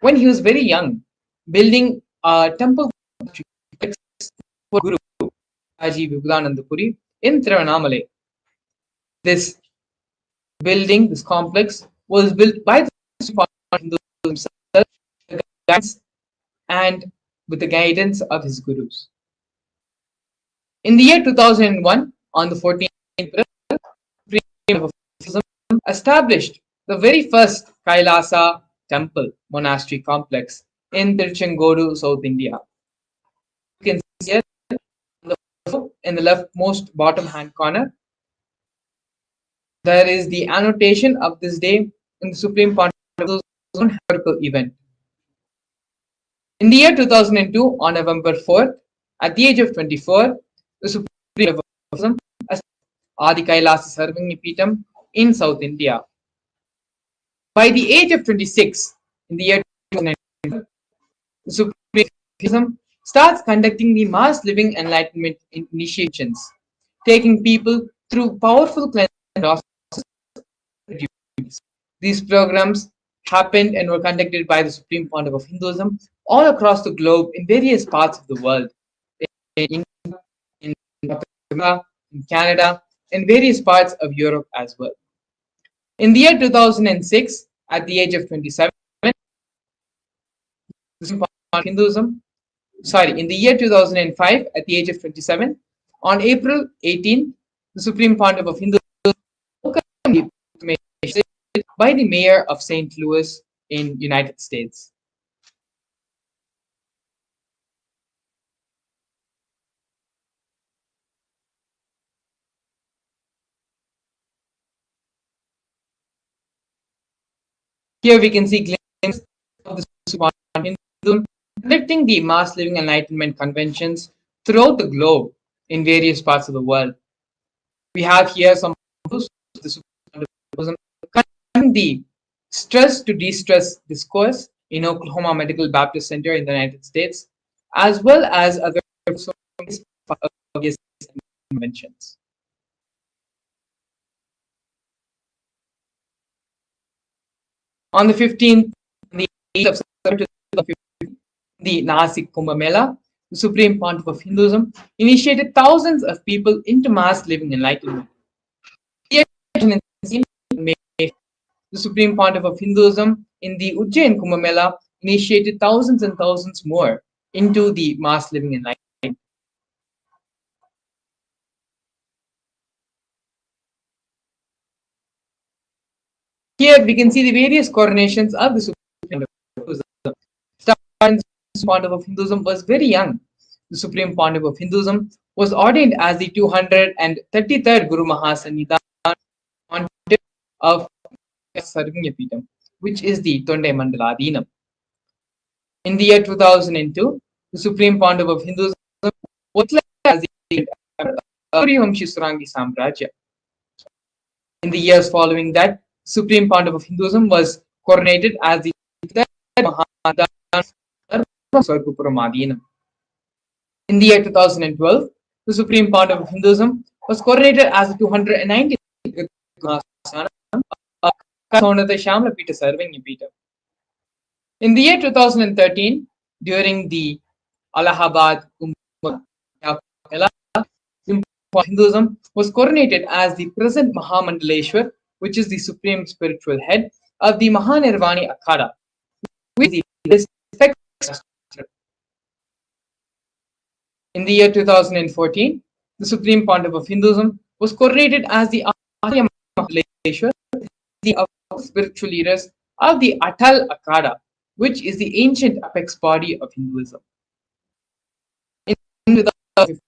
when he was very young, building a temple for Guru Haji Vivekanandapuri in Tiruvannamalai. This building, this complex, was built by the Hindus himself, the guidance and with the guidance of his gurus. In the year 2001, on the 14th April, Buddhism established the very first Kailasa temple monastery complex in Tiruchengodu, South India. You can see here in the leftmost bottom hand corner, there is the annotation of this day in the Supreme Pontific's own historical event. In the year 2002, on November 4th, at the age of 24, the Supreme Pontificate established Adi Kailasa Sarvagnya Peetham in South India. By the age of 26, in the year 2002, the Supreme Pontificate starts conducting the mass living enlightenment initiations, taking people through powerful cleansing processes. These programs happened and were conducted by the Supreme Pontiff of Hinduism all across the globe in various parts of the world, in India, in America, in Canada, and various parts of Europe as well. In the year 2006, at the age of 27, the Supreme Pontiff of Hinduism, in the year 2005, at the age of 27, on April 18, the Supreme Pontiff of Hinduism welcomed by the mayor of St. Louis in United States. Here we can see glimpses of the Supreme Pontiff of Hinduism conducting the mass living enlightenment conventions throughout the globe in various parts of the world. We have here some photos of the Supreme Pontiff of Hinduism conducting the stress to de-stress discourse in Oklahoma Medical Baptist Center in the United States, as well as other conventions. On the 15th and the 8th of September 2015, the Nasik Kumbh Mela, the Supreme Pontiff of Hinduism initiated thousands of people into mass living enlightenment. The Supreme Pontiff of Hinduism in the Ujjain Kumbh Mela initiated thousands and thousands more into the mass living enlightenment. Here we can see the various coronations of the Supreme Pontiff of Hinduism. The Pontiff of Hinduism was very young. The Supreme Pontiff of Hinduism was ordained as the 233rd Guru Mahasannidhan Pontiff of Sarvagnya Peetham, which is the Tondai Mandaladinam. In the year 2002, the Supreme Pontiff of Hinduism was declared as the Vamshi Surangi Samrajya. In the years following that, Supreme Pontiff of Hinduism was coronated as the Mahasannidhan Swargapuramadinam. In the year 2012, the Supreme Pontiff of Hinduism was coronated as the 290th In the year 2013, during the Allahabad Kumbh Mela, Hinduism was coronated as the present Mahamandaleshwar, which is the supreme spiritual head of the Mahanirvani Akhada, which is the In the year 2014, the Supreme Pontiff of Hinduism was coronated as the Arya Mahaleshwar, the spiritual leaders of the Atal Akhada, which is the ancient apex body of Hinduism. In 2015,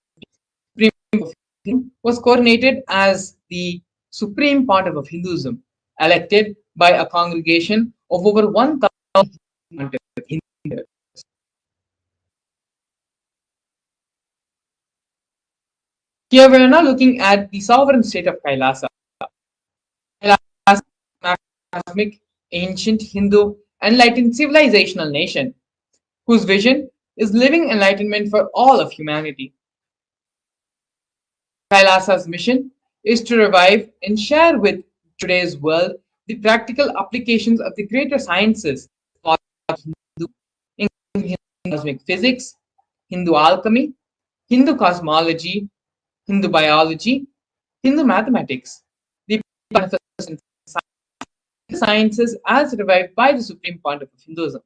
the Supreme Pontiff of Hinduism was coronated as the Supreme Pontiff of Hinduism, elected by a congregation of over 1,000 Hindus. Here we are now looking at the sovereign state of Kailasa. Kailasa is a cosmic, ancient, Hindu, enlightened civilizational nation whose vision is living enlightenment for all of humanity. Kailasa's mission is to revive and share with today's world the practical applications of the greater sciences atomic physics, Hindu alchemy, Hindu cosmology, Hindu biology, Hindu mathematics. The manifest sciences as revived by the Supreme Pontiff of Hinduism.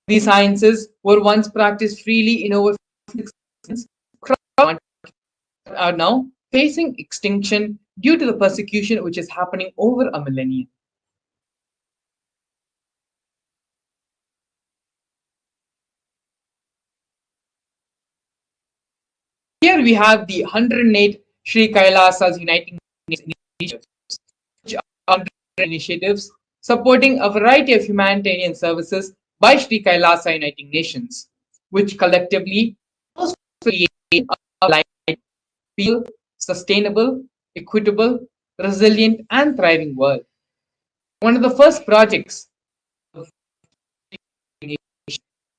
These sciences were once practiced freely in over 6 are now facing extinction due to the persecution which is happening over a millennium. Here we have the 108 Sri Kailasas Uniting Initiatives, which are initiatives supporting a variety of humanitarian services by Sri Kailasa Uniting Nations, which collectively create a life, peaceful, sustainable, equitable, resilient, and thriving world. One of the first projects of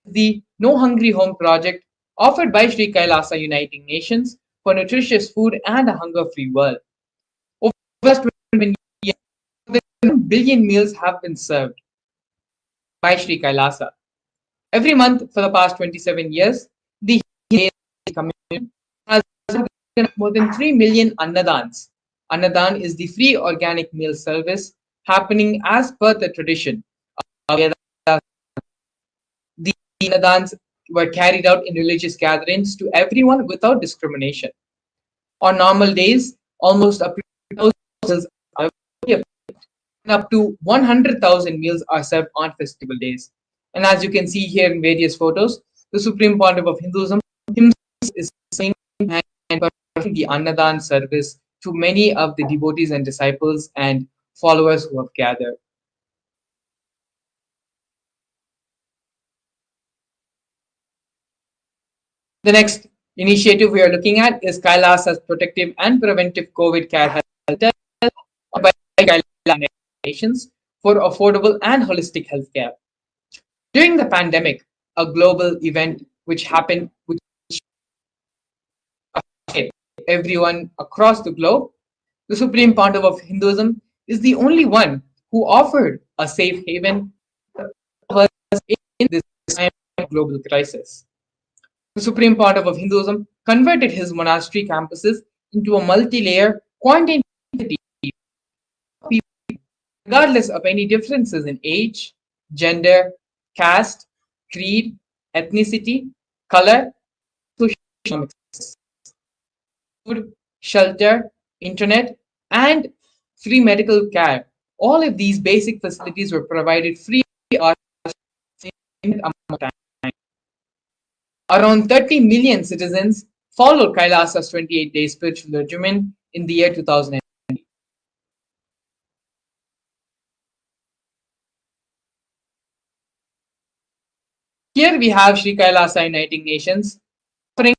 the No Hungry Home project offered by Sri Kailasa Uniting Nations for nutritious food and a hunger-free world. Over the last 20 years, more than 1 billion meals have been served by Sri Kailasa. Every month for the past 27 years, the community has more than 3 million annadans. Annadan is the free organic meal service happening as per the tradition. The annadans were carried out in religious gatherings to everyone without discrimination. On normal days, almost up to 100,000 meals are served on festival days. And as you can see here in various photos, the Supreme Pontiff of Hinduism himself is saying and performing the Annadan service to many of the devotees and disciples and followers who have gathered. The next initiative we are looking at is Kailasa's protective and preventive COVID care health by Kailasa nations for affordable and holistic healthcare. During the pandemic, a global event which happened, which affected everyone across the globe, the Supreme Pontiff of Hinduism is the only one who offered a safe haven in this time of global crisis. The Supreme Pontiff of Hinduism converted his monastery campuses into a multi-layer quarantine city, regardless of any differences in age, gender, caste, creed, ethnicity, color, social, food, shelter, internet, and free medical care. All of these basic facilities were provided free or around 30 million citizens followed Kailasa's 28-day spiritual regimen in the year 2000. Here we have Sri Kailasa Uniting Nations offering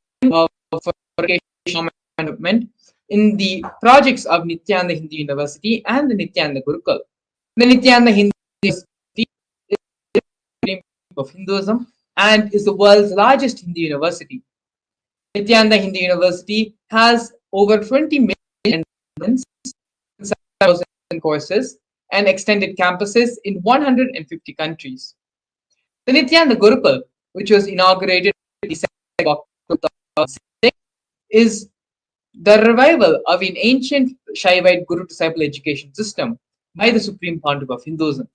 development in the projects of Nithyananda Hindu University and the Nithyananda Gurukul. The Nithyananda Hindu University is the of Hinduism and is the world's largest Hindu university. Nithyananda Hindu University has over 20 million enrollments, 7,000 courses, and extended campuses in 150 countries. The Nithyananda Gurukul, which was inaugurated in December 2006, is the revival of an ancient Shaivite Guru-disciple education system by the Supreme Pontiff of Hinduism.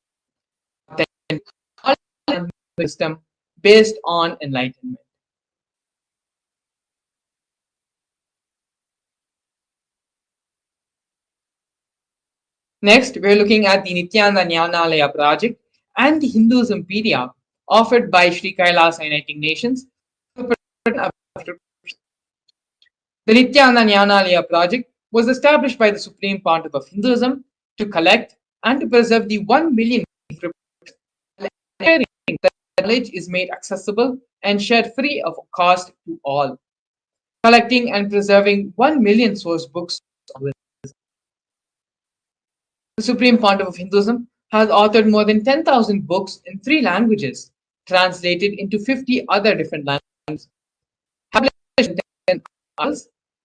System based on enlightenment. Next, we're looking at the Nithyananda Jnanalaya project and the Hinduismpedia offered by Sri Kailasa Uniting Nations. The Nithyananda Jnanalaya project was established by the Supreme Pontiff of Hinduism to collect and to preserve the 1 million knowledge is made accessible and shared free of cost to all. Collecting and preserving 1 million source books. The Supreme Pontiff of Hinduism has authored more than 10,000 books in 3 languages, translated into 50 other different languages,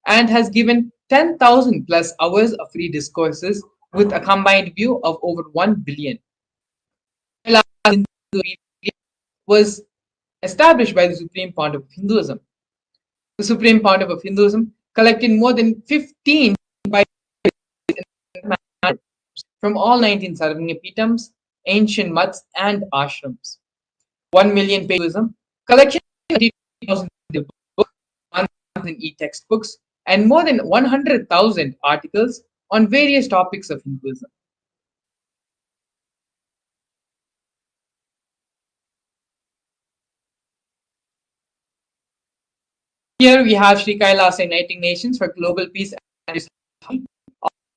and has given 10,000 plus hours of free discourses with a combined view of over 1 billion. Was established by the Supreme Pontiff of Hinduism. The Supreme Pontiff of Hinduism collected more than 15 from all 19 Sarvanya Pitams, ancient mutts, and ashrams. 1 million pages of Hinduism, collection of 30,000 books, 1,000 e-textbooks, and more than 100,000 articles on various topics of Hinduism. Here we have Sri Kailasa Uniting Nations for Global Peace and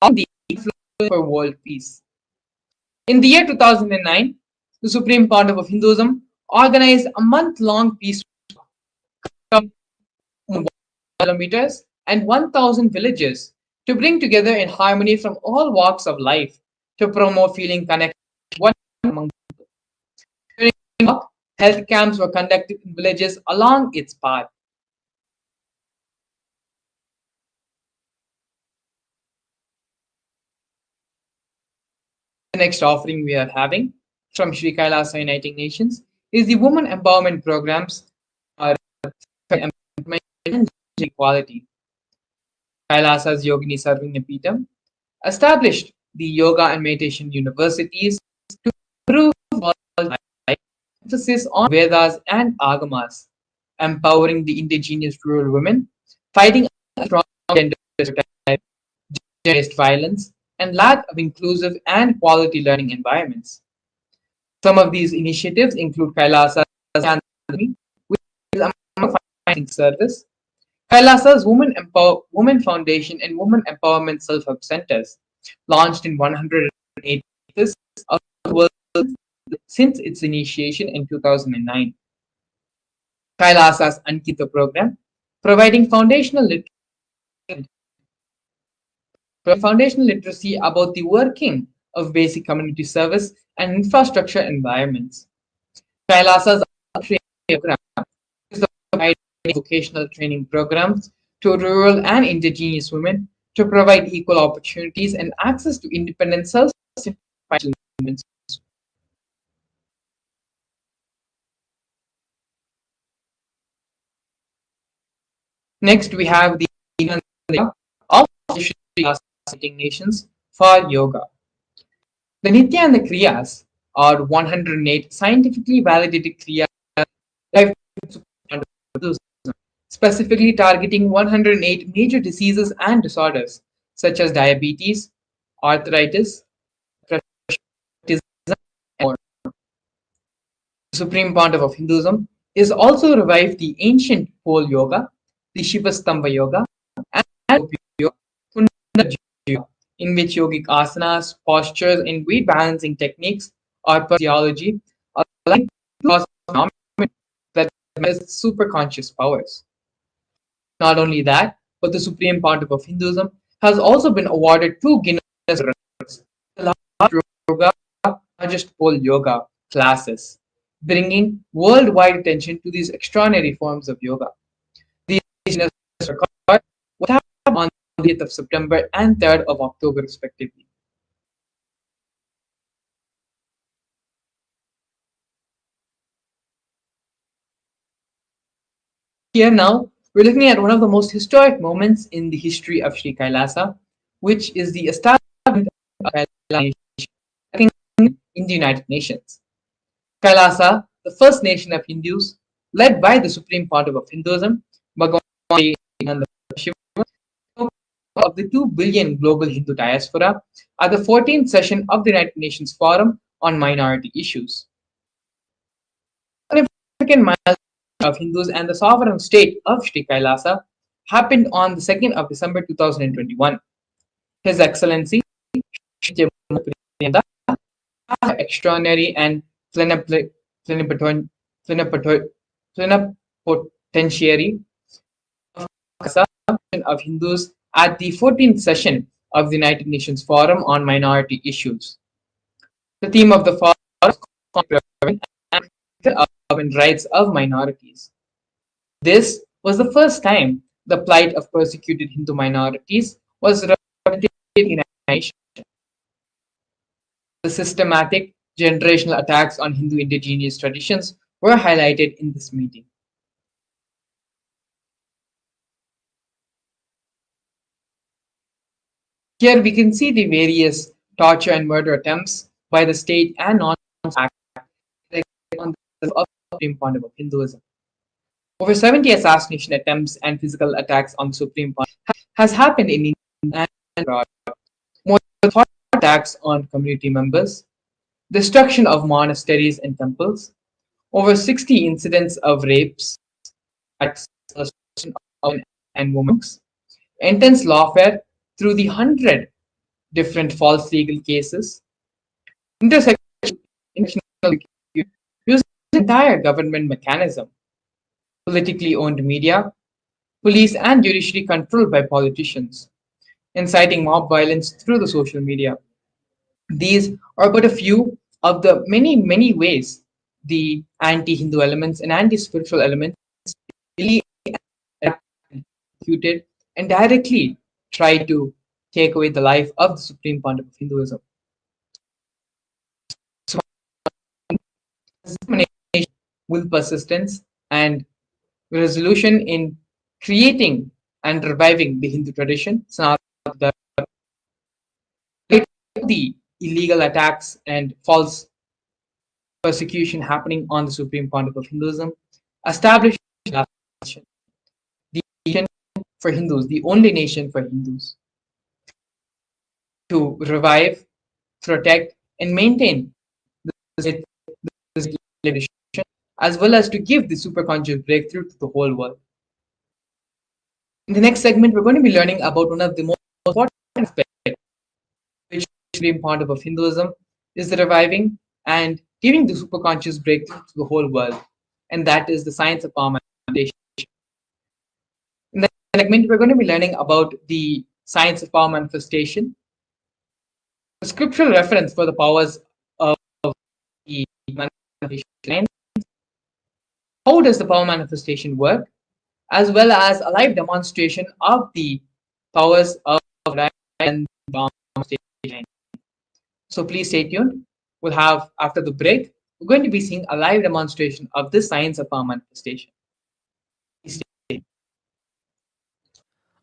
on the for World Peace. In the year 2009, the Supreme Pontiff of Hinduism organized a month-long peace walk 1 kilometers and 1,000 villages to bring together in harmony from all walks of life to promote feeling connected one among people. During the walk, health camps were conducted in villages along its path. The next offering we are having from Sri Kailasa Uniting Nations is the Women Empowerment Programs for Employment and Equality. Kailasa's Yogini Sarvanya established the yoga and meditation universities to improve life, emphasis on Vedas and Agamas, empowering the indigenous rural women, fighting strong gender stereotypes, gender-based violence, and lack of inclusive and quality learning environments. Some of these initiatives include Kailasa's Academy, which is a financing service, Kailasa's Women Foundation and Women Empowerment Self-Help Centers, launched in 108 places of the world since its initiation in 2009. Kailasa's Ankita program, providing foundational literacy about the working of basic community service and infrastructure environments. Kailasa's program is providing vocational training programs to rural and indigenous women to provide equal opportunities and access to independent self-sufficient movements. Next, we have the Nithyananda of Sri Lanka Nations for Yoga. The Nithyananda Kriyas are 108 scientifically validated Kriyas specifically targeting 108 major diseases and disorders such as diabetes, arthritis, autism, and more. The Supreme Pontiff of Hinduism is also revived the ancient pole yoga, the Shivastamba yoga, and yoga, in which yogic asanas, postures, and weight balancing techniques or physiology are aligned to cause phenomena that manifest superconscious powers. Not only that, but the Supreme Pontiff of Hinduism has also been awarded 2 Guinness records, the largest pole yoga classes, bringing worldwide attention to these extraordinary forms of yoga. These Guinness records were happened on the 8th of September and 3rd of October, respectively. Here now, we're looking at one of the most historic moments in the history of Sri Kailasa, which is the establishment of Kailasa Nation in the United Nations. Kailasa, the first nation of Hindus, led by the Supreme Pontiff of Hinduism, Bhagavan Paramashivam, of the 2 billion global Hindu diaspora at the 14th session of the United Nations Forum on Minority Issues. A significant milestone of Hindus and the sovereign state of Sri Kailasa happened on the 2nd of December 2021. His Excellency Nritta, extraordinary and plenipotentiary of Hindus at the 14th session of the United Nations Forum on Minority Issues. The theme of the forum is and rights of minorities. This was the first time the plight of persecuted Hindu minorities was represented in a nation. The systematic generational attacks on Hindu indigenous traditions were highlighted in this meeting. Here we can see the various torture and murder attempts by the state and non-state on the Supreme Pontiff of Hinduism. Over 70 assassination attempts and physical attacks on the Supreme Pontiff has happened in India and abroad. More than 40 attacks on community members, destruction of monasteries and temples, over 60 incidents of rapes, attacks on and women, intense lawfare through the 100 different false legal cases, intersection using the entire government mechanism, politically owned media, police and judiciary controlled by politicians, inciting mob violence through the social media. These are but a few of the many, many ways the anti-Hindu elements and anti-spiritual elements really executed and directly tried to take away the life of the Supreme Pontiff of Hinduism. With persistence and resolution in creating and reviving the Hindu tradition, the illegal attacks and false persecution happening on the Supreme Pontiff of Hinduism, established the nation for Hindus, the only nation for Hindus, to revive, protect, and maintain this tradition, as well as to give the superconscious breakthrough to the whole world. In the next segment, we're going to be learning about one of the most important aspects which the Supreme Pontiff of Hinduism is the reviving and giving the superconscious breakthrough to the whole world, and that is the science of power manifestation. In the segment, we're going to be learning about the science of power manifestation, the scriptural reference for the powers of the manifestation, how does the power manifestation work, as well as a live demonstration of the powers of and manifestation. So please stay tuned. We'll have, after the break, we're going to be seeing a live demonstration of this science of power manifestation.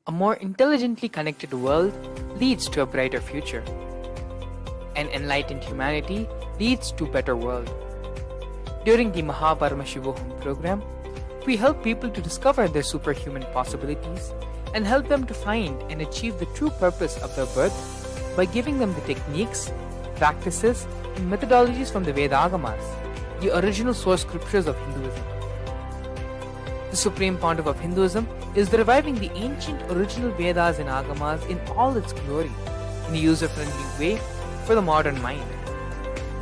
A more intelligently connected world leads to a brighter future. An enlightened humanity leads to a better world. During the Paramashivam program, we help people to discover their superhuman possibilities and help them to find and achieve the true purpose of their birth by giving them the techniques, practices, and methodologies from the Vedagamas, the original source scriptures of Hinduism. The Supreme Pontiff of Hinduism is reviving the ancient original Vedas and Agamas in all its glory, in a user-friendly way for the modern mind.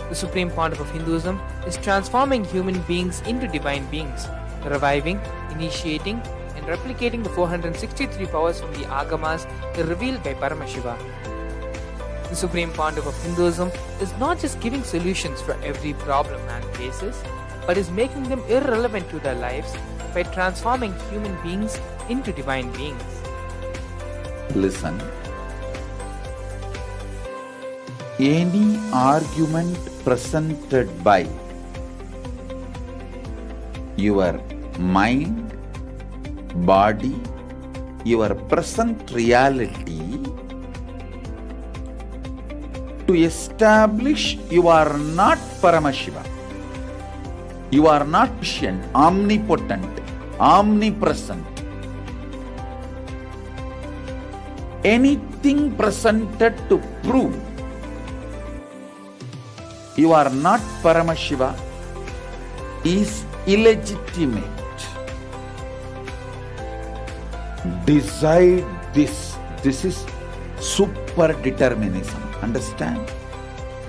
The Supreme Pontiff of Hinduism is transforming human beings into divine beings, reviving, initiating, and replicating the 463 powers from the Agamas revealed by Paramashivam. The Supreme Pontiff of Hinduism is not just giving solutions for every problem man faces, but is making them irrelevant to their lives by transforming human beings into divine beings. Listen. Any argument presented by your mind, body, your present reality to establish you are not Paramashiva, you are not omniscient, omnipotent, omnipresent. Anything presented to prove you are not Paramashiva is illegitimate. Decide this. This is super determinism. Understand?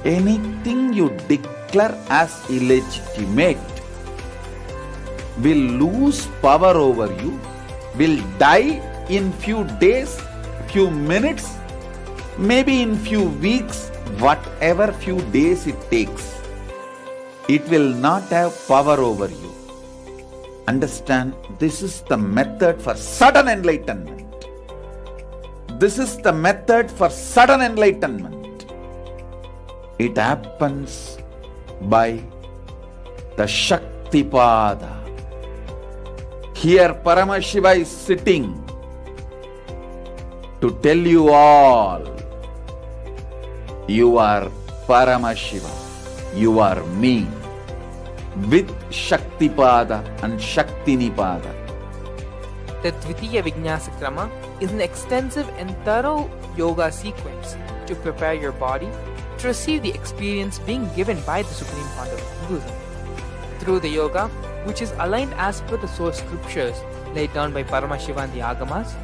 Anything you declare as illegitimate will lose power over you, will die in few days, few minutes, maybe in few weeks, whatever few days it takes. It will not have power over you. Understand, this is the method for sudden enlightenment. This is the method for sudden enlightenment. It happens by the Shakti Shaktipada. Here Paramashiva is sitting to tell you all, you are Paramashiva, you are me, with Shaktipada and Shaktinipada. The Dvitiya Vijnasa Krama is an extensive and thorough yoga sequence to prepare your body to receive the experience being given by the Supreme Pandava of Hinduism. Through the yoga, which is aligned as per the source scriptures laid down by Paramashiva and the Agamas,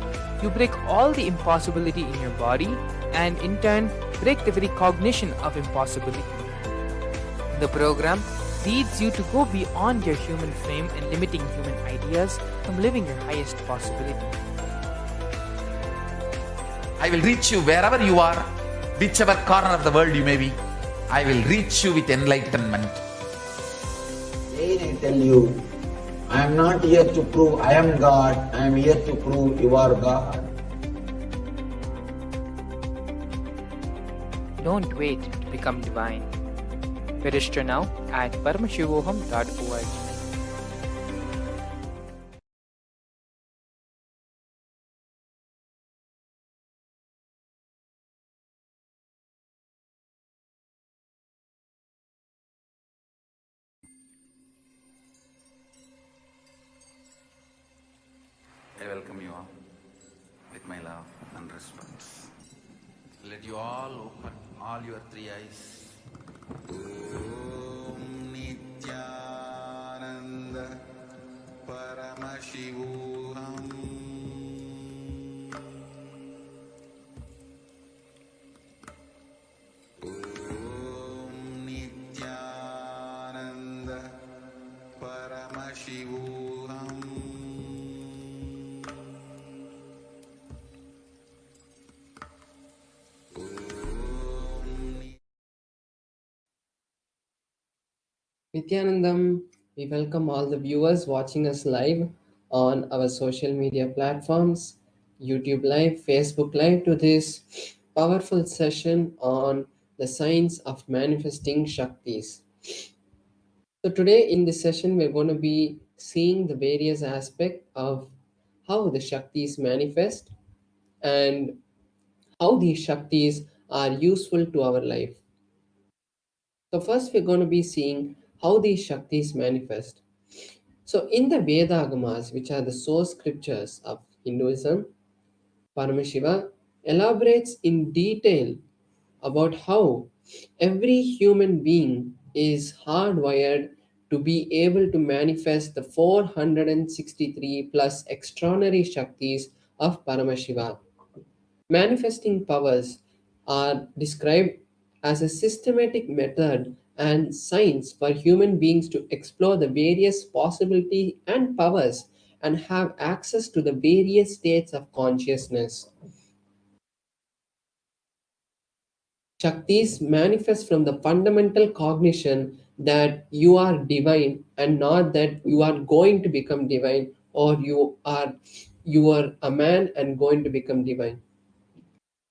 you break all the impossibility in your body and in turn break the very cognition of impossibility. The program leads you to go beyond your human frame and limiting human ideas from living your highest possibility. I will reach you wherever you are, whichever corner of the world you may be. I will reach you with enlightenment. Again I tell you, I am not here to prove I am God, I am here to prove you are God. Don't wait to become divine. Register now at paramashivoham.org. I welcome you all with my love and respect. Let you all open all your three eyes. Om Nithyananda Paramashivam. Om Nithyananda Paramashivam. Nithyanandam, we welcome all the viewers watching us live on our social media platforms, YouTube Live, Facebook Live, to this powerful session on the science of manifesting Shaktis. So today in this session, we're going to be seeing the various aspects of how the Shaktis manifest and how these Shaktis are useful to our life. So first we're going to be seeing how these Shaktis manifest. So in the Vedagamas, which are the source scriptures of Hinduism, Paramashiva elaborates in detail about how every human being is hardwired to be able to manifest the 463 plus extraordinary Shaktis of Paramashiva. Manifesting powers are described as a systematic method and science for human beings to explore the various possibilities and powers and have access to the various states of consciousness. Shaktis manifest from the fundamental cognition that you are divine and not that you are going to become divine or you are a man and going to become divine.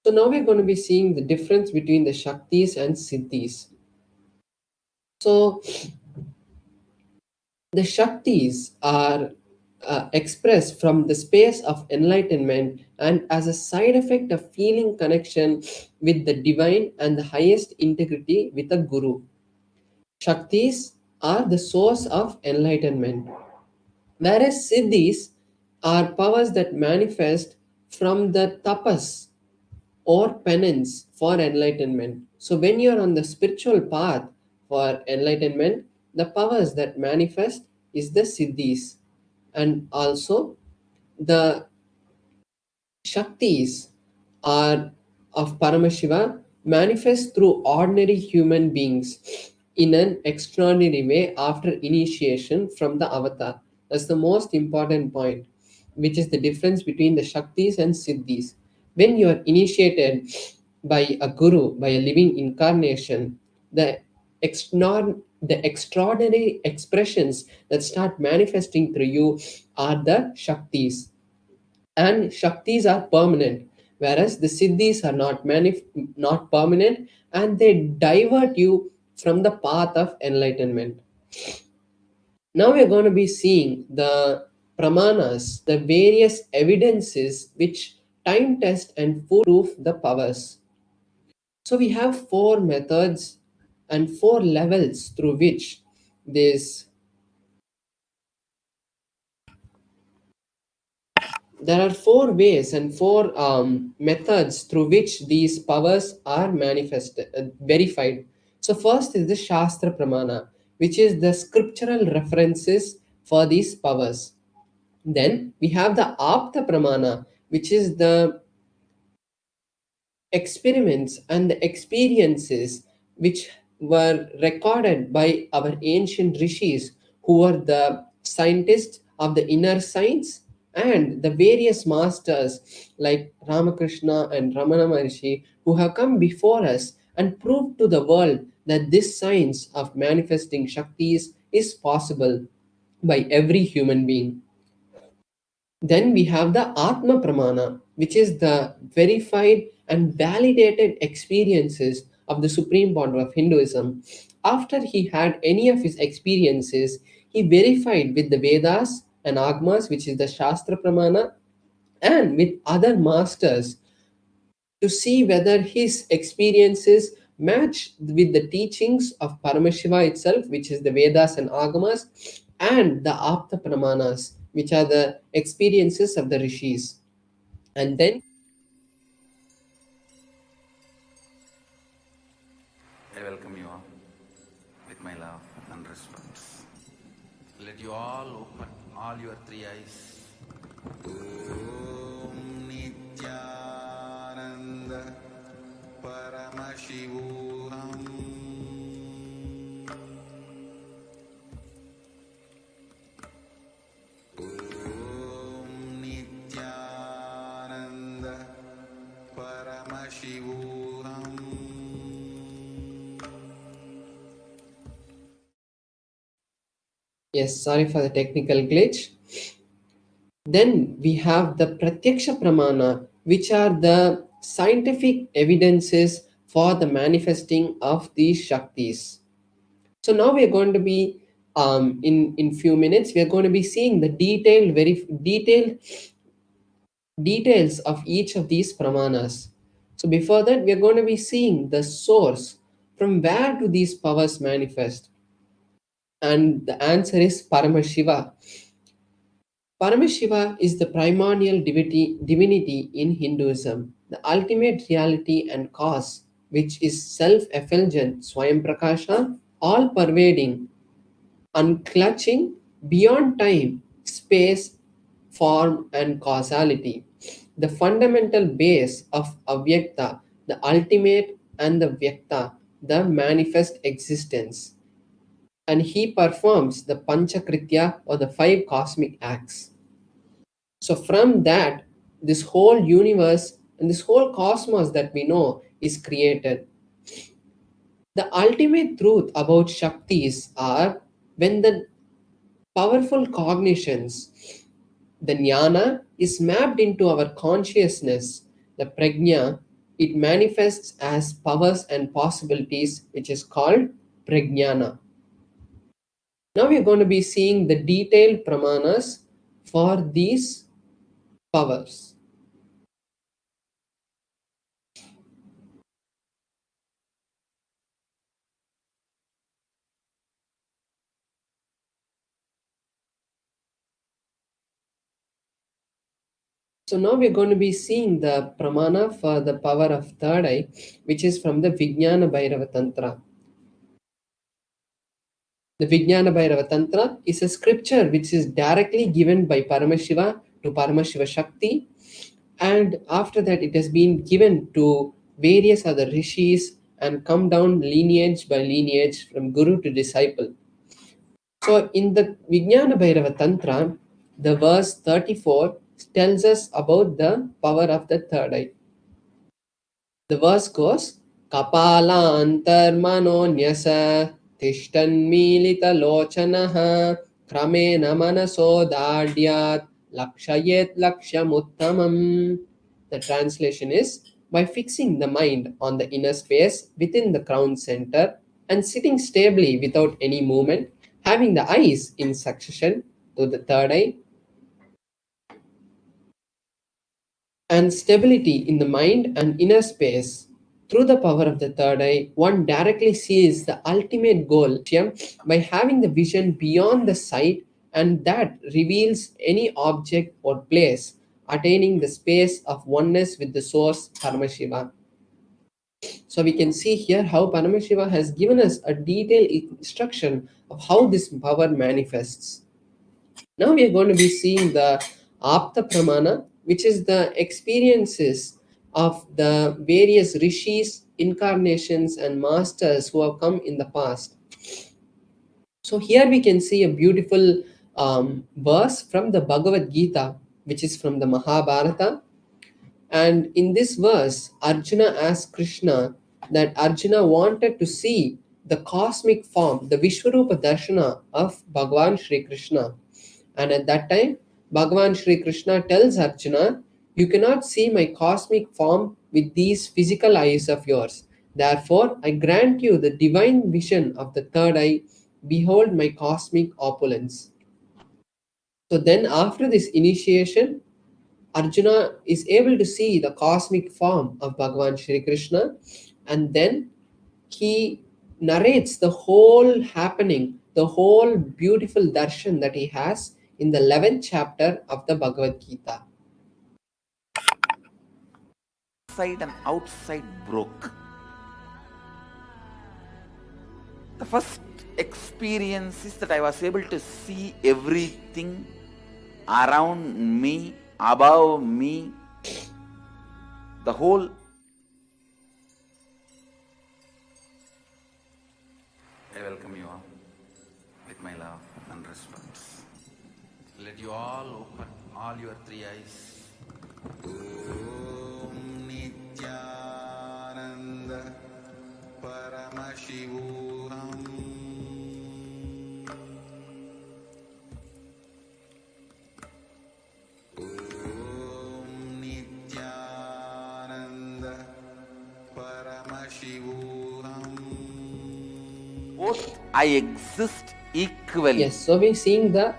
So now we're going to be seeing the difference between the Shaktis and Siddhis. So the Shaktis are expressed from the space of enlightenment and as a side effect of feeling connection with the divine and the highest integrity with a guru. Shaktis are the source of enlightenment, whereas Siddhis are powers that manifest from the tapas or penance for enlightenment. So, when you're on the spiritual path for enlightenment, the powers that manifest is the siddhis, and also the Shaktis are of Paramashiva manifest through ordinary human beings in an extraordinary way after initiation from the avatar. That's the most important point, which is the difference between the Shaktis and Siddhis. When you are initiated by a guru, by a living incarnation, the extraordinary expressions that start manifesting through you are the Shaktis, and Shaktis are permanent, whereas the Siddhis are not permanent and they divert you from the path of enlightenment. Now we're going to be seeing the pramanas, the various evidences which time test and prove the powers. So we have four methods and four levels through which this there are four ways and four methods through which these powers are manifested, verified. So first is the Shastra Pramana, which is the scriptural references for these powers. Then we have the Apta Pramana, which is the experiments and the experiences which were recorded by our ancient rishis, who were the scientists of the inner science, and the various masters like Ramakrishna and Ramana Maharishi, who have come before us and proved to the world that this science of manifesting Shaktis is possible by every human being. Then we have the Atma Pramana, which is the verified and validated experiences of the Supreme Founder of Hinduism. After he had any of his experiences, he verified with the Vedas and Agmas, which is the Shastra Pramana, and with other masters to see whether his experiences match with the teachings of Paramashiva itself, which is the Vedas and Agamas, and the Apta Pramanas, which are the experiences of the rishis. And then I welcome you all with my love and respect. Let you all open all your three eyes. Om Nithyananda Paramashivam. Om Nithyananda Paramashivam. yes, sorry for the technical glitch. Then we have the Pratyaksha Pramana, which are the scientific evidences for the manifesting of these Shaktis. So now we are going to be in few minutes we are going to be seeing the detailed details of each of these pramanas. So before that, we are going to be seeing the source, from where do these powers manifest, and the answer is Paramashiva. Paramashiva is the primordial divinity in Hinduism, the ultimate reality and cause, which is self-effulgent, Swayam Prakasha, all pervading, unclutching, beyond time, space, form, and causality. The fundamental base of Avyakta, the ultimate, and the Vyakta, the manifest existence. And he performs the Panchakritya, or the five cosmic acts. So, from that, this whole universe and this whole cosmos that we know is created. The ultimate truth about Shaktis are when the powerful cognitions, the jnana, is mapped into our consciousness, the prajna, it manifests as powers and possibilities, which is called prajnana. Now we are going to be seeing the detailed pramanas for these powers. So now we're going to be seeing the pramana for the power of third eye, which is from the Vijnana Bhairava Tantra. The Vijnana Bhairava Tantra is a scripture which is directly given by Paramashiva to Paramashiva Shakti, and after that it has been given to various other rishis and come down lineage by lineage from guru to disciple. So in the Vijnana Bhairava Tantra, the verse 34 tells us about the power of the third eye. The verse goes, Kapalantarmanonyasa Tishtanmilita Lochanaha Kramena Manaso Dadyat Lakshayet Lakshamuttamam. The translation is, by fixing the mind on the inner space within the crown center and sitting stably without any movement, having the eyes in succession to the third eye, and stability in the mind and inner space. Through the power of the third eye, one directly sees the ultimate goal by having the vision beyond the sight, and that reveals any object or place, attaining the space of oneness with the source Paramashiva. So we can see here how Paramashiva has given us a detailed instruction of how this power manifests. Now we are going to be seeing the Apta Pramana, which is the experiences of the various rishis, incarnations, and masters who have come in the past. So here we can see a beautiful verse from the Bhagavad Gita, which is from the Mahabharata. And in this verse, Arjuna asked Krishna that Arjuna wanted to see the cosmic form, the Vishwarupa Darshana of Bhagavan Sri Krishna. And at that time, Bhagavan Sri Krishna tells Arjuna, "You cannot see my cosmic form with these physical eyes of yours. Therefore, I grant you the divine vision of the third eye. Behold my cosmic opulence." So then, after this initiation, Arjuna is able to see the cosmic form of Bhagavan Shri Krishna, and then he narrates the whole happening, the whole beautiful darshan that he has in the 11th chapter of the Bhagavad Gita. Inside and outside broke. The first experience is that I was able to see everything around me, above me, the whole. I welcome you all with my love and respect. Let you all open all your three eyes. Om Nithyananda Paramashivam. Om Nithyananda Paramashivam. Both I exist equally. Yes, so we're seeing the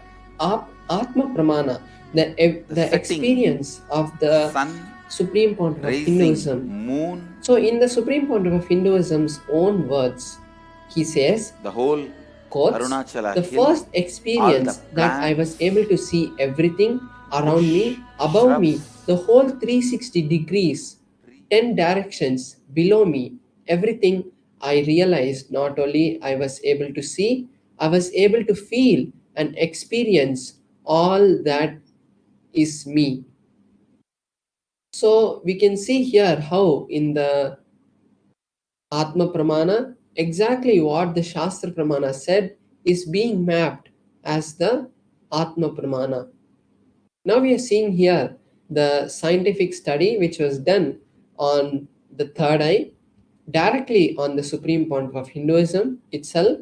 Atma Pramana, the setting, experience of the sun, Supreme Pontiff of rising, Hinduism. moon, So in the Supreme Pontiff of Hinduism's own words, he says, the whole quotes, Arunachala the hill, first experience all the that I was plants, able to see everything around me, above me, shrubs, the whole 360 degrees, 10 directions below me, everything I realized not only I was able to see, I was able to feel and experience all that is me. So we can see here how in the Atma Pramana, exactly what the Shastra Pramana said is being mapped as the Atma Pramana. Now we are seeing here the scientific study which was done on the third eye, directly on the Supreme Pontiff of Hinduism itself.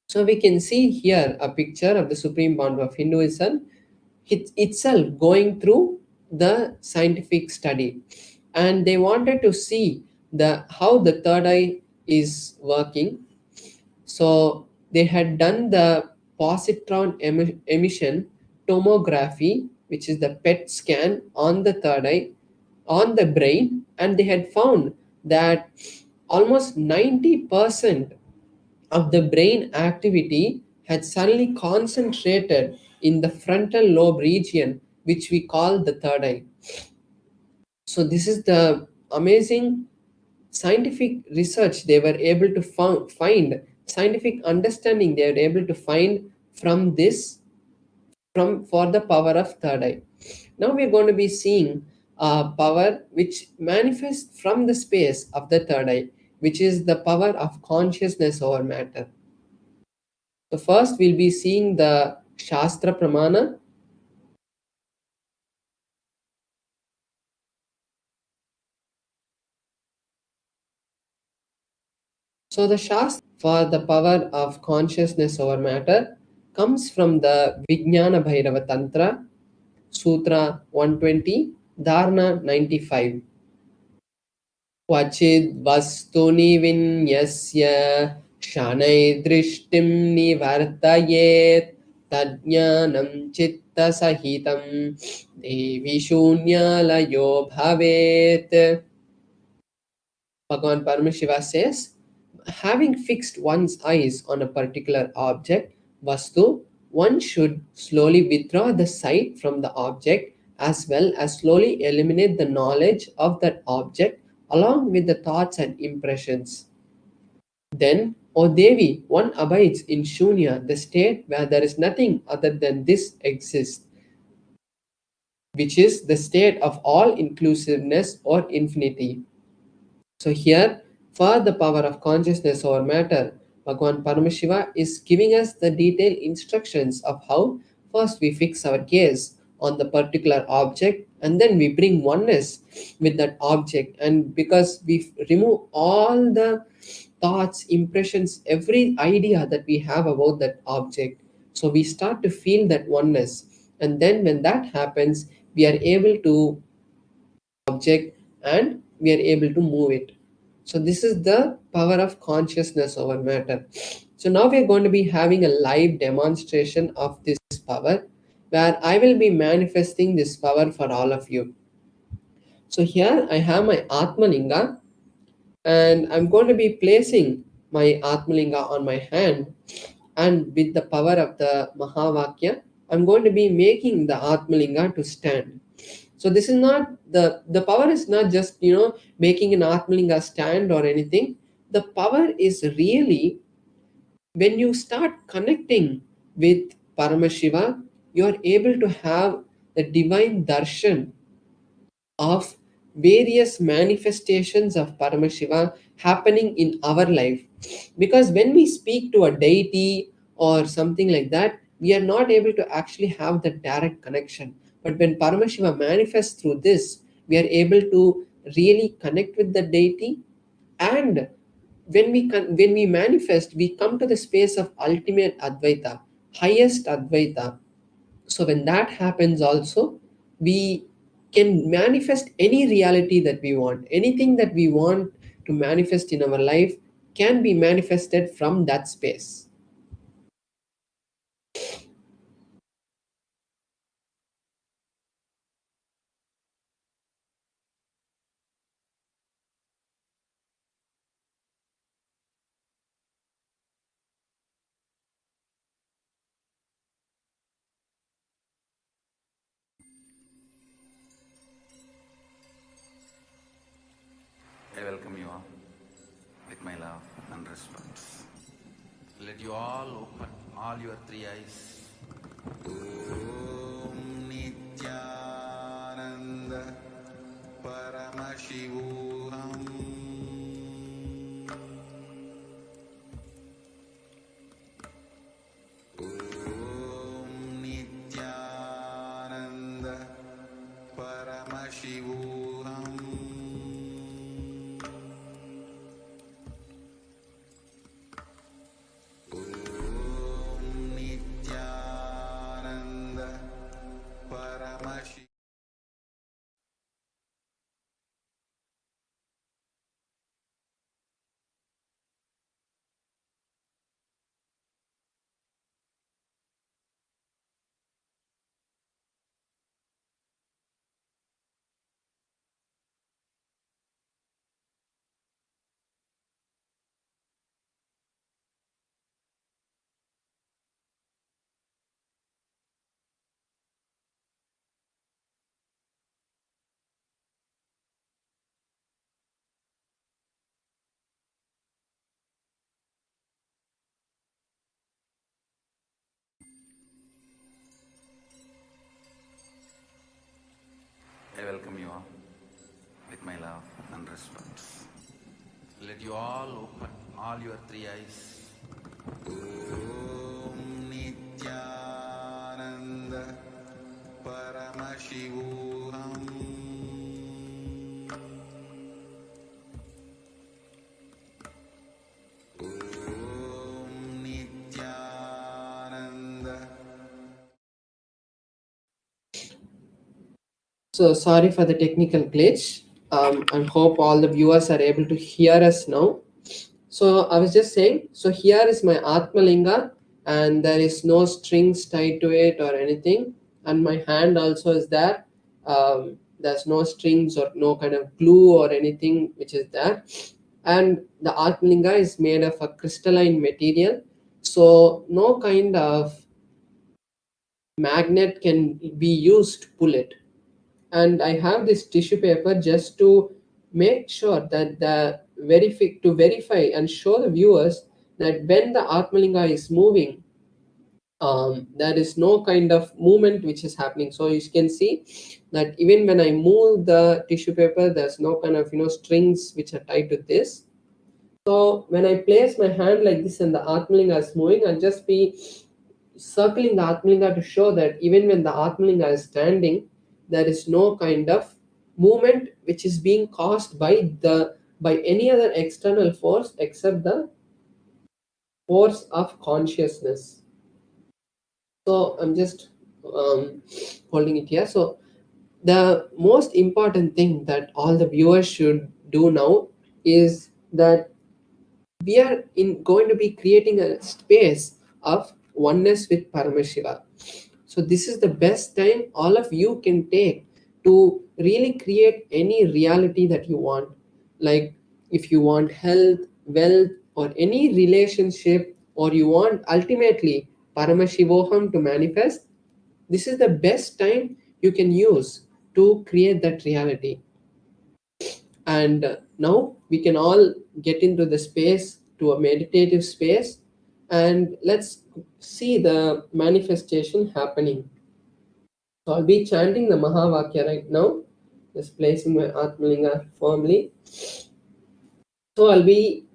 So we can see here a picture of the Supreme Pontiff of Hinduism itself going through the scientific study, and they wanted to see how the third eye is working. So they had done the positron emission tomography, which is the PET scan on the third eye, on the brain, and they had found that almost 90% of the brain activity had suddenly concentrated in the frontal lobe region, which we call the third eye. So this is the amazing scientific research they were able to find, scientific understanding they were able to find from this, for the power of third eye. Now we are going to be seeing a power which manifests from the space of the third eye, which is the power of consciousness over matter. So first we'll be seeing the Shastra Pramana. So the Shastra for the power of consciousness over matter comes from the Vijnana Bhairava Tantra, Sutra 120, Dharana 95. Vachid vastuni vinyasya Shanai drishtim nivartayet tadnyanam chitta sahitam devi shunyalayo bhavet. Bhagavan Paramashiva says, having fixed one's eyes on a particular object, Vastu, one should slowly withdraw the sight from the object as well as slowly eliminate the knowledge of that object along with the thoughts and impressions. Then, O Devi, one abides in Shunya, the state where there is nothing other than this exists, which is the state of all inclusiveness or infinity. So here, for the power of consciousness over matter, Bhagavan Paramashiva is giving us the detailed instructions of how first we fix our gaze on the particular object and then we bring oneness with that object. And because we remove all the thoughts, impressions, every idea that we have about that object, so we start to feel that oneness. And then when that happens, we are able to object and we are able to move it. So this is the power of consciousness over matter. So now we are going to be having a live demonstration of this power where I will be manifesting this power for all of you. So here I have my Atmalinga and I'm going to be placing my Atmalinga on my hand, and with the power of the Mahavakya I'm going to be making the Atmalinga to stand. So this is not the power is not just making an Atmalinga stand or anything. The power is really when you start connecting with Paramashiva, you are able to have the divine darshan of various manifestations of Paramashiva happening in our life. Because when we speak to a deity or something like that, we are not able to actually have the direct connection. But when Paramashiva manifests through this, we are able to really connect with the deity. And when we manifest, we come to the space of ultimate Advaita, highest Advaita. So when that happens also, we can manifest any reality that we want. Anything that we want to manifest in our life can be manifested from that space. I welcome you all with my love and respect. Let you all open all your three eyes. Om Nithyananda Paramashivam. Om Nithyananda Paramashivam. I welcome you all with my love and respect. Let you all open all your three eyes. Om Nithyananda Paramashivam. Om Nithyananda. So sorry for the technical glitch. I hope all the viewers are able to hear us now. So I was just saying, so here is my Atmalinga, and there is no strings tied to it or anything. And my hand also is there. There's no strings or no kind of glue or anything which is there. And the Atmalinga is made of a crystalline material. So no kind of magnet can be used to pull it. And I have this tissue paper just to make sure that to verify and show the viewers that when the Atmalinga is moving, there is no kind of movement which is happening. So you can see that even when I move the tissue paper, there's no kind of strings which are tied to this. So when I place my hand like this and the Atmalinga is moving, I'll just be circling the Atmalinga to show that even when the Atmalinga is standing, there is no kind of movement which is being caused by any other external force except the force of consciousness. So I'm just holding it here. So the most important thing that all the viewers should do now is that we are going to be creating a space of oneness with Paramashiva. So this is the best time all of you can take to really create any reality that you want. Like if you want health, wealth, or any relationship, or you want ultimately Paramashivoham to manifest, this is the best time you can use to create that reality. And now we can all get into the space, to a meditative space, and let's see the manifestation happening. So I'll be chanting the Mahavakya right now, just placing my Atmalinga firmly. So I'll be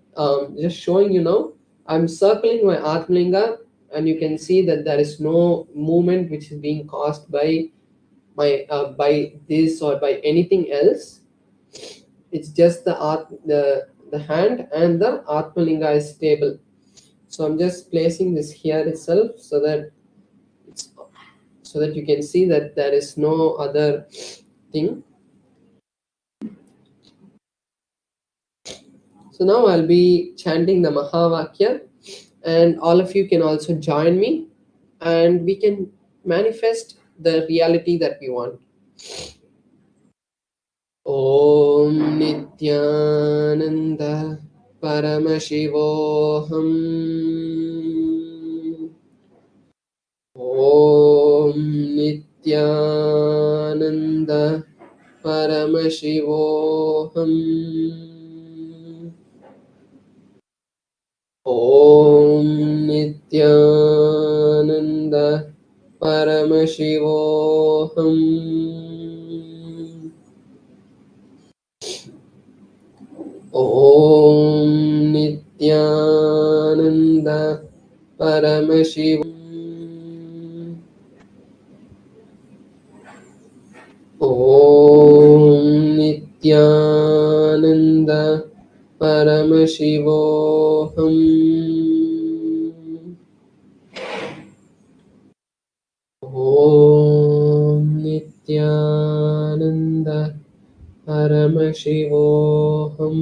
just showing you now. I'm circling my Atmalinga, and you can see that there is no movement which is being caused by by this or by anything else. It's just the hand and the Atmalinga is stable. So I'm just placing this here itself so that you can see that there is no other thing. So now I'll be chanting the Mahavakya, and all of you can also join me, and we can manifest the reality that we want. Om Nithyananda Paramashivoham. Om Nithyananda Paramashivoham. Om Nithyananda Paramashivoham. Om Nithyananda Paramashivam. Om Nithyananda Paramashivoham. Om Nithyananda Paramashivoham.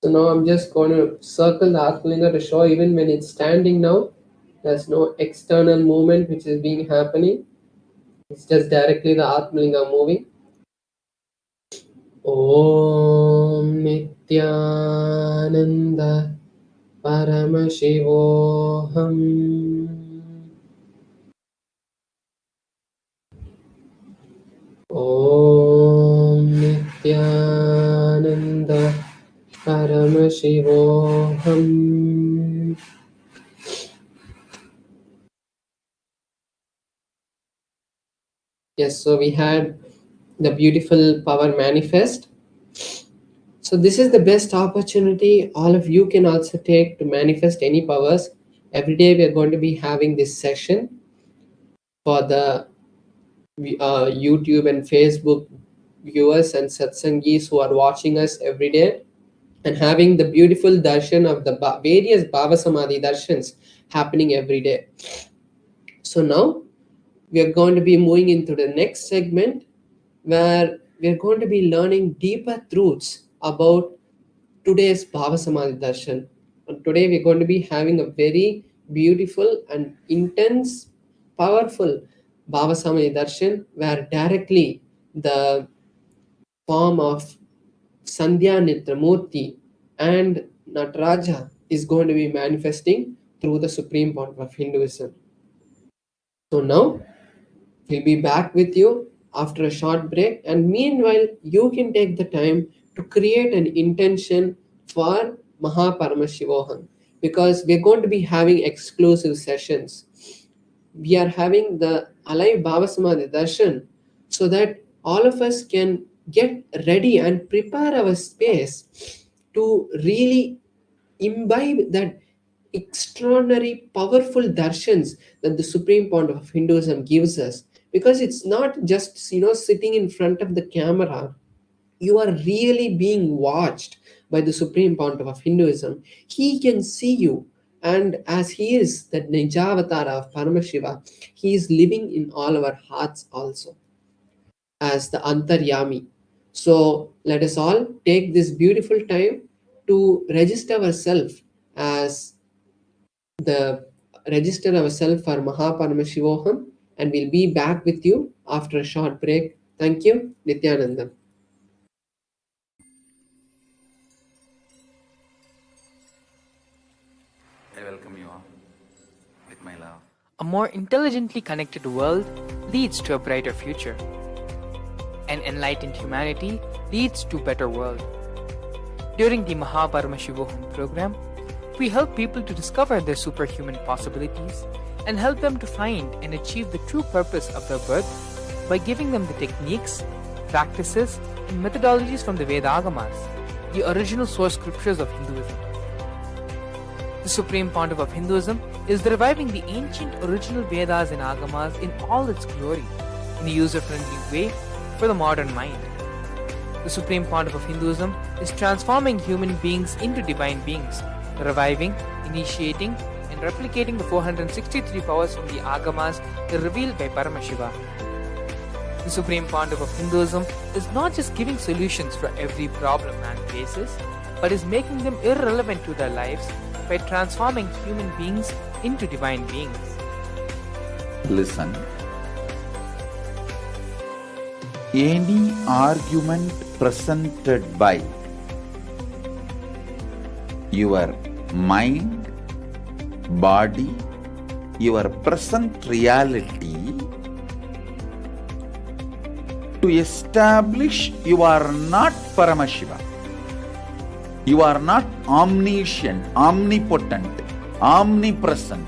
So now I'm just going to circle the Atmalinga to show even when it's standing now, there's no external movement which is being happening. It's just directly the Atmalinga moving. Om Nithyananda Paramashivoham. Om Nithyananda Paramashivoham. Yes, so we had the beautiful power manifest. So this is the best opportunity all of you can also take to manifest any powers. Every day we are going to be having this session for the YouTube and Facebook viewers and satsangis who are watching us every day, and having the beautiful darshan of the various Bhava Samadhi darshans happening every day. So now we are going to be moving into the next segment where we are going to be learning deeper truths about today's Bhava Samadhi Darshan. And today we're going to be having a very beautiful and intense, powerful Bhava Samadhi Darshan where directly the form of Sandhya Murthy and Nataraja is going to be manifesting through the supreme point of Hinduism. So now we'll be back with you after a short break, and meanwhile, you can take the time to create an intention for Mahaparamashivoham because we're going to be having exclusive sessions. We are having the Alive Bhava Samadhi Darshan so that all of us can get ready and prepare our space to really imbibe that extraordinary powerful darshans that the supreme point of Hinduism gives us, because it's not just sitting in front of the camera. You are really being watched by the supreme point of Hinduism. He can see you, and as he is the Nijavatara of Paramashiva, he is living in all our hearts also as the Antaryami. So let us all take this beautiful time to the register ourselves for Mahaparamashivoham, and we'll be back with you after a short break. Thank you, Nithyananda. I welcome you all with my love. A more intelligently connected world leads to a brighter future. An enlightened humanity leads to a better world. During the Mahaparamashivoham program, we help people to discover their superhuman possibilities and help them to find and achieve the true purpose of their birth by giving them the techniques, practices, and methodologies from the Vedagamas, the original source scriptures of Hinduism. The Supreme Pontiff of Hinduism is reviving the ancient original Vedas and Agamas in all its glory, in a user-friendly way for the modern mind. The Supreme Pontiff of Hinduism is transforming human beings into divine beings, reviving, initiating, and replicating the 463 powers from the Agamas revealed by Paramashiva. The Supreme Pontiff of Hinduism is not just giving solutions for every problem man faces, but is making them irrelevant to their lives by transforming human beings into divine beings. Listen. Any argument presented by your mind, body, your present reality to establish you are not Paramashiva. You are not omniscient, omnipotent, omnipresent.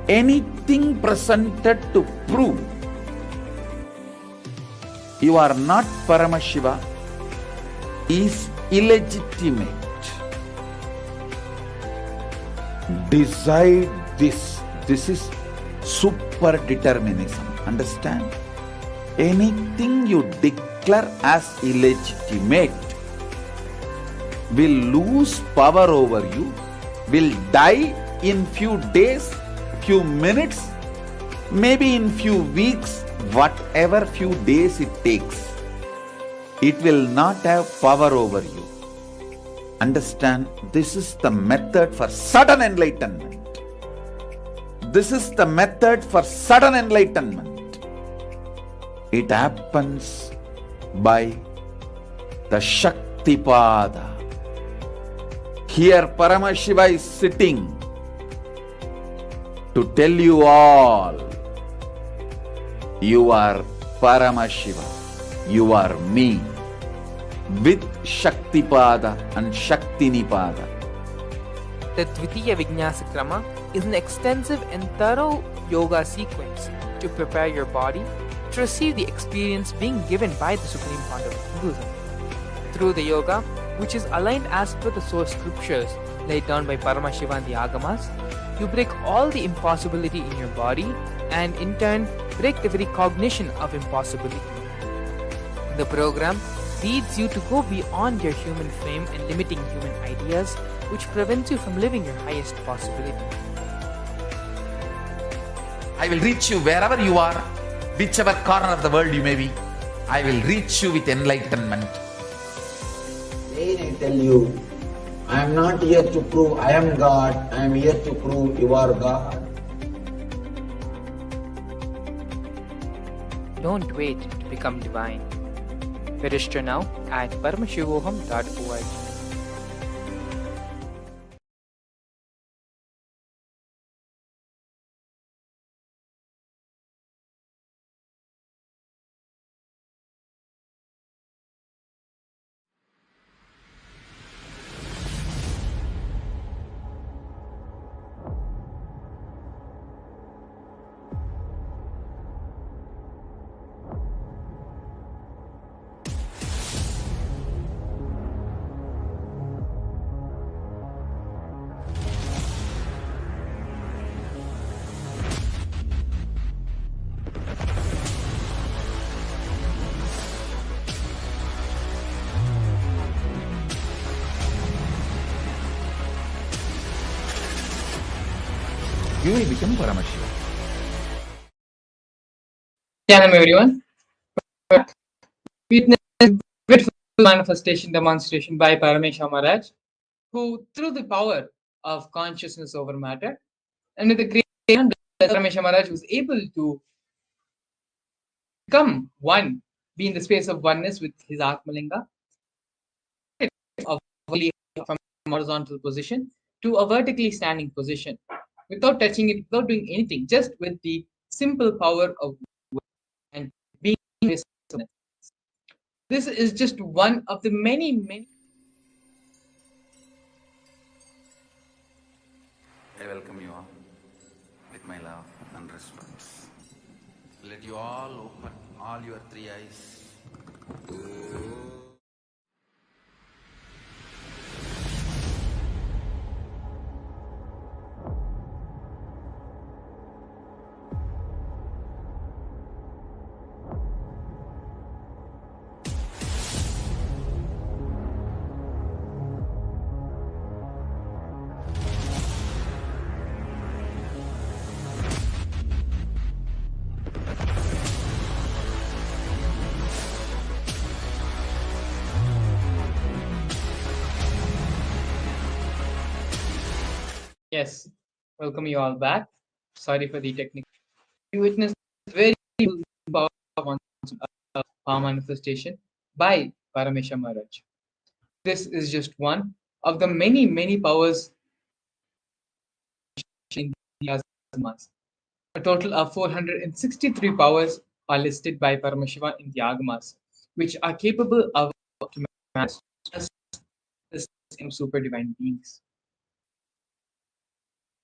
Anything presented to prove you are not Paramashiva is illegitimate. Decide this. This is super determinism. Understand? Anything you declare as illegitimate will lose power over you, will die in few days, few minutes, maybe in few weeks, whatever few days it takes. It will not have power over you. Understand, this is the method for sudden enlightenment. This is the method for sudden enlightenment. It happens by the Shaktipada. Here Paramashiva is sitting to tell you all, you are Paramashiva, you are me, with Shaktipada and Shaktinipada. The Dvitiya Vijnasa Krama is an extensive and thorough yoga sequence to prepare your body to receive the experience being given by the Supreme Pontiff of Hinduism. Through the yoga, which is aligned as per the source scriptures laid down by Paramashiva and the Agamas, you break all the impossibility in your body and in turn break the very cognition of impossibility. The program leads you to go beyond your human frame and limiting human ideas, which prevents you from living your highest possibility. I will reach you wherever you are, whichever corner of the world you may be. I will reach you with enlightenment. Again I tell you, I am not here to prove I am God, I am here to prove you are God. Don't wait to become divine. Register now at paramashivoham.org. You will become Paramashivam. Hello everyone. Witness beautiful manifestation demonstration by Paramashivam Maharaj, who through the power of consciousness over matter, and with the great hand of Paramashivam Maharaj was able to become one, be in the space of oneness with his Atmalinga, of from horizontal position to a vertically standing position, without touching it, without doing anything, just with the simple power of and being in the space of oneness. This is just one of the many. I welcome you all with my love and respect. Let you all open all your three eyes. Yes, welcome you all back. Sorry for the technical. We witnessed very powerful power manifestation by Parameshwar Maharaj. This is just one of the many powers in the Agamas. A total of 463 powers are listed by Paramashiva in the Agamas, which are capable of to manifest just the same super divine beings.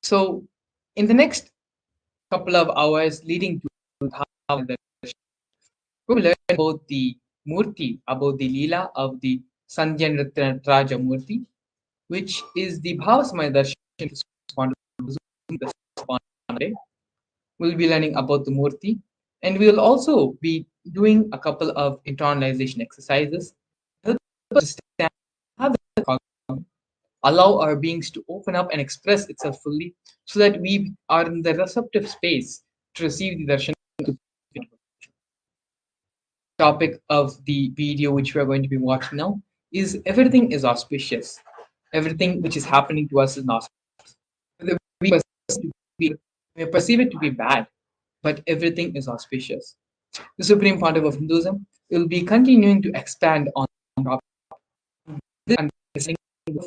So, in the next couple of hours leading to Bhava, we will learn about the Murthy, about the Leela of the Sandhya Nritta Murthy, which is the Bhava Darshan. We'll be learning about the Murthy, and we will also be doing a couple of internalization exercises to help us understand how the cognition allow our beings to open up and express itself fully so that we are in the receptive space to receive the darshan. Topic of the video which we are going to be watching now is everything is auspicious. Everything which is happening to us is not auspicious. We perceive it to be bad, but everything is auspicious. The Supreme Pontiff of Hinduism will be continuing to expand on this understanding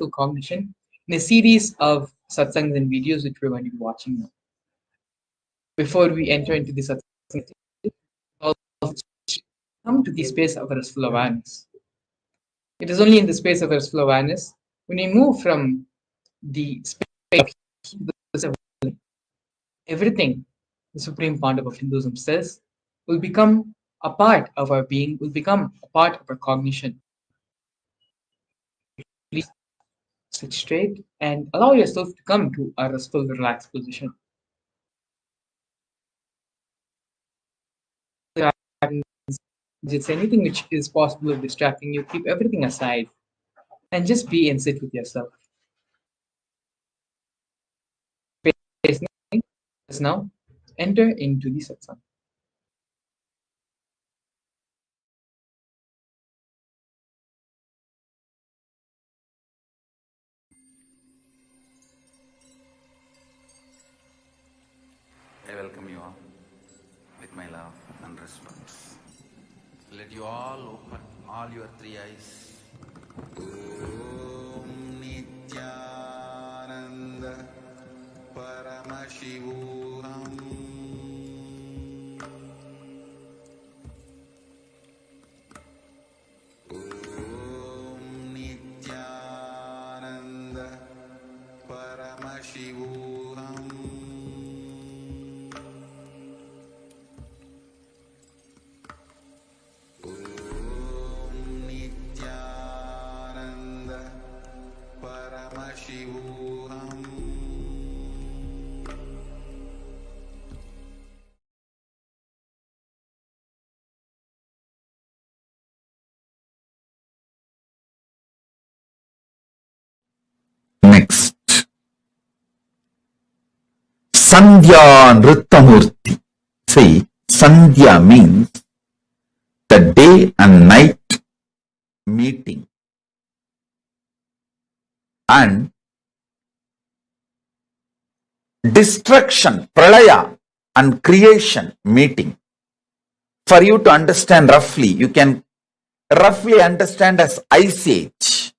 of cognition in a series of satsangs and videos which we're going to be watching now. Before we enter into the satsang, come to the space of restful awareness. It is only in the space of restful awareness when we move from the space of everything the Supreme Pontiff of Hinduism says will become a part of our being, will become a part of our cognition. Please sit straight and allow yourself to come to a restful, relaxed position. Just anything which is possible of distracting you, keep everything aside and just be and sit with yourself. Now, enter into the satsang. I welcome you all with my love and respect. Let you all open all your three eyes. Om Nithyananda Paramashivam. Om Nithyananda Paramashivam. Om Nithyananda Paramashivam. Next, Sandhya Nritta Murthy. See, Sandhya means the day and night meeting, and destruction, pralaya, and creation meeting. For you to understand roughly, you can roughly understand as ice age.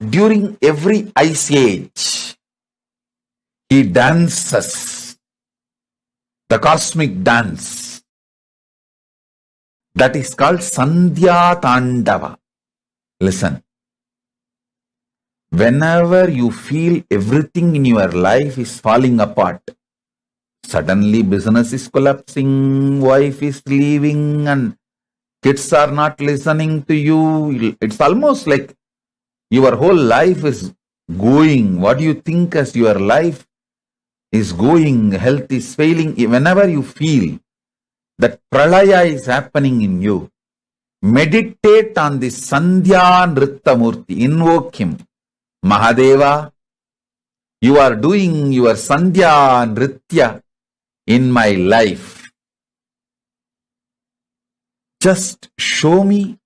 During every ice age, he dances the cosmic dance. That is called Sandhya Tandava. Listen. Whenever you feel everything in your life is falling apart, suddenly business is collapsing, wife is leaving, and kids are not listening to you. It's almost like your whole life is going. What do you think as your life is going? Health is failing. Whenever you feel that pralaya is happening in you, meditate on the Sandhya Nritta Murthy. Invoke him. Mahadeva, you are doing your Sandhya Nritya in my life. Just show me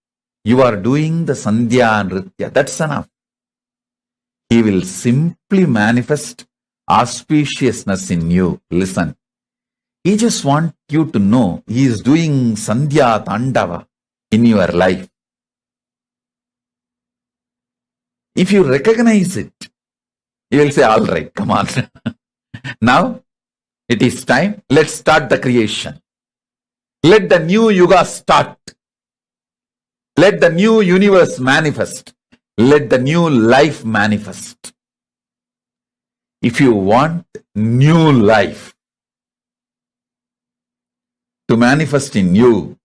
you are doing the Sandhya Nritya. That's enough. He will simply manifest auspiciousness in you. Listen. He just wants you to know he is doing Sandhya Tandava in your life. If you recognize it, you will say, all right, come on. Now, it is time. Let's start the creation. Let the new yuga start. Let the new universe manifest. Let the new life manifest. If you want new life to manifest in you,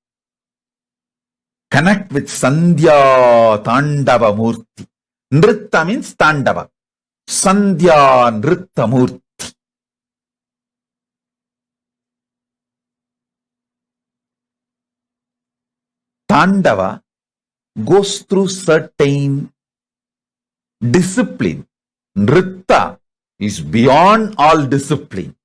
connect with Sandhya Tandava Murthy. Nritta means Tandava. Sandhya Nritta Murthy. Tandava goes through certain discipline. Nritta is beyond all discipline.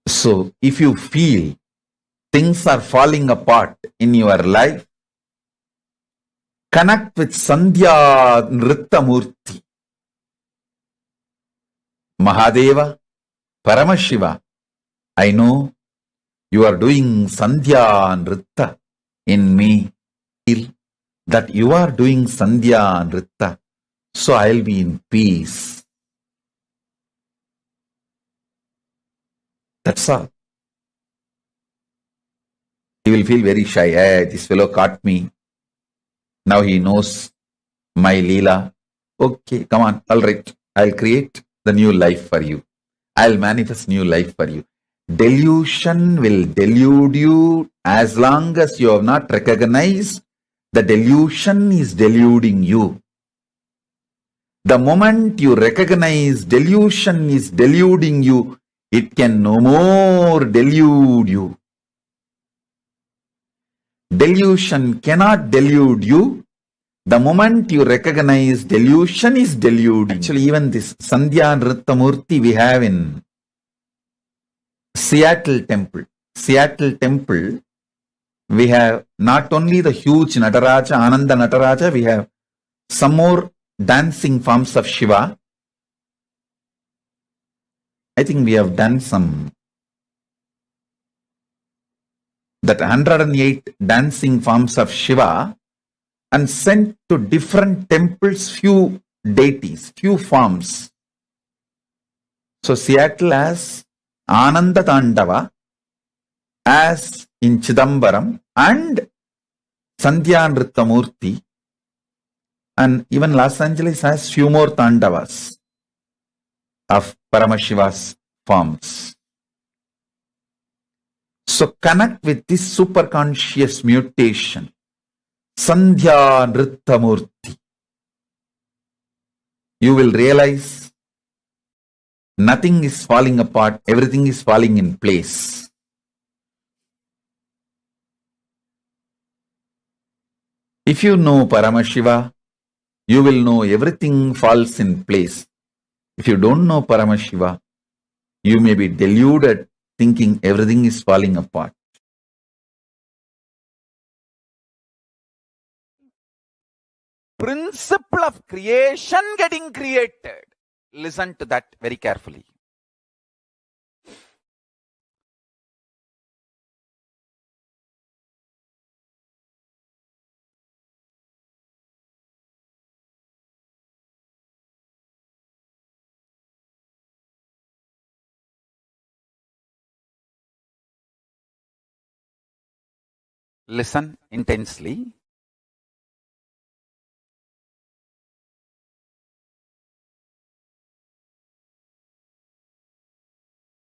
So, if you feel things are falling apart in your life, connect with Sandhya Nritta Murthy. Mahadeva, Paramashiva, I know you are doing Sandhya Nritta in me. Feel that you are doing Sandhya Nritta, so I'll be in peace. That's all. He will feel very shy. Hey, this fellow caught me. Now he knows my Leela. Okay, come on. All right. I'll create the new life for you. I'll manifest new life for you. Delusion will delude you as long as you have not recognized the delusion is deluding you. The moment you recognize delusion is deluding you, it can no more delude you. Delusion cannot delude you The moment you recognize delusion is deluding. Actually, even this Sandhya Nritta Murthy we have in Seattle Temple. Seattle Temple, we have not only the huge Nataraja, Ananda Nataraja, we have some more dancing forms of Shiva. I think we have done some, that 108 dancing forms of Shiva, and sent to different temples few deities, few forms. So Seattle has Ananda Tandava, as in Chidambaram, and Sandhya Nritta Murthy, and even Los Angeles has few more Tandavas of Paramashiva's forms. So connect with this superconscious mutation, Sandhya Nritta Murthy. You will realize nothing is falling apart, everything is falling in place. If you know Paramashiva, you will know everything falls in place. If you don't know Paramashiva, you may be deluded thinking everything is falling apart. Principle of creation getting created. Listen to that very carefully. Listen intensely.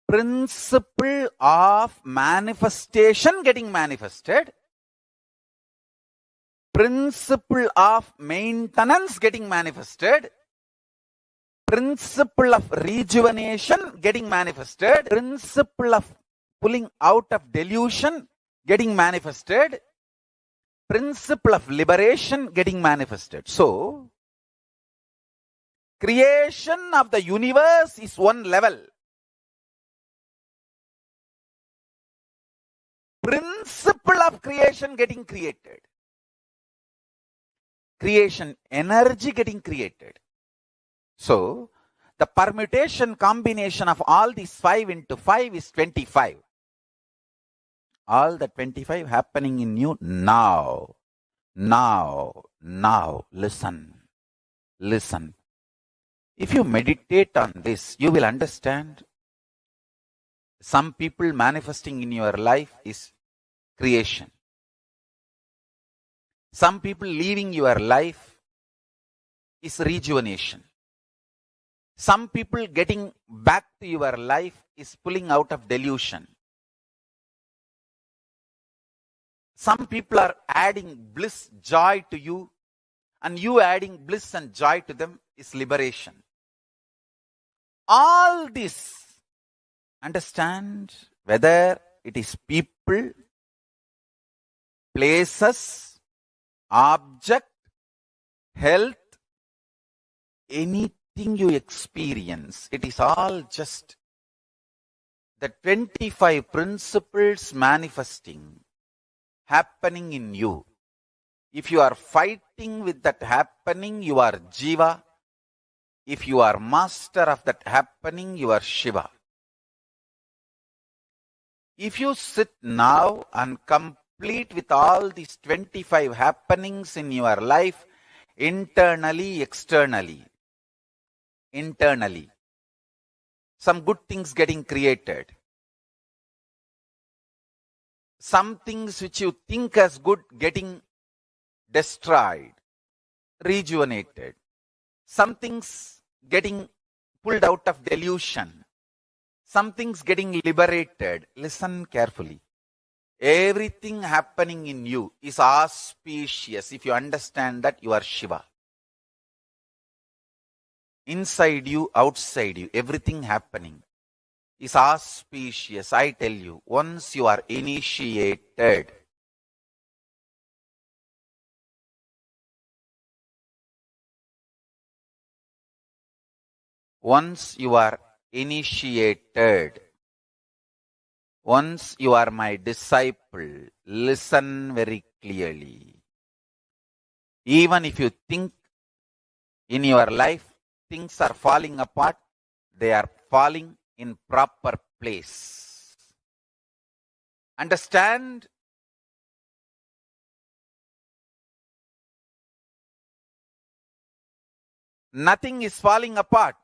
Principle of manifestation getting manifested. Principle of maintenance getting manifested. Principle of rejuvenation getting manifested. Principle of pulling out of delusion getting manifested. Principle of liberation getting manifested. So, creation of the universe is one level. Principle of creation getting created. Creation energy getting created. So, the permutation combination of all these 5 into 5 is 25. All the 25 happening in you now. Now. Listen. Listen. If you meditate on this, you will understand. Some people manifesting in your life is creation. Some people leaving your life is rejuvenation. Some people getting back to your life is pulling out of delusion. Some people are adding bliss, joy to you, and you adding bliss and joy to them is liberation. All this, understand, whether it is people, places, object, health, anything you experience, it is all just the 25 principles manifesting, happening in you. If you are fighting with that happening, you are Jiva. If you are master of that happening, you are Shiva. If you sit now and complete with all these 25 happenings in your life, internally, externally, some good things getting created. Some things which you think as good getting destroyed, rejuvenated. Some things getting pulled out of delusion. Some things getting liberated. Listen carefully. Everything happening in you is auspicious. If you understand that, you are Shiva. Inside you, outside you, everything happening is auspicious. I tell you, once you are initiated, Once you are initiated, once you are my disciple, listen very clearly. Even if you think in your life things are falling apart, they are falling in proper place. Understand? Nothing is falling apart.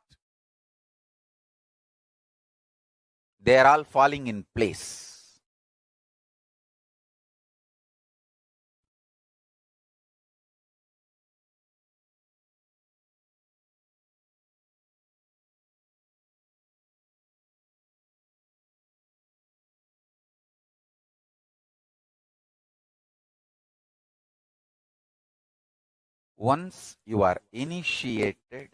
They are all falling in place. Once you are initiated,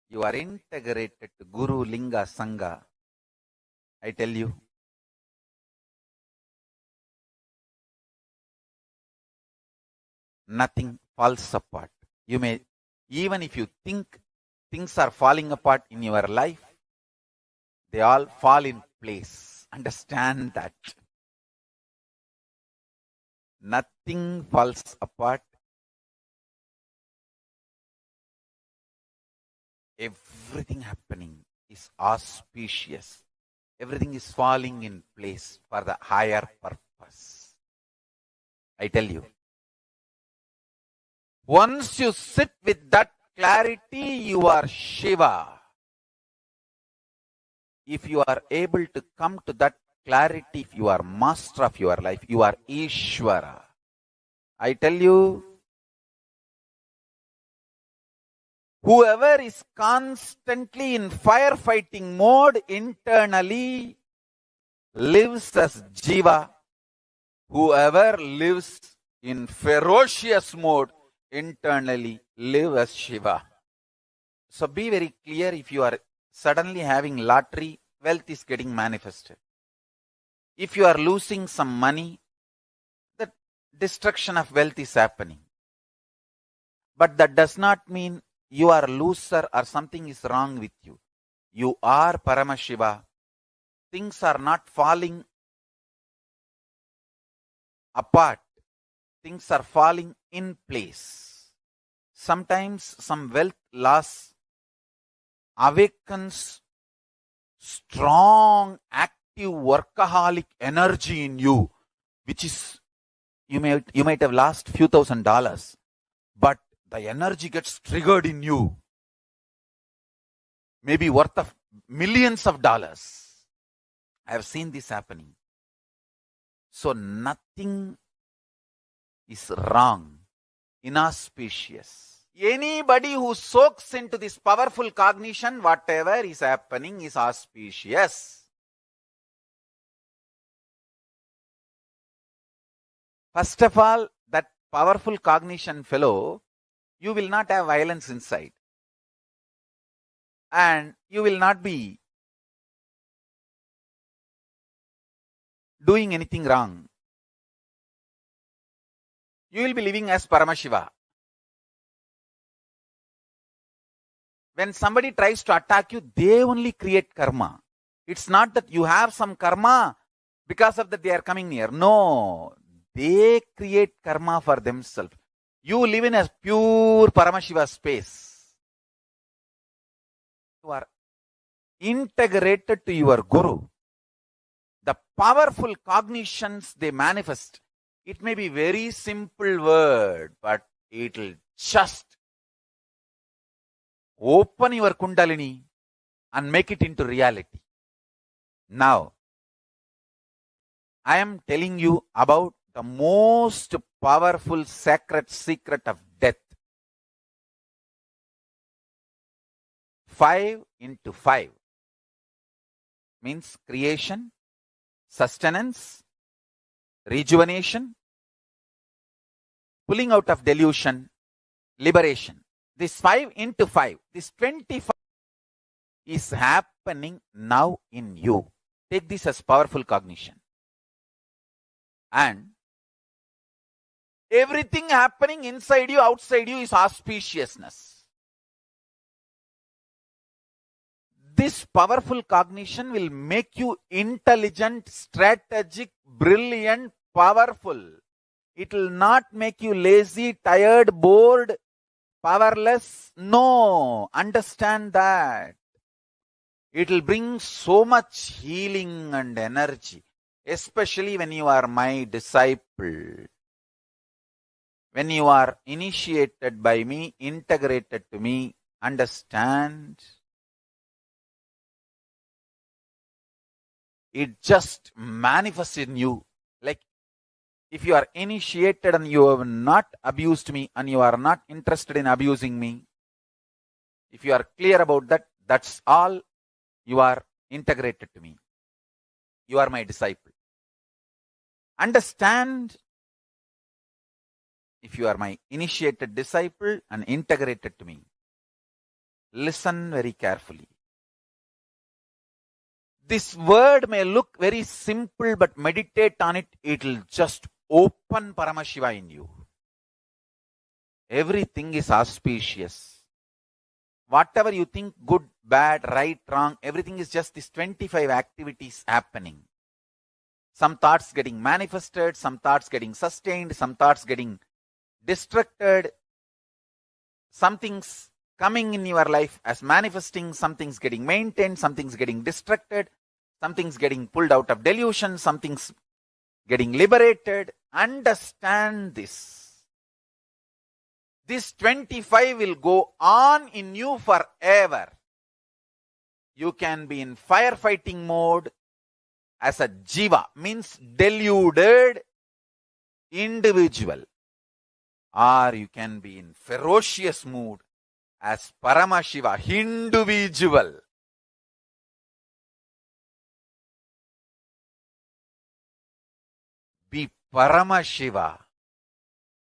you are integrated to Guru, Linga, Sangha. I tell you, nothing falls apart. You may, even if you think things are falling apart in your life, they all fall in place. Understand that. Nothing falls apart. Everything happening is auspicious. Everything is falling in place for the higher purpose. I tell you. Once you sit with that clarity, you are Shiva. If you are able to come to that clarity, if you are master of your life, you are Ishvara. I tell you, whoever is constantly in firefighting mode internally lives as Jiva. Whoever lives in ferocious mode internally lives as Shiva. So be very clear. If you are suddenly having lottery, wealth is getting manifested. If you are losing some money, the destruction of wealth is happening. But that does not mean you are a loser or something is wrong with you. You are Paramashiva. Things are not falling apart. Things are falling in place. Sometimes some wealth loss awakens strong, active, workaholic energy in you, which is, you might have lost few $1,000s, but the energy gets triggered in you, maybe worth of millions of dollars. I have seen this happening. So nothing is wrong, inauspicious. Anybody who soaks into this powerful cognition, whatever is happening is auspicious. First of all, that powerful cognition fellow, you will not have violence inside. And you will not be doing anything wrong. You will be living as Paramashiva. When somebody tries to attack you, they only create karma. It's not that you have some karma, because of that they are coming near. No, they create karma for themselves. You live in a pure Paramashiva space. You are integrated to your Guru. The powerful cognitions they manifest. It may be very simple word, but it will just open your Kundalini and make it into reality. Now, I am telling you about the most powerful sacred secret of death. 5 into 5 means creation, sustenance, rejuvenation, pulling out of delusion, liberation. This 5 into 5, this 25 is happening now in you. Take this as powerful cognition. And everything happening inside you, outside you is auspiciousness. This powerful cognition will make you intelligent, strategic, brilliant, powerful. It will not make you lazy, tired, bored, powerless. No, understand that. It will bring so much healing and energy, especially when you are my disciple. When you are initiated by me, integrated to me, understand? It just manifests in you. Like if you are initiated and you have not abused me and you are not interested in abusing me, if you are clear about that, that's all. You are integrated to me. You are my disciple. Understand? If you are my initiated disciple and integrated to me, listen very carefully. This word may look very simple, but meditate on it. It will just open Paramashiva in you. Everything is auspicious. Whatever you think, good, bad, right, wrong, everything is just these 25 activities happening. Some thoughts getting manifested, some thoughts getting sustained, some thoughts getting distracted, something's coming in your life as manifesting, something's getting maintained, something's getting distracted, something's getting pulled out of delusion, something's getting liberated. Understand this. This 25 will go on in you forever. You can be in firefighting mode as a jiva, means deluded individual. Or you can be in ferocious mood as Paramashiva, individual. Be Paramashiva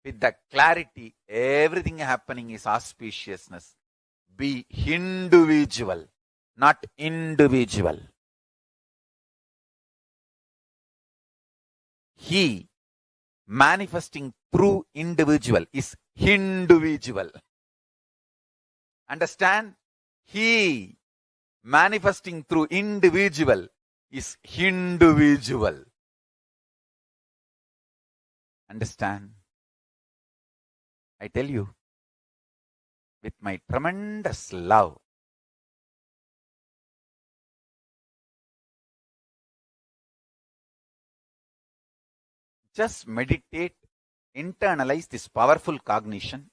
with the clarity, everything happening is auspiciousness. Be individual, not individual. He manifesting through individual is individual. Understand? He manifesting through individual is individual. Understand? I tell you, with my tremendous love, just meditate, internalize this powerful cognition.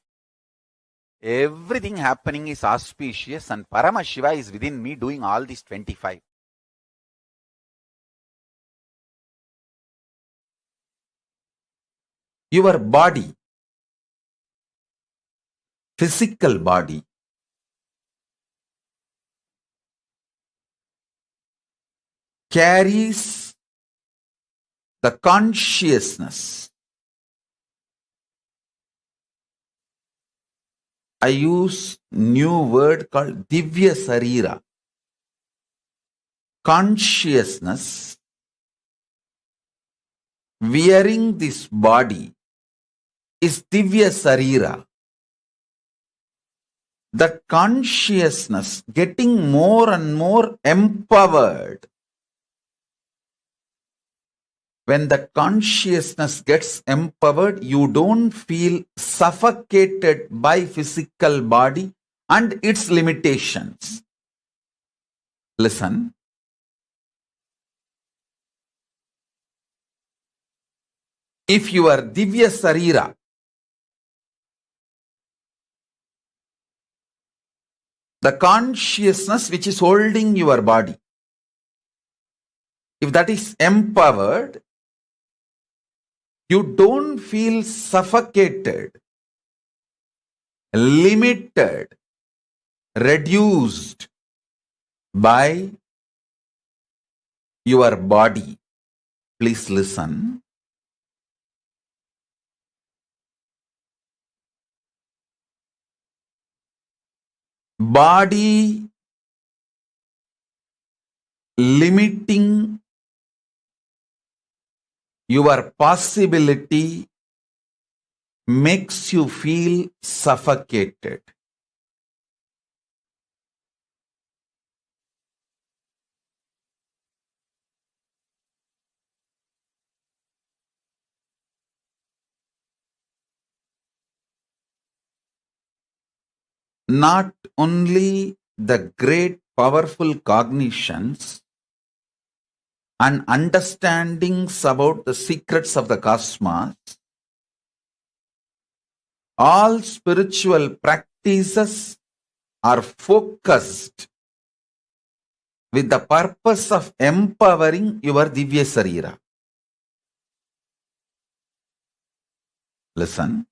Everything happening is auspicious and Paramashiva is within me doing all these 25. Your body, physical body, carries the consciousness. I use new word called Divya Sarira. Consciousness wearing this body is Divya Sarira. That consciousness getting more and more empowered. When the consciousness gets empowered, you don't feel suffocated by physical body and its limitations. Listen. If you are Divya Sarira, the consciousness which is holding your body, if that is empowered, you don't feel suffocated, limited, reduced by your body. Please listen. Body limiting your possibility makes you feel suffocated. not only the great powerful cognitions and understandings about the secrets of the cosmos, all spiritual practices are focused with the purpose of empowering your Divya Sarira. Listen.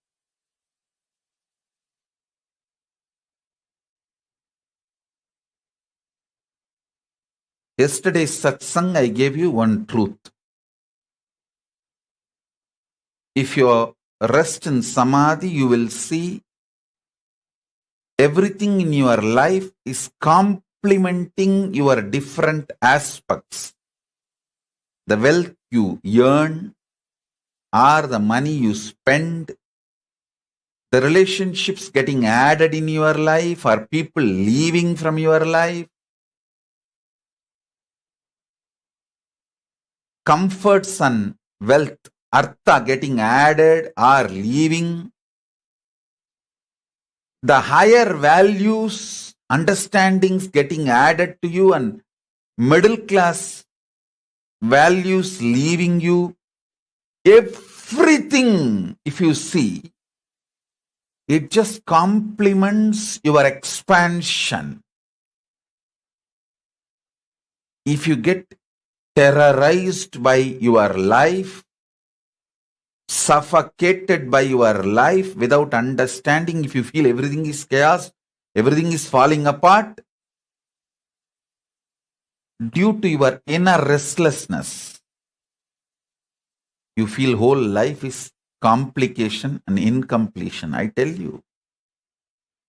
Yesterday's satsang, I gave you one truth. If you rest in Samadhi, you will see everything in your life is complementing your different aspects. The wealth you earn, or the money you spend, the relationships getting added in your life, or people leaving from your life, comforts and wealth, artha getting added or leaving, the higher values, understandings getting added to you, and middle class values leaving you, everything, if you see, it just complements your expansion. If you get terrorized by your life, suffocated by your life without understanding, if you feel everything is chaos, everything is falling apart, due to your inner restlessness, you feel whole life is complication and incompletion. I tell you,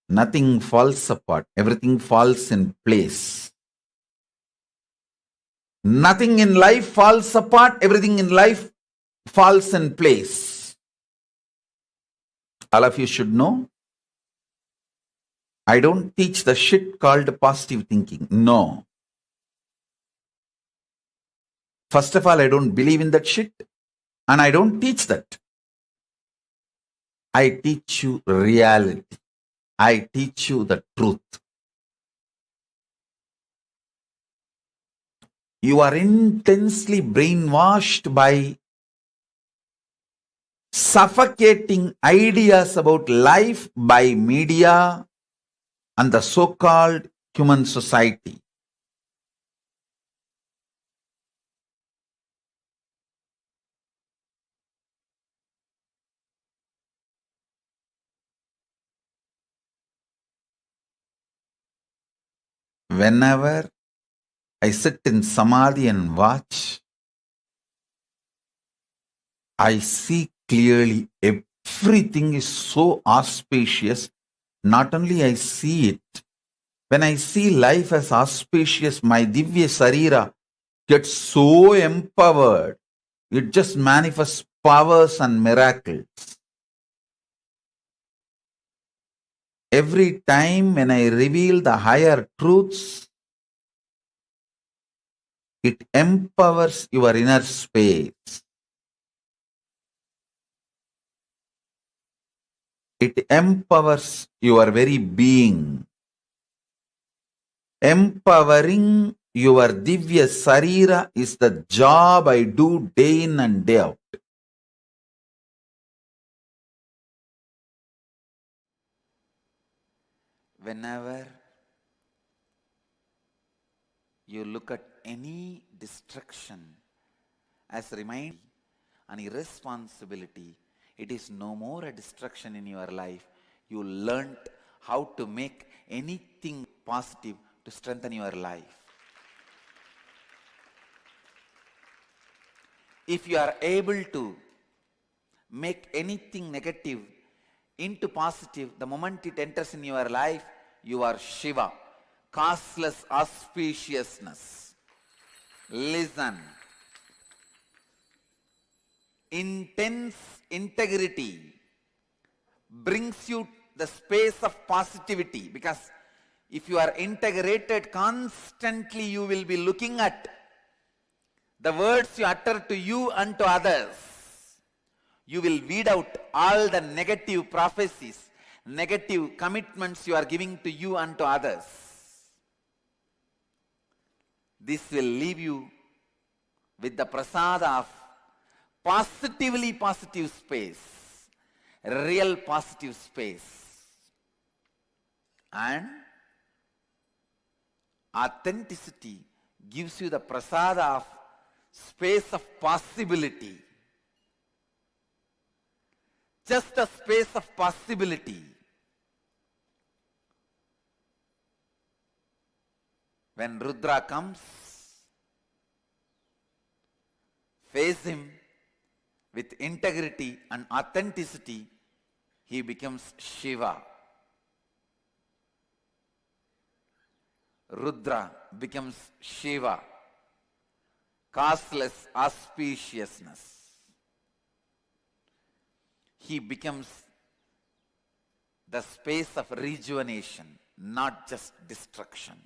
nothing falls apart, everything falls in place. Nothing in life falls apart, everything in life falls in place. All of you should know, I don't teach the shit called positive thinking. No. First of all, I don't believe in that shit, and I don't teach that. I teach you reality. I teach you the truth. You are intensely brainwashed by suffocating ideas about life by media and the so-called human society. Whenever I sit in Samadhi and watch, I see clearly everything is so auspicious. Not only I see it, when I see life as auspicious, my Divya Sarira gets so empowered. It just manifests powers and miracles. Every time when I reveal the higher truths, it empowers your inner space. It empowers your very being. Empowering your Divya Sarira is the job I do day in and day out. Whenever you look at any destruction as remind and irresponsibility, it is no more a destruction in your life. You learnt how to make anything positive to strengthen your life. If you are able to make anything negative into positive, the moment it enters in your life, you are Shiva. Causeless auspiciousness. Listen. Intense integrity brings you the space of positivity, because if you are integrated constantly, you will be looking at the words you utter to you and to others. You will weed out all the negative prophecies, negative commitments you are giving to you and to others. This will leave you with the prasada of positively positive space, real positive space, and authenticity gives you the prasada of space of possibility. Just a space of possibility. When Rudra comes, face him with integrity and authenticity, he becomes Shiva. Rudra becomes Shiva, causeless auspiciousness. He becomes the space of rejuvenation, not just destruction.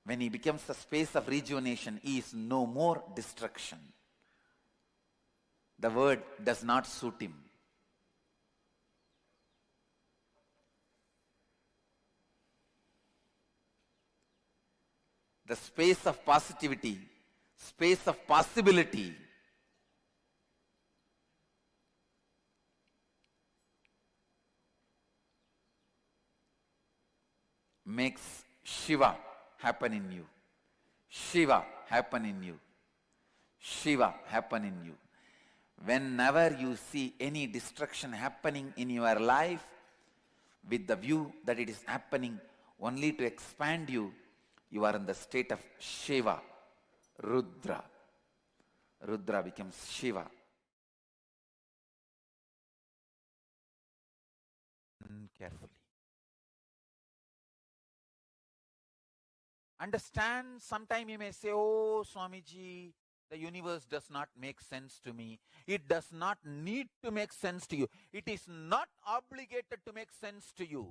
When he becomes the space of rejuvenation, he is no more destruction. The word does not suit him. The space of positivity, space of possibility, makes Shiva happen in you. Shiva happen in you. Shiva happen in you. Whenever you see any destruction happening in your life, with the view that it is happening only to expand you, you are in the state of Shiva, Rudra. Rudra becomes Shiva. Carefully. Understand, sometime you may say, oh Swamiji, the universe does not make sense to me. It does not need to make sense to you. It is not obligated to make sense to you.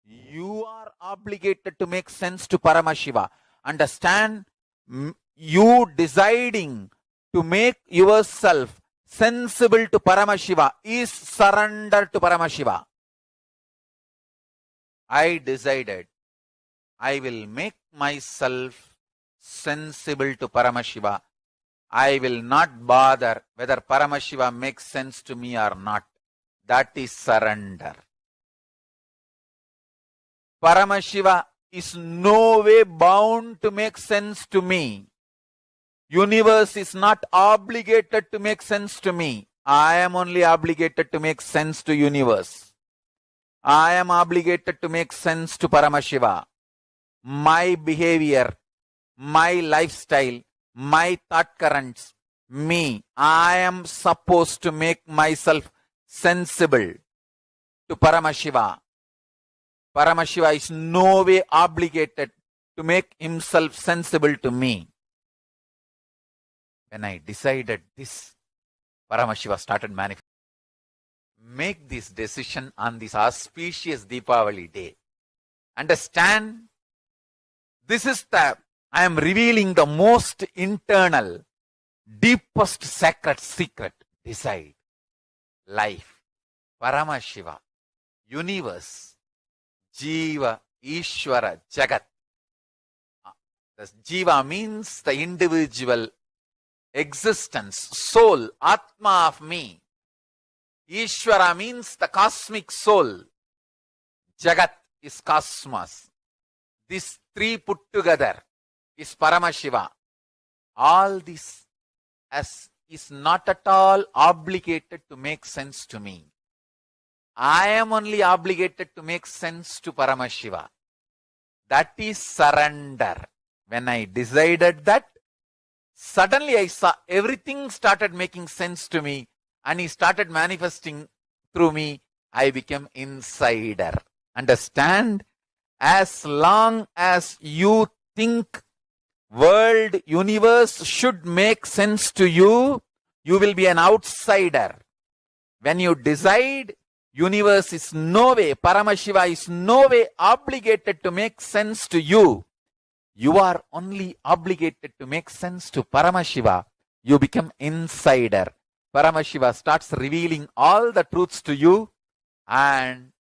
You are obligated to make sense to Paramashiva. Understand, you deciding to make yourself sensible to Paramashiva is surrender to Paramashiva. I decided I will make myself sensible to Paramashiva. I will not bother whether Paramashiva makes sense to me or not. That is surrender. Paramashiva is no way bound to make sense to me. Universe is not obligated to make sense to me. I am only obligated to make sense to universe. I am obligated to make sense to Paramashiva. My behavior, my lifestyle, my thought currents, me, I am supposed to make myself sensible to Paramashiva. Paramashiva is no way obligated to make himself sensible to me. When I decided this, Paramashiva started manifesting. Make this decision on this auspicious Deepavali day. Understand, this is I am revealing the most internal, deepest sacred secret. Decide. Life, Paramashiva, universe, Jiva, Ishvara, Jagat. The Jiva means the individual existence, soul, Atma of me. Ishvara means the cosmic soul. Jagat is cosmos. These three put together is Paramashiva. All this is not at all obligated to make sense to me. I am only obligated to make sense to Paramashiva. That is surrender. When I decided that, suddenly I saw everything started making sense to me and he started manifesting through me. I became insider. Understand? As long as you think world, universe should make sense to you, you will be an outsider. When you decide universe is no way, Paramashiva is no way obligated to make sense to you, you are only obligated to make sense to Paramashiva. You become insider. Paramashiva starts revealing all the truths to you, and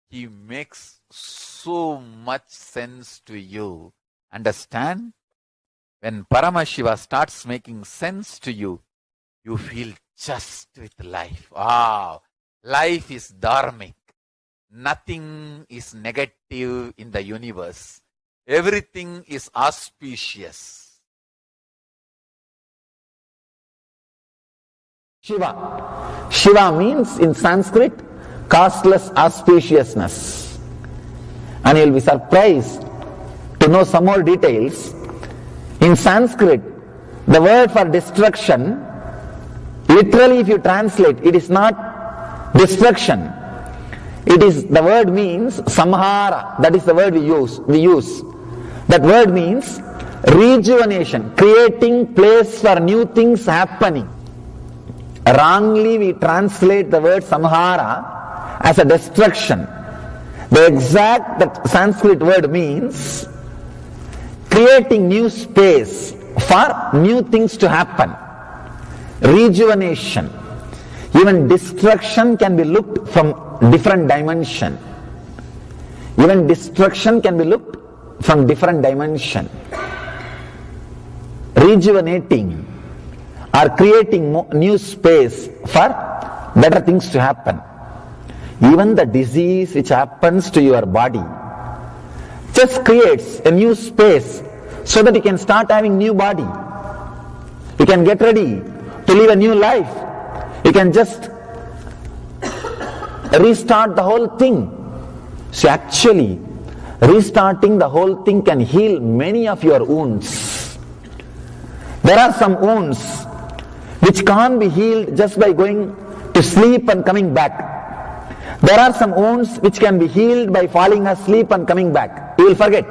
he makes so much sense to you. Understand? When Paramashiva starts making sense to you, you feel just with life. Wow, life is dharmic. Nothing is negative in the universe. Everything is auspicious. Shiva. Shiva means in Sanskrit costless auspiciousness. And you'll be surprised to know some more details. In Sanskrit, the word for destruction, literally if you translate, it is not destruction. It is, the word means samhara. That is the word we use. That word means rejuvenation, creating place for new things happening. Wrongly we translate the word samhara as a destruction. The exact that Sanskrit word means creating new space for new things to happen. Rejuvenation. Even destruction can be looked from different dimension. Even destruction can be looked from different dimension. Rejuvenating or creating new space for better things to happen. Even the disease which happens to your body just creates a new space so that you can start having new body. You can get ready to live a new life. You can just restart the whole thing. So actually, restarting the whole thing can heal many of your wounds. There are some wounds which can't be healed just by going to sleep and coming back. There are some wounds which can be healed by falling asleep and coming back. You will forget.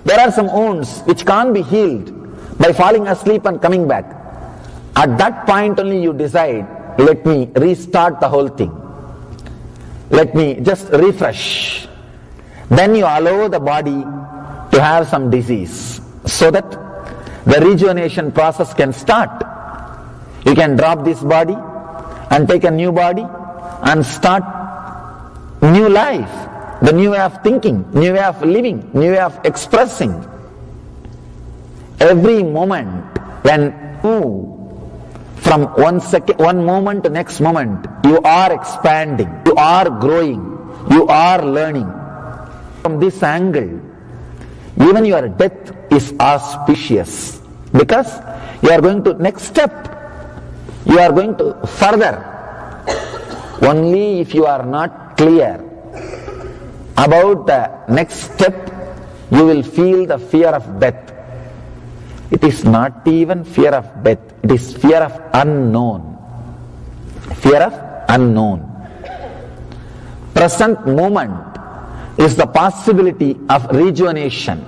There are some wounds which can't be healed by falling asleep and coming back. At that point only you decide, let me restart the whole thing. Let me just refresh. Then you allow the body to have some disease so that the rejuvenation process can start. You can drop this body and take a new body and start new life, the new way of thinking, new way of living, new way of expressing. Every moment when you from one moment to next moment, you are expanding, you are growing, you are learning. From this angle, even your death is auspicious because you are going to next step, you are going to further. Only if you are not clear about the next step, you will feel the fear of death. It is not even fear of death, it is fear of unknown. Fear of unknown. Present moment is the possibility of rejuvenation.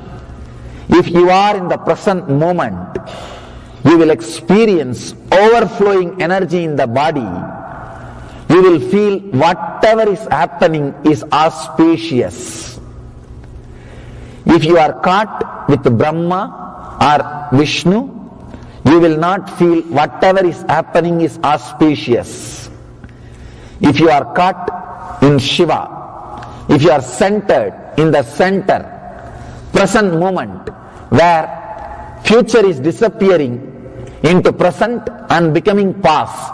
If you are in the present moment, you will experience overflowing energy in the body. You will feel whatever is happening is auspicious. If you are caught with Brahma or Vishnu, you will not feel whatever is happening is auspicious. If you are caught in Shiva, if you are centered in the center, present moment, where future is disappearing into present and becoming past.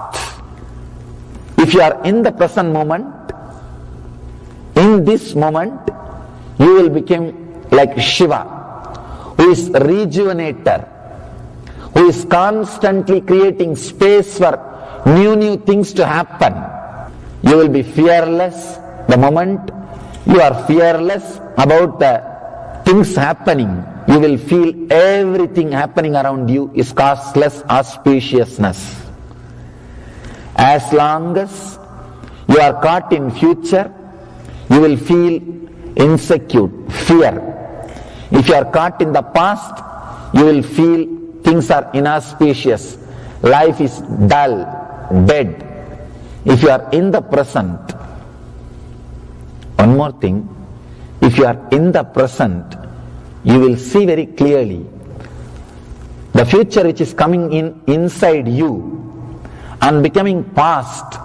If you are in the present moment, in this moment, you will become like Shiva, who is rejuvenator, who is constantly creating space for new things to happen. You will be fearless the moment you are fearless about the things happening. You will feel everything happening around you is costless auspiciousness. As long as you are caught in future, you will feel insecure, fear. If you are caught in the past, you will feel things are inauspicious. Life is dull, dead. If you are in the present, one more thing, if you are in the present, you will see very clearly The future which is coming in inside you and becoming past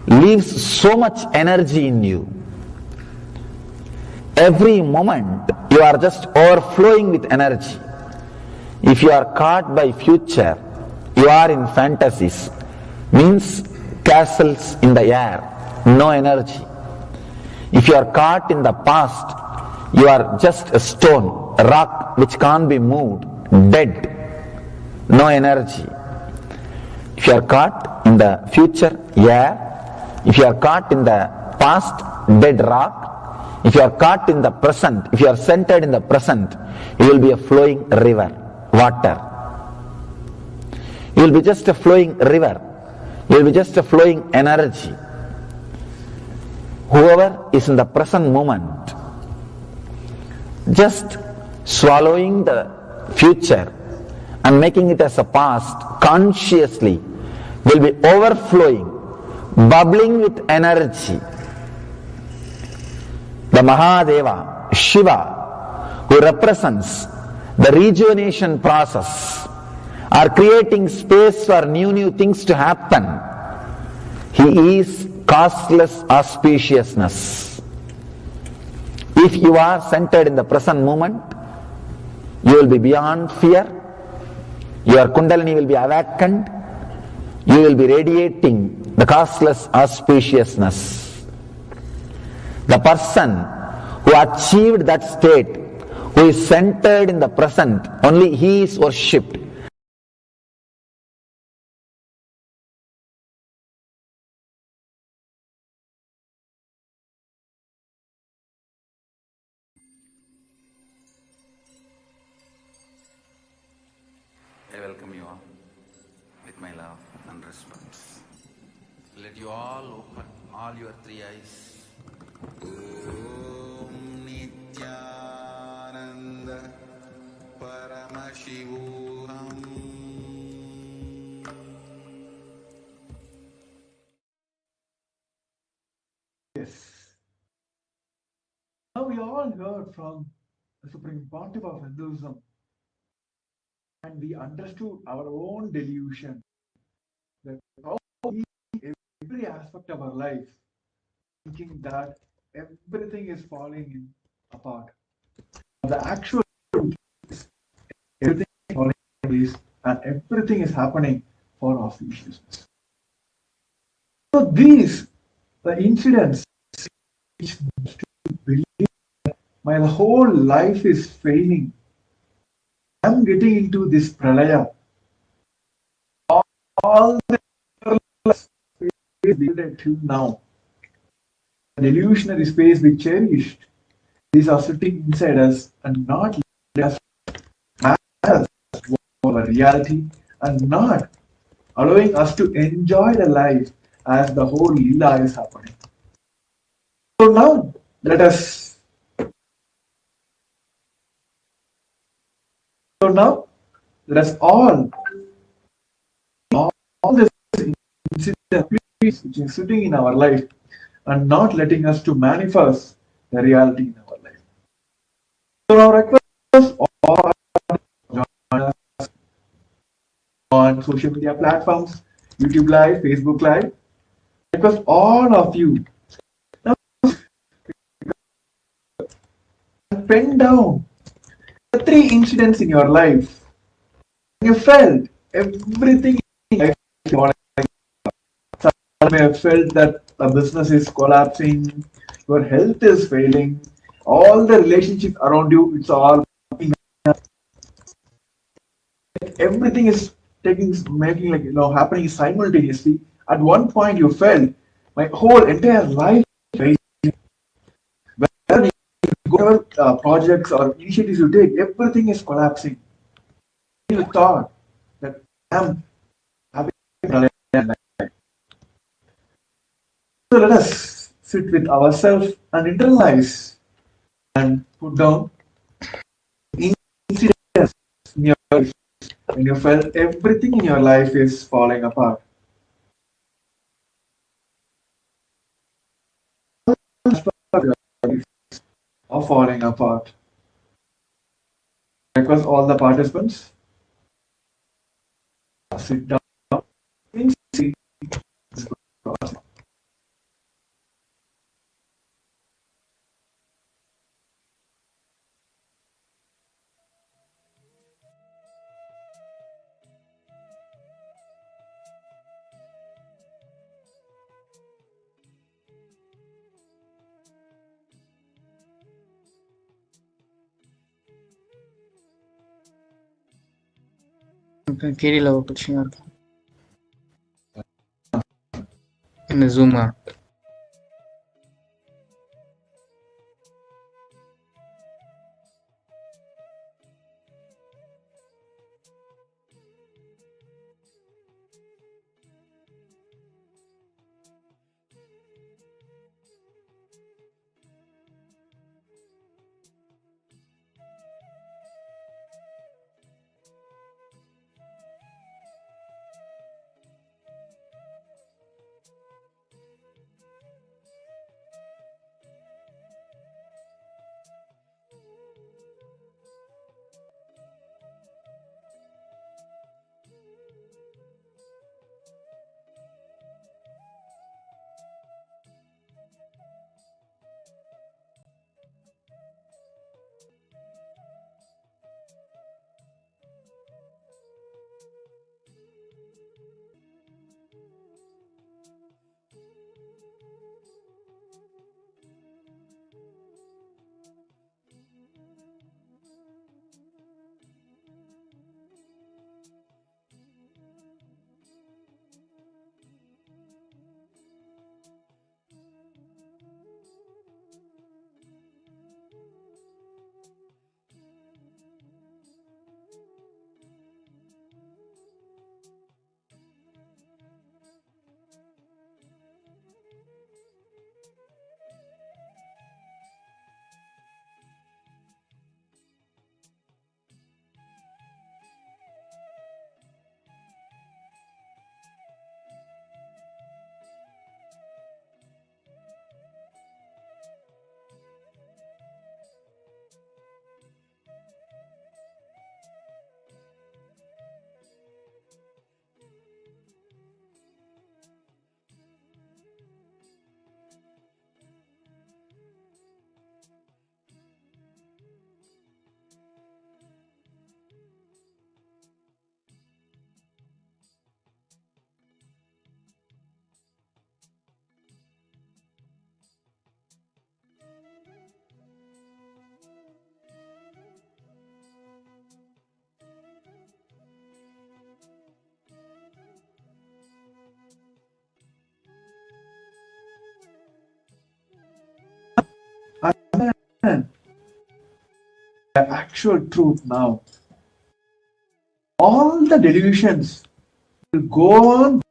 leaves so much energy in you. Every moment you are just overflowing with energy. If you are caught by future, you are in fantasies, means castles in the air, no energy. If you are caught in the past, you are just a stone, a rock which can't be moved, dead, no energy. If you are caught in the future, air. If you are caught in the past, dead rock. If you are caught in the present, if you are centered in the present, you will be a flowing river, water. You will be just a flowing river. You will be just a flowing energy. Whoever is in the present moment, just swallowing the future and making it as a past consciously, will be overflowing, bubbling with energy. The Mahadeva, Shiva, who represents the rejuvenation process, are creating space for new things to happen. He is causeless auspiciousness. If you are centered in the present moment, you will be beyond fear. Your Kundalini will be awakened. You will be radiating the causeless auspiciousness. The person who achieved that state, who is centered in the present, only he is worshipped. I welcome you all with my love and respect. Let you all open all your three eyes. Om Nithyananda Paramashivam. Yes. Now we all heard from the Supreme Pontiff of Hinduism, and we understood our own delusion that how we, every aspect of our life, thinking that everything is falling apart. The actual truth is everything is falling in place and everything is happening for auspiciousness. So these, the incidents which believe that my whole life is failing. I'm getting into this pralaya. All the space till now, the delusionary space we cherished, these are sitting inside us and not letting us pass our reality and not allowing us to enjoy the life as the whole lila is happening. So now let us all this incident which is sitting in our life and not letting us to manifest the reality in our life. So our request all join us on social media platforms, YouTube Live, Facebook Live. Request all of you now pen down the three incidents in your life. You felt everything in life. Some may have felt that the business is collapsing, your health is failing, all the relationships around you, it's all everything is making happening simultaneously. At one point you felt my whole entire life is failing. Whenever you go projects or initiatives you take, everything is collapsing. You thought that I'm having a life. So let us sit with ourselves and internalize and put down incidents in your life when you felt everything in your life is falling apart. Or falling apart. I request all the participants sit down, see கேரியல ஒரு பிரச்சனையா இருக்கு இந்த ஜூமா the actual truth now. All the delusions will go on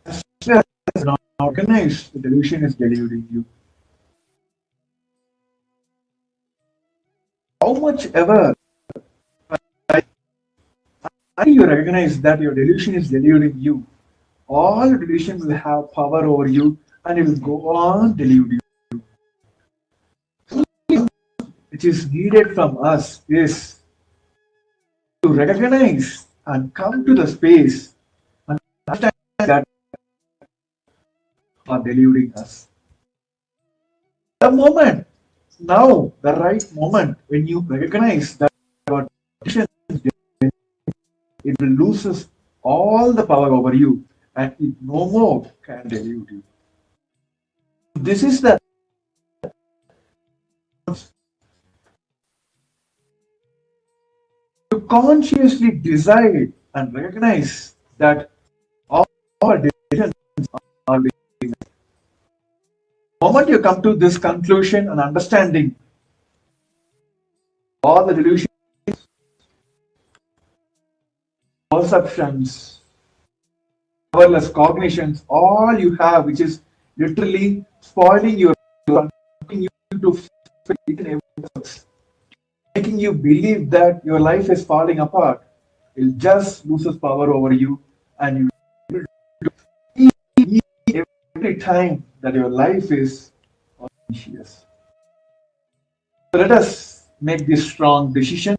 as well as not organized. The delusion is deluding you. How much ever you recognize that your delusion is deluding you, all delusions will have power over you and it will go on deluding you. Which is needed from us is to recognize and come to the space and understand that are deluding us. The moment, now, the right moment when you recognize that your delusion is deluding, it will loses all the power over you and it no more can delude you. This is the to consciously decide and recognize that all decisions are being. The moment you come to this conclusion and understanding, all the delusions, perceptions, powerless cognitions, all you have, which is literally spoiling your life, making you to fit in everything, making you believe that your life is falling apart, it just loses power over you and you will see every time that your life is conscious. So let us make this strong decision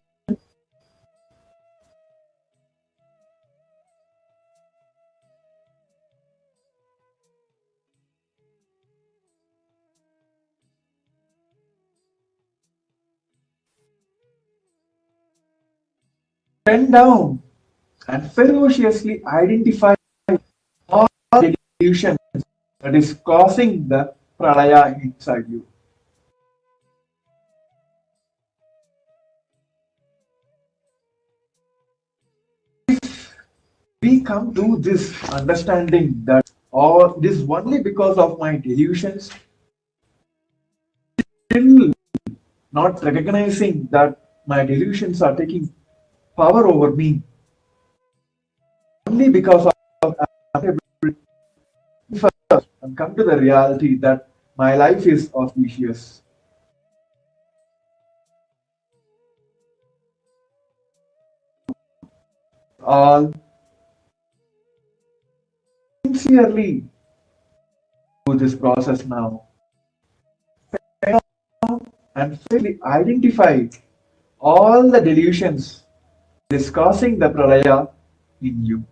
bend down and ferociously identify all the delusions that is causing the pralaya inside you. We come to this understanding that all this only because of my delusions, still not recognizing that my delusions are taking power over me only because of and come to the reality that my life is auspicious. All sincerely do this process now and fully identify all the delusions that is causing the pralaya in you.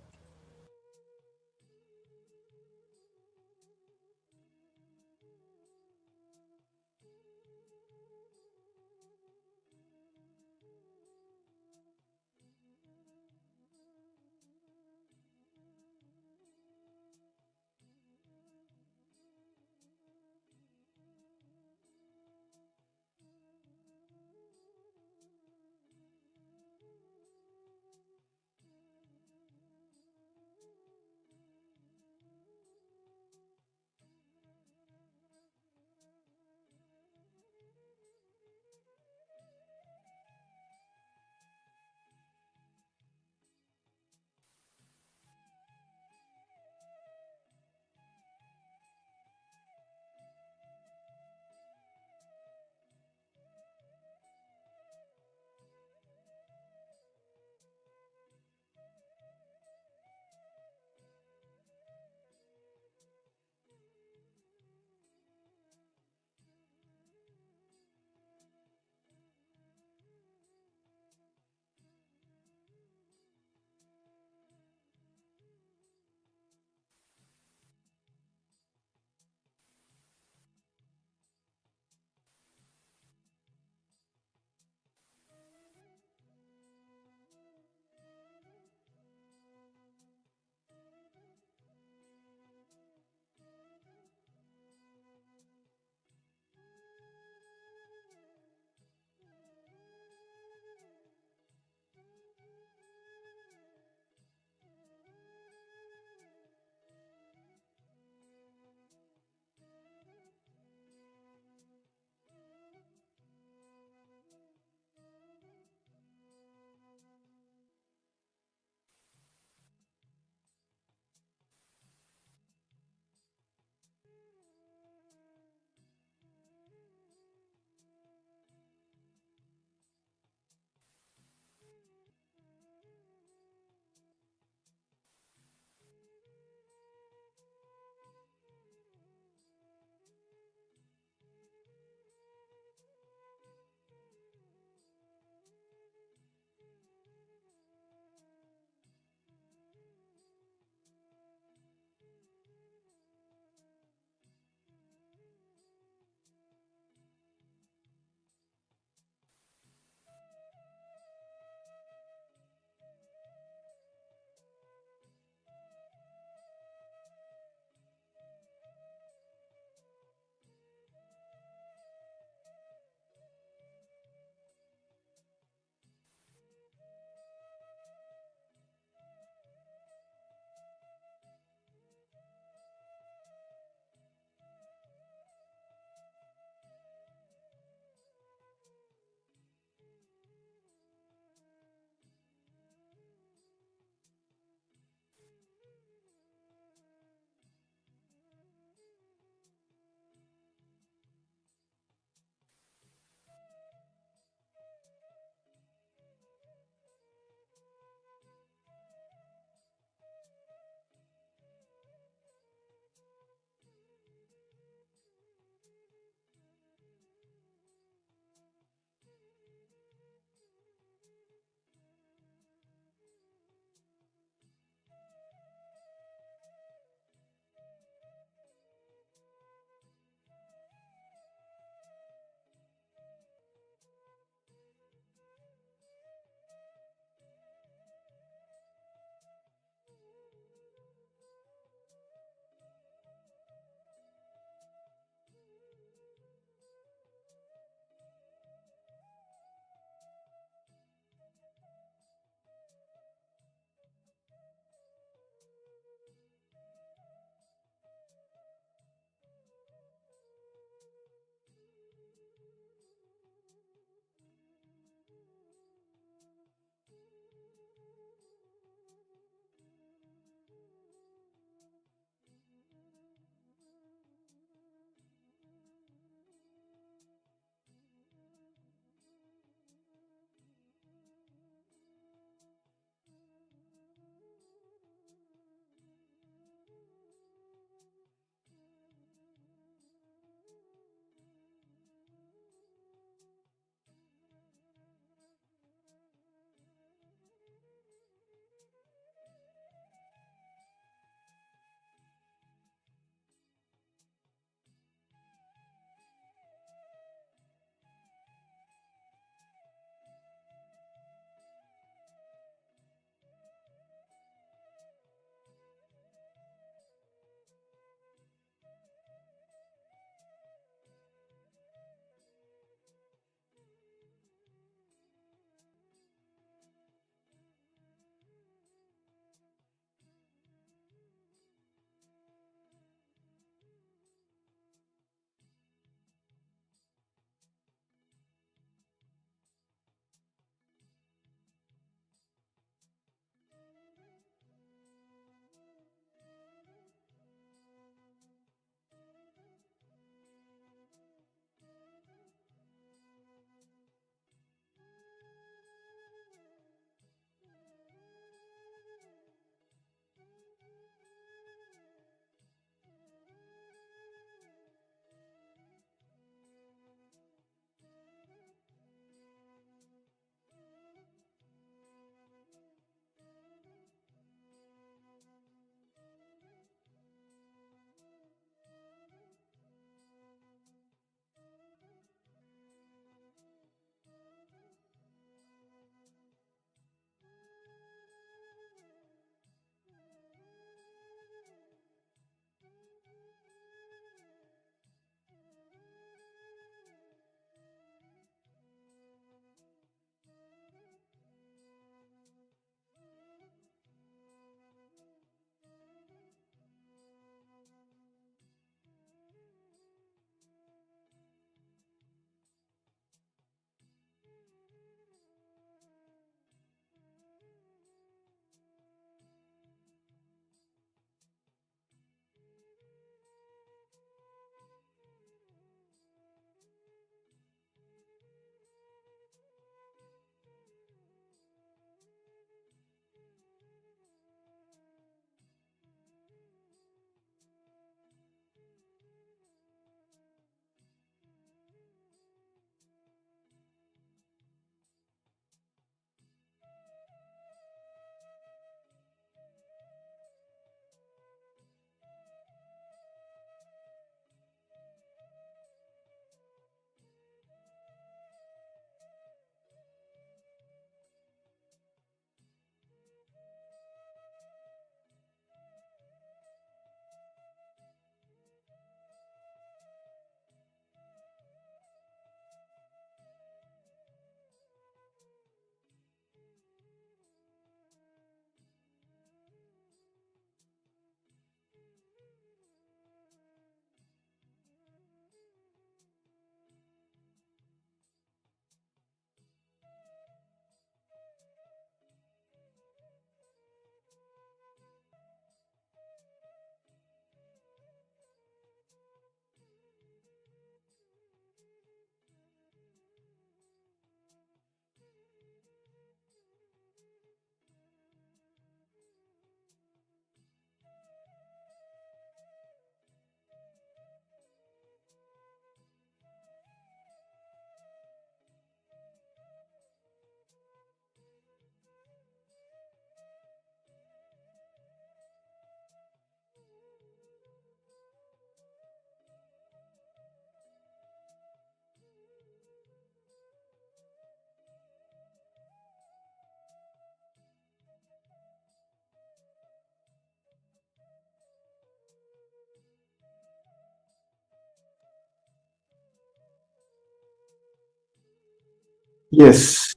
Yes.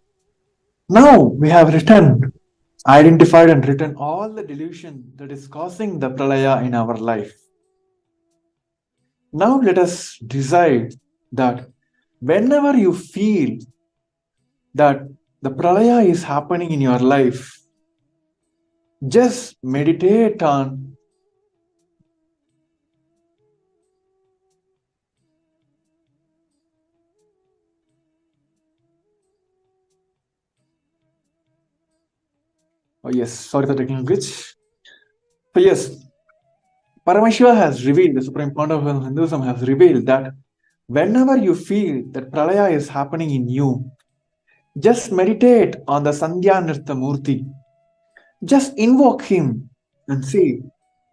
Now we have identified and written all the delusion that is causing the pralaya in our life. Now let us decide that whenever you feel that the pralaya is happening in your life, just meditate on oh yes, sorry for the technical glitch. So yes, Paramashiva has revealed, the Supreme Point of Hinduism has revealed that whenever you feel that pralaya is happening in you, just meditate on the Sandhya Nritta Murthy. Just invoke him and say,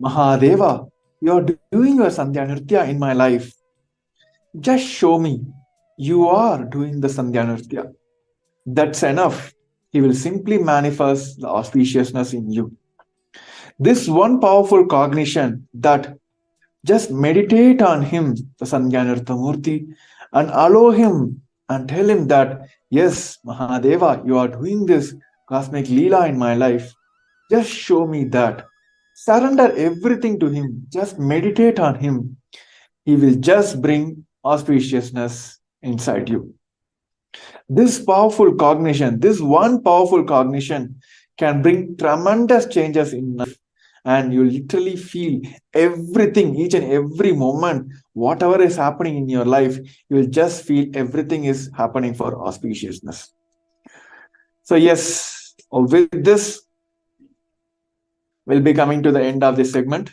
Mahadeva, you are doing your Sandhya Nritya in my life. Just show me you are doing the Sandhya Nritya. That's enough. He will simply manifest the auspiciousness in you. This one powerful cognition that just meditate on him, the Sandhyanartha Murti, and allow him and tell him that, yes, Mahadeva, you are doing this cosmic Leela in my life. Just show me that. Surrender everything to him. Just meditate on him. He will just bring auspiciousness inside you. This powerful cognition, this one powerful cognition can bring tremendous changes in life. And you literally feel everything, each and every moment, whatever is happening in your life, you will just feel everything is happening for auspiciousness. So yes, with this, we'll be coming to the end of this segment.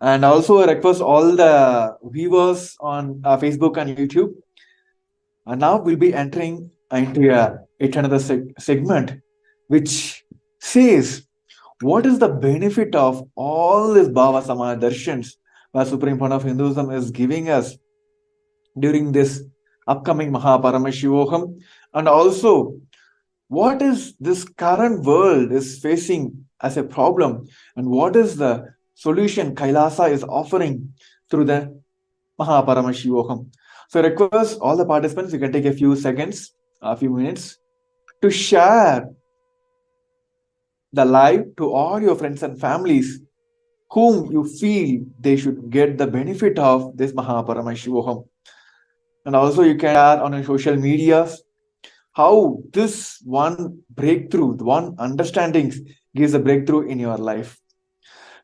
And also I request all the viewers on Facebook and YouTube. And now we'll be entering into yet another segment, which says, what is the benefit of all this Bhava Samadhi Darshans that Supreme Point of Hinduism is giving us during this upcoming Paramashivam? And also, what is this current world is facing as a problem, and what is the solution Kailasa is offering through the Paramashivam? So I request all the participants, you can take a few seconds, a few minutes to share the live to all your friends and families whom you feel they should get the benefit of this Paramashivam. And also you can share on your social medias how this one breakthrough, one understanding gives a breakthrough in your life.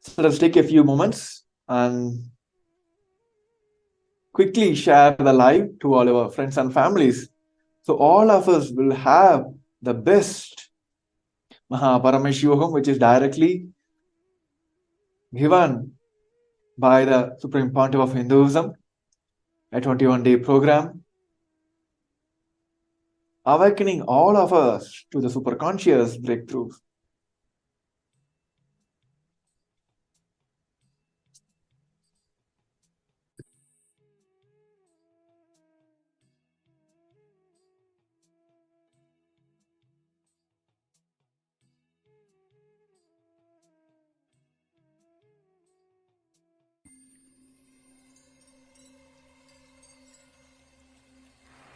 So let's take a few moments and quickly share the live to all our friends and families. So all of us will have the best Paramashivam, which is directly given by the Supreme Pontiff of Hinduism, a 21-day program, awakening all of us to the superconscious breakthroughs.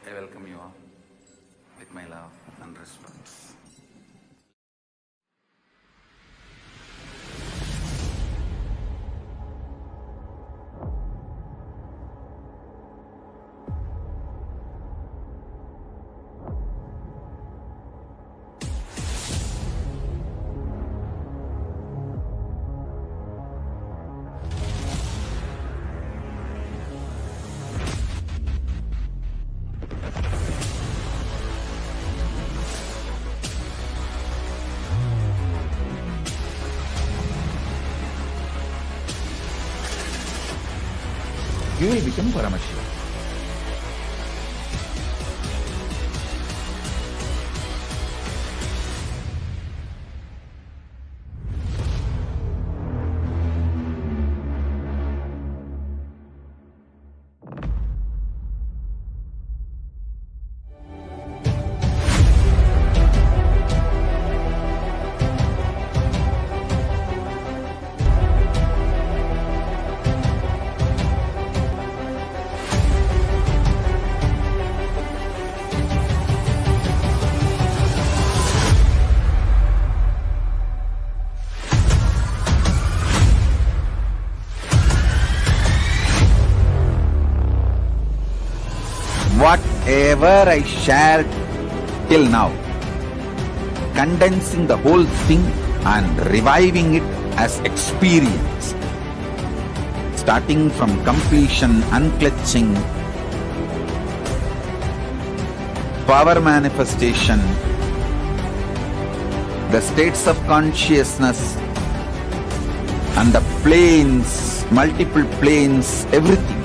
I welcome you all with my love and respect. You will become Paramashivam. whatever I shared till now, condensing the whole thing and reviving it as experience, starting from completion, unclutching, power manifestation, the states of consciousness, and the planes, multiple planes, everything.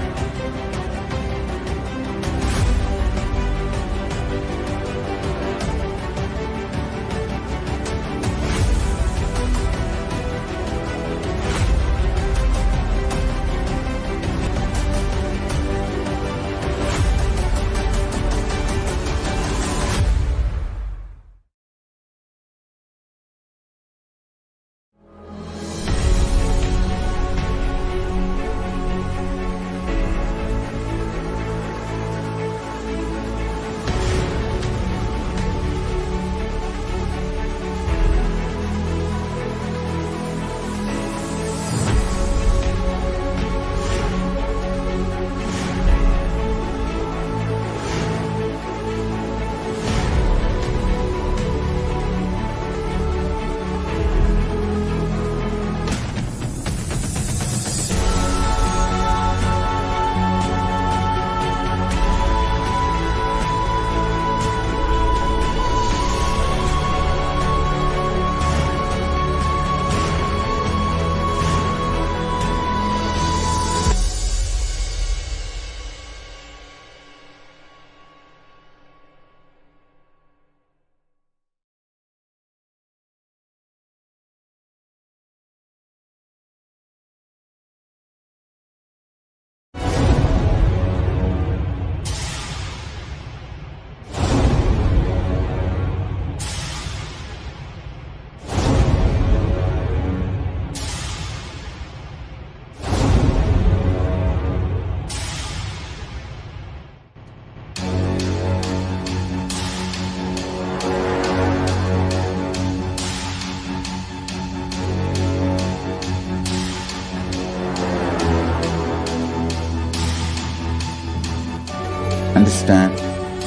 Understand,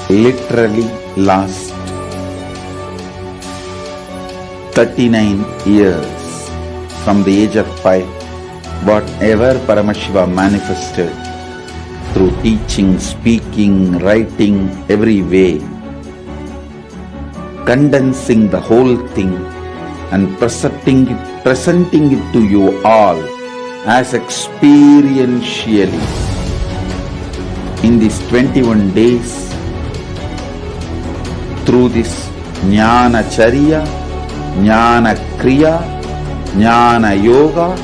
literally last 39 years from the age of 5, whatever Paramashiva manifested through teaching, speaking, writing, every way, condensing the whole thing and presenting it to you all as experientially in these 21 days through this Jnana Charya, Jnana Kriya, Jnana Yoga,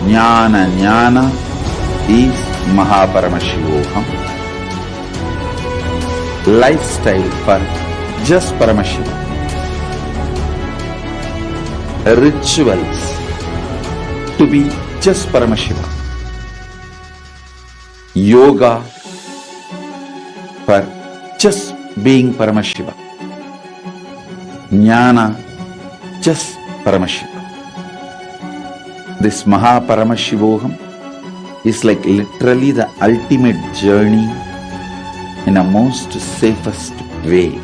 Jnana Jnana is Mahaparamashivoham. Lifestyle for just Paramashiva. Rituals to be just Paramashiva. Yoga for just being Paramashiva. Jnana, just Paramashiva. This Mahaparamashivoham is like literally the ultimate journey in a most safest way.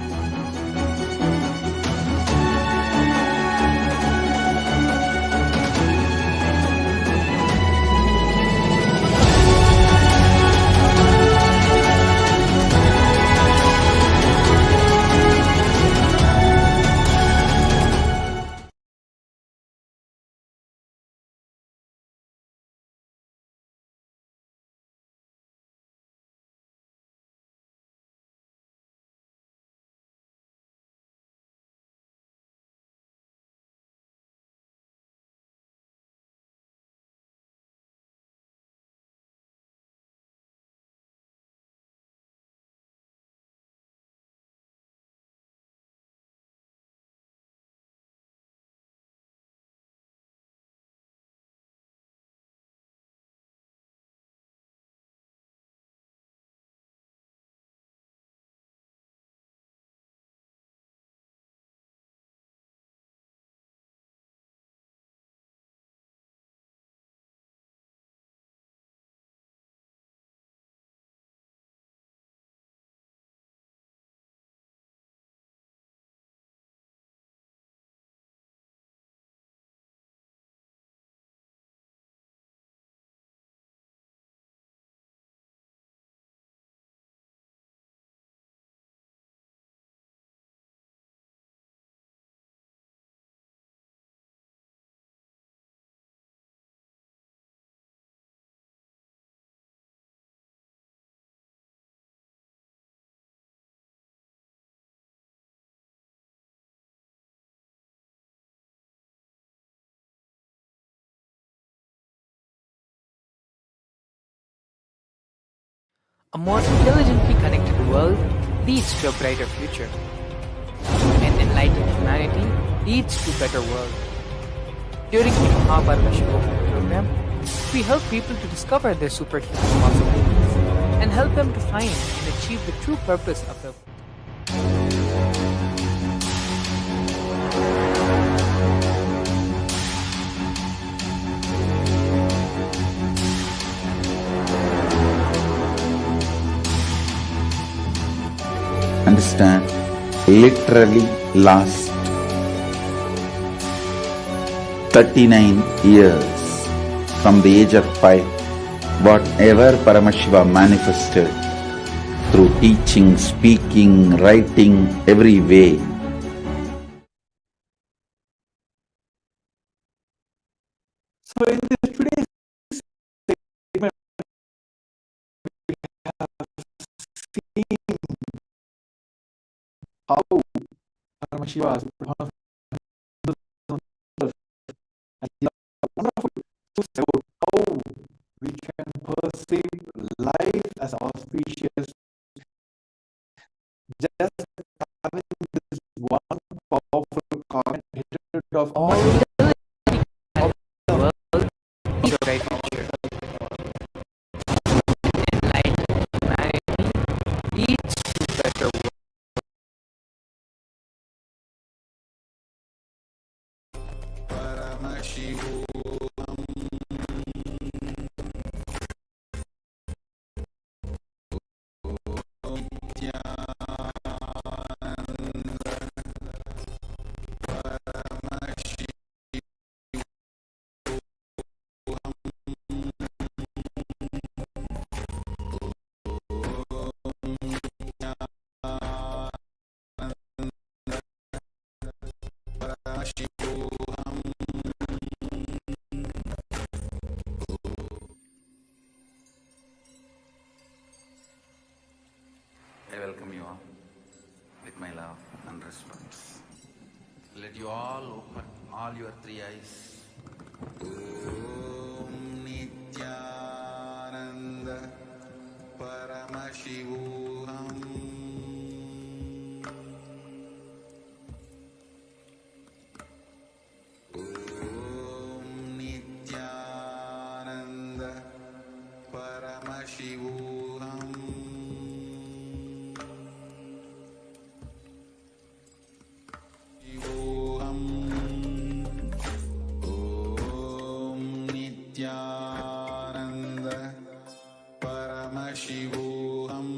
A more intelligently connected world leads to a brighter future. An enlightened humanity leads to a better world. During the Paramashivam program, we help people to discover their superhuman possibilities and help them to find and achieve the true purpose of their Understand? Literally last 39 years from the age of 5, whatever Paramashiva manifested through teaching, speaking, writing, every way. So in this today's segment, we have seen how Paramashiva is one of the wonderful truths about how we can perceive life as auspicious, just having this one powerful cognitive of all world leads to a bright future. Enlightened humanity leads to a better world. I welcome you all with my love and respect. Let you all open all your three eyes. Om Nithyananda Paramashivam. Om Nithyananda Paramashivam. Nityananda Paramashivam.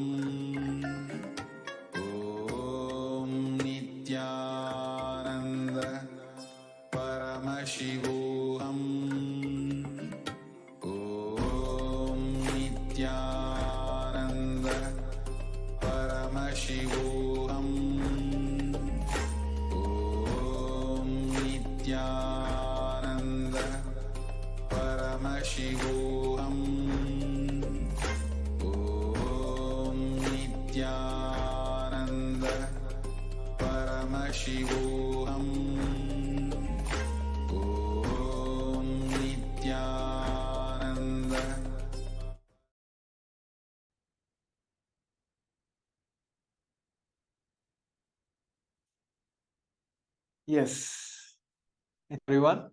Om Nityananda Paramashivam. Om Nityananda Paramashivam. Om Nityananda Paramashivam. Om Nityananda Paramashivam. Om Nityananda. yes, everyone.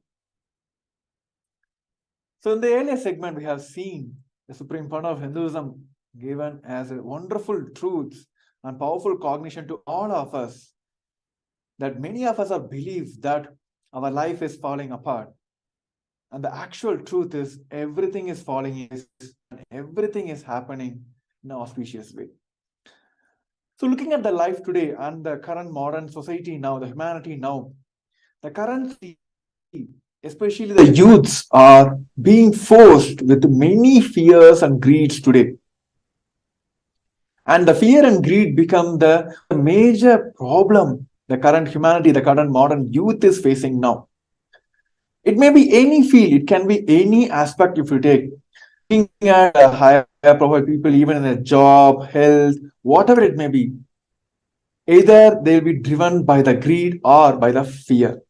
So in the earlier segment, we have seen the Supreme Founder of Hinduism given as a wonderful truth and powerful cognition to all of us, that many of us are believe that our life is falling apart. And the actual truth is everything is falling in and everything is happening in an auspicious way. So looking at the life today and the current modern society now, the humanity now, the current, especially the youths, are being forced with many fears and greeds today. And the fear and greed become the major problem the current humanity, the current modern youth is facing now. It may be any field, it can be any aspect if you take. Looking at higher profile people, even in a job, health, whatever it may be, either they'll be driven by the greed or by the fear.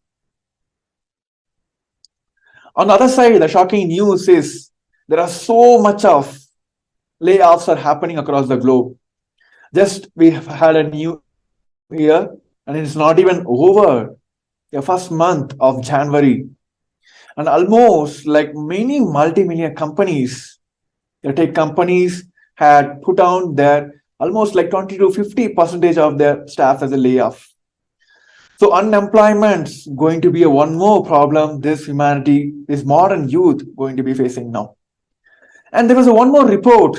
On the other side, the shocking news is there are so much of layoffs are happening across the globe. Just we have had a new year and it's not even over the first month of January. And almost like many multi-million companies, the tech companies had put down their almost like 20 to 50% of their staff as a layoff. So unemployment's going to be a one more problem this humanity, this modern youth going to be facing now. And there was a one more report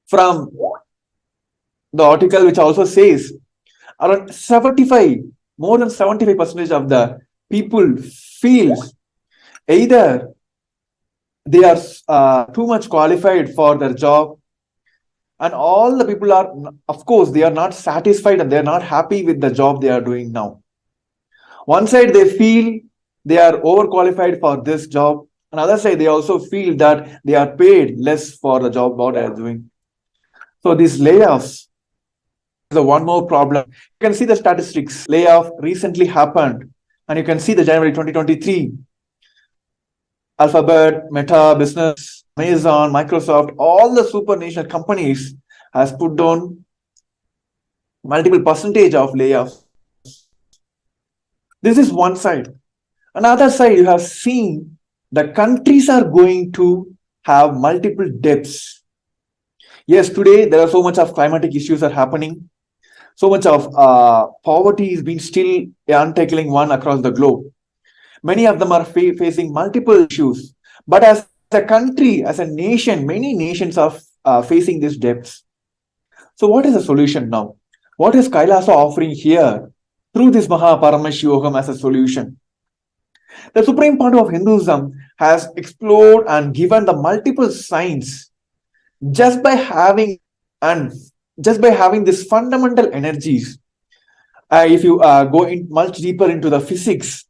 from the article which also says around 75, more than 75% of the people feels either they are too much qualified for their job, and all the people are, of course, they are not satisfied and they are not happy with the job they are doing now. One side they feel they are overqualified for this job, another side they also feel that they are paid less for the job what they are doing. So these layoffs is the one more problem. You can see the statistics. Layoff recently happened, and you can see the January 2023. Alphabet, Meta, Business, Amazon, Microsoft, all the super national companies has put down multiple percentage of layoffs. This is one side. Another side, you have seen the countries are going to have multiple debts. Yes, today there are so much of climatic issues are happening. So much of poverty is being still untackling one across the globe. Many of them are facing multiple issues. But as a country, as a nation, many nations are facing these debts. So what is the solution now? What is Kailasa offering here through this Paramashivam as a solution? The supreme point of Hinduism has explored and given the multiple signs just by having these fundamental energies. If you go in much deeper into the physics,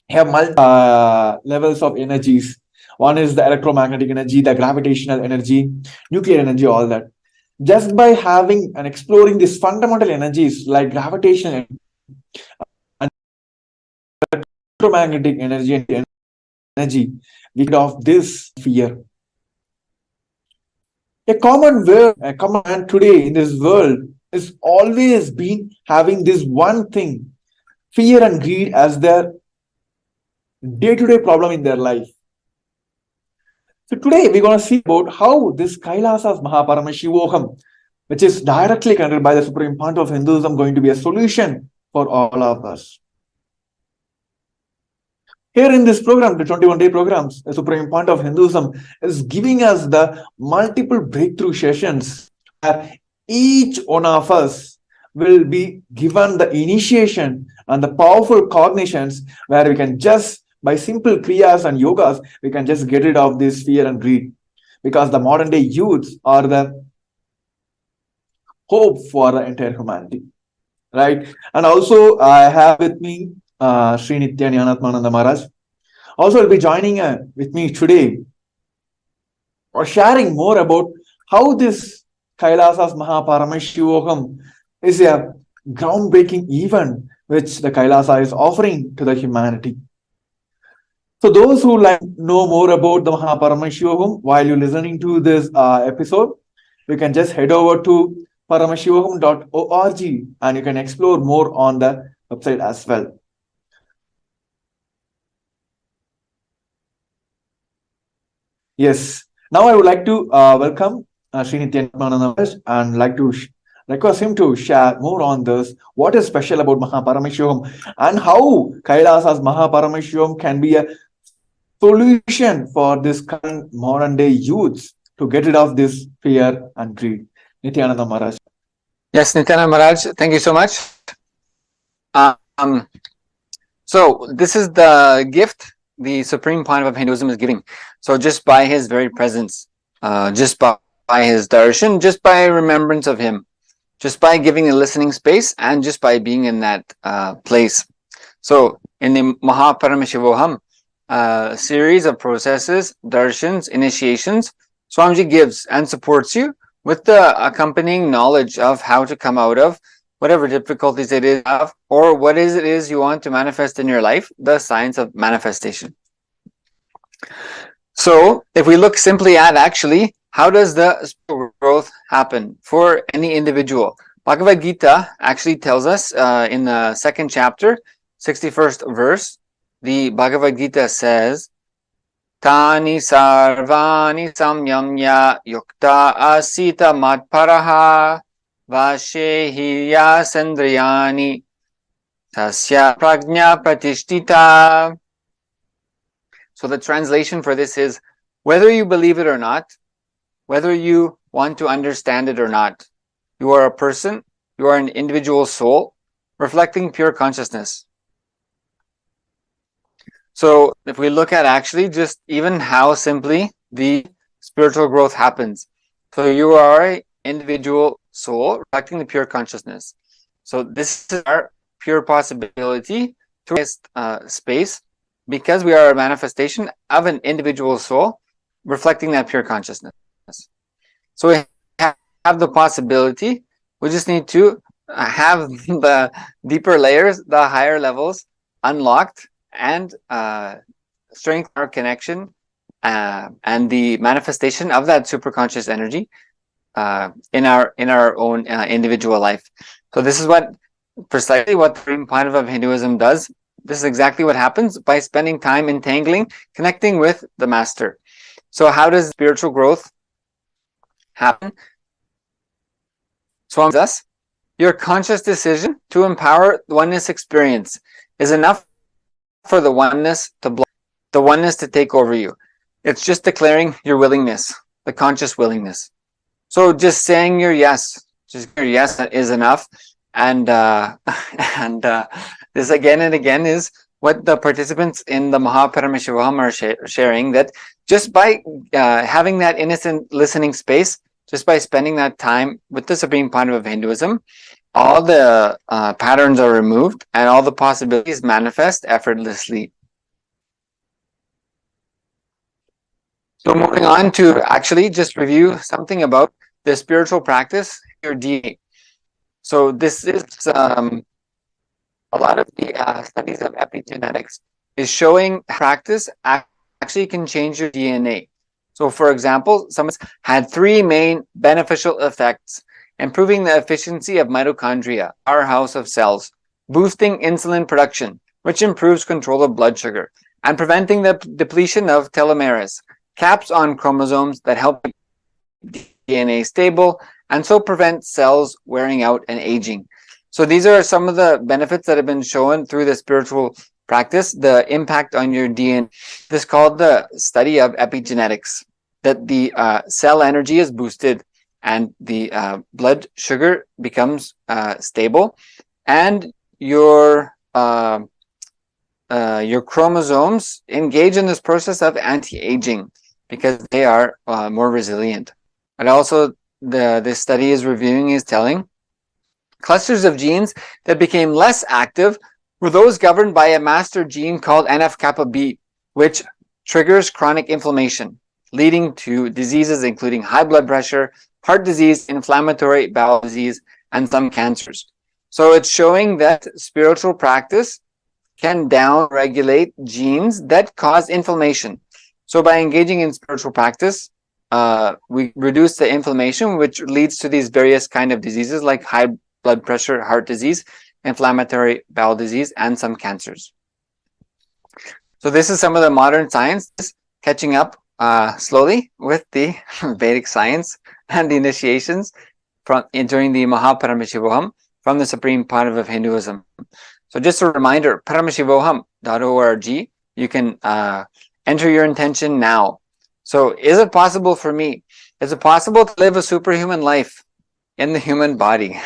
have multiple levels of energies. One is the electromagnetic energy, the gravitational energy, nuclear energy, all that. Just by having and exploring these fundamental energies like gravitational and electromagnetic energy and energy, we get off this fear. A common man today in this world is always been having this one thing, fear and greed, as their day-to-day problem in their life. So today we're going to see about how this Kailasa's Paramashivam, which is directly connected by the supreme point of Hinduism, going to be a solution for all of us. Here in this program, the 21-day programs, the supreme point of Hinduism is giving us the multiple breakthrough sessions where each one of us will be given the initiation and the powerful cognitions where we can just, by simple kriyas and yogas, we can just get rid of this fear and greed. Because the modern day youths are the hope for the entire humanity. Right? And also I have with me Sri Nithyananda Maharaj. Also will be joining with me today or sharing more about how this Kailasa's Paramashivam is a groundbreaking event which the Kailasa is offering to the humanity. So those who like know more about the Paramashivam while you're listening to this episode, you can just head over to paramashivam.org and you can explore more on the website as well. Yes. Now I would like to welcome Sri Nithyananda and like to request him to share more on this. What is special about Paramashivam and how Kailasa's Paramashivam can be a solution for this current modern day youths to get rid of this fear and greed. Nithyananda Maharaj. Yes, Nithyananda Maharaj, thank you so much. So this is the gift the supreme point of Hinduism is giving. So just by his very presence, just by his darshan, just by remembrance of him, just by giving a listening space, and just by being in that place. So in the Paramashivam series of processes, darshans, initiations, Swamiji gives and supports you with the accompanying knowledge of how to come out of whatever difficulties it is, or what it is you want to manifest in your life, the science of manifestation. So if we look simply at actually, how does the spiritual growth happen for any individual? Bhagavad Gita actually tells us in the second chapter, 61st verse, the Bhagavad Gita says, Tani sarvani samyamya yukta asita matparaha vashehiya sandriyani tasya prajna pratishtita. So the translation for this is, whether you believe it or not, whether you want to understand it or not, you are a person, you are an individual soul, reflecting pure consciousness. So if we look at actually just even how simply the spiritual growth happens. So you are an individual soul reflecting the pure consciousness. So this is our pure possibility to space, because we are a manifestation of an individual soul reflecting that pure consciousness. So we have the possibility, we just need to have the deeper layers, the higher levels unlocked, and strengthen our connection and the manifestation of that superconscious energy in our own individual life. So this is precisely what the Supreme Point of Hinduism does. This is exactly what happens by spending time entangling, connecting with the Master. So how does spiritual growth happen? Swami says, thus, your conscious decision to empower the oneness experience is enough for the oneness to block, the oneness to take over you. It's just declaring your willingness, the conscious willingness. So just saying your yes, that is enough. And this again and again is what the participants in the Paramashivam are sharing, that just by having that innocent listening space, just by spending that time with the Supreme Point of Hinduism, all the patterns are removed and all the possibilities manifest effortlessly. So moving on to actually just review something about the spiritual practice, your DNA. So this is a lot of the studies of epigenetics is showing practice actually can change your DNA. So for example, someone's had 3 main beneficial effects: improving the efficiency of mitochondria, our house of cells, boosting insulin production, which improves control of blood sugar, and preventing the depletion of telomeres, caps on chromosomes that help DNA stable and so prevent cells wearing out and aging. So these are some of the benefits that have been shown through the spiritual practice, the impact on your DNA. This is called the study of epigenetics, that the cell energy is boosted and the blood sugar becomes stable, and your chromosomes engage in this process of anti-aging because they are more resilient. And also this study is reviewing is telling clusters of genes that became less active were those governed by a master gene called NF-kappa B, which triggers chronic inflammation, leading to diseases including high blood pressure, heart disease, inflammatory bowel disease, and some cancers. So it's showing that spiritual practice can down-regulate genes that cause inflammation. So by engaging in spiritual practice, we reduce the inflammation, which leads to these various kind of diseases like high blood pressure, heart disease, inflammatory bowel disease, and some cancers. So this is some of the modern science catching up slowly with the Vedic science and the initiations during the Paramashivam from the Supreme Point of Hinduism. So just a reminder, paramashivoham.org, you can enter your intention now. So is it possible for me? Is it possible to live a superhuman life in the human body?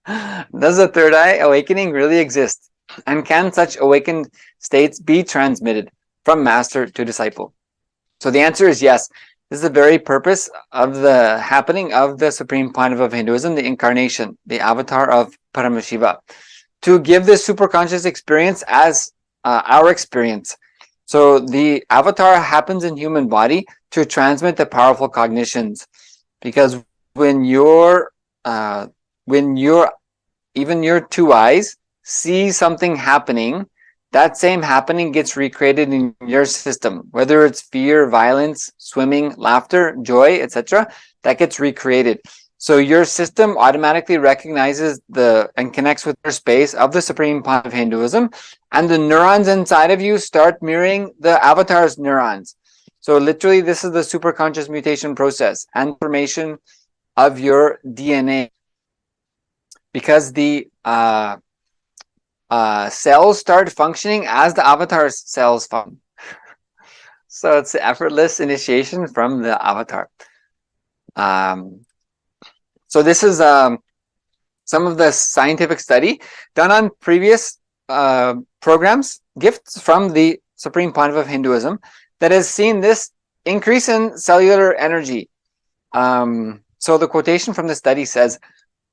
Does the third eye awakening really exist? And can such awakened states be transmitted from master to disciple? So the answer is yes. This is the very purpose of the happening of the Supreme Point of Hinduism, the incarnation, the avatar of Paramashiva, to give this superconscious experience as our experience. So the avatar happens in human body to transmit the powerful cognitions, because when even your 2 eyes see something happening, that same happening gets recreated in your system, whether it's fear, violence, swimming, laughter, joy, etc. That gets recreated. So your system automatically recognizes and connects with the space of the supreme point of Hinduism, and the neurons inside of you start mirroring the avatar's neurons. So literally, this is the superconscious mutation process and formation of your DNA, because the cells start functioning as the avatar's cells function. So it's effortless initiation from the avatar. So this is some of the scientific study done on previous programs, gifts from the Supreme Pontiff of Hinduism, that has seen this increase in cellular energy. So the quotation from the study says,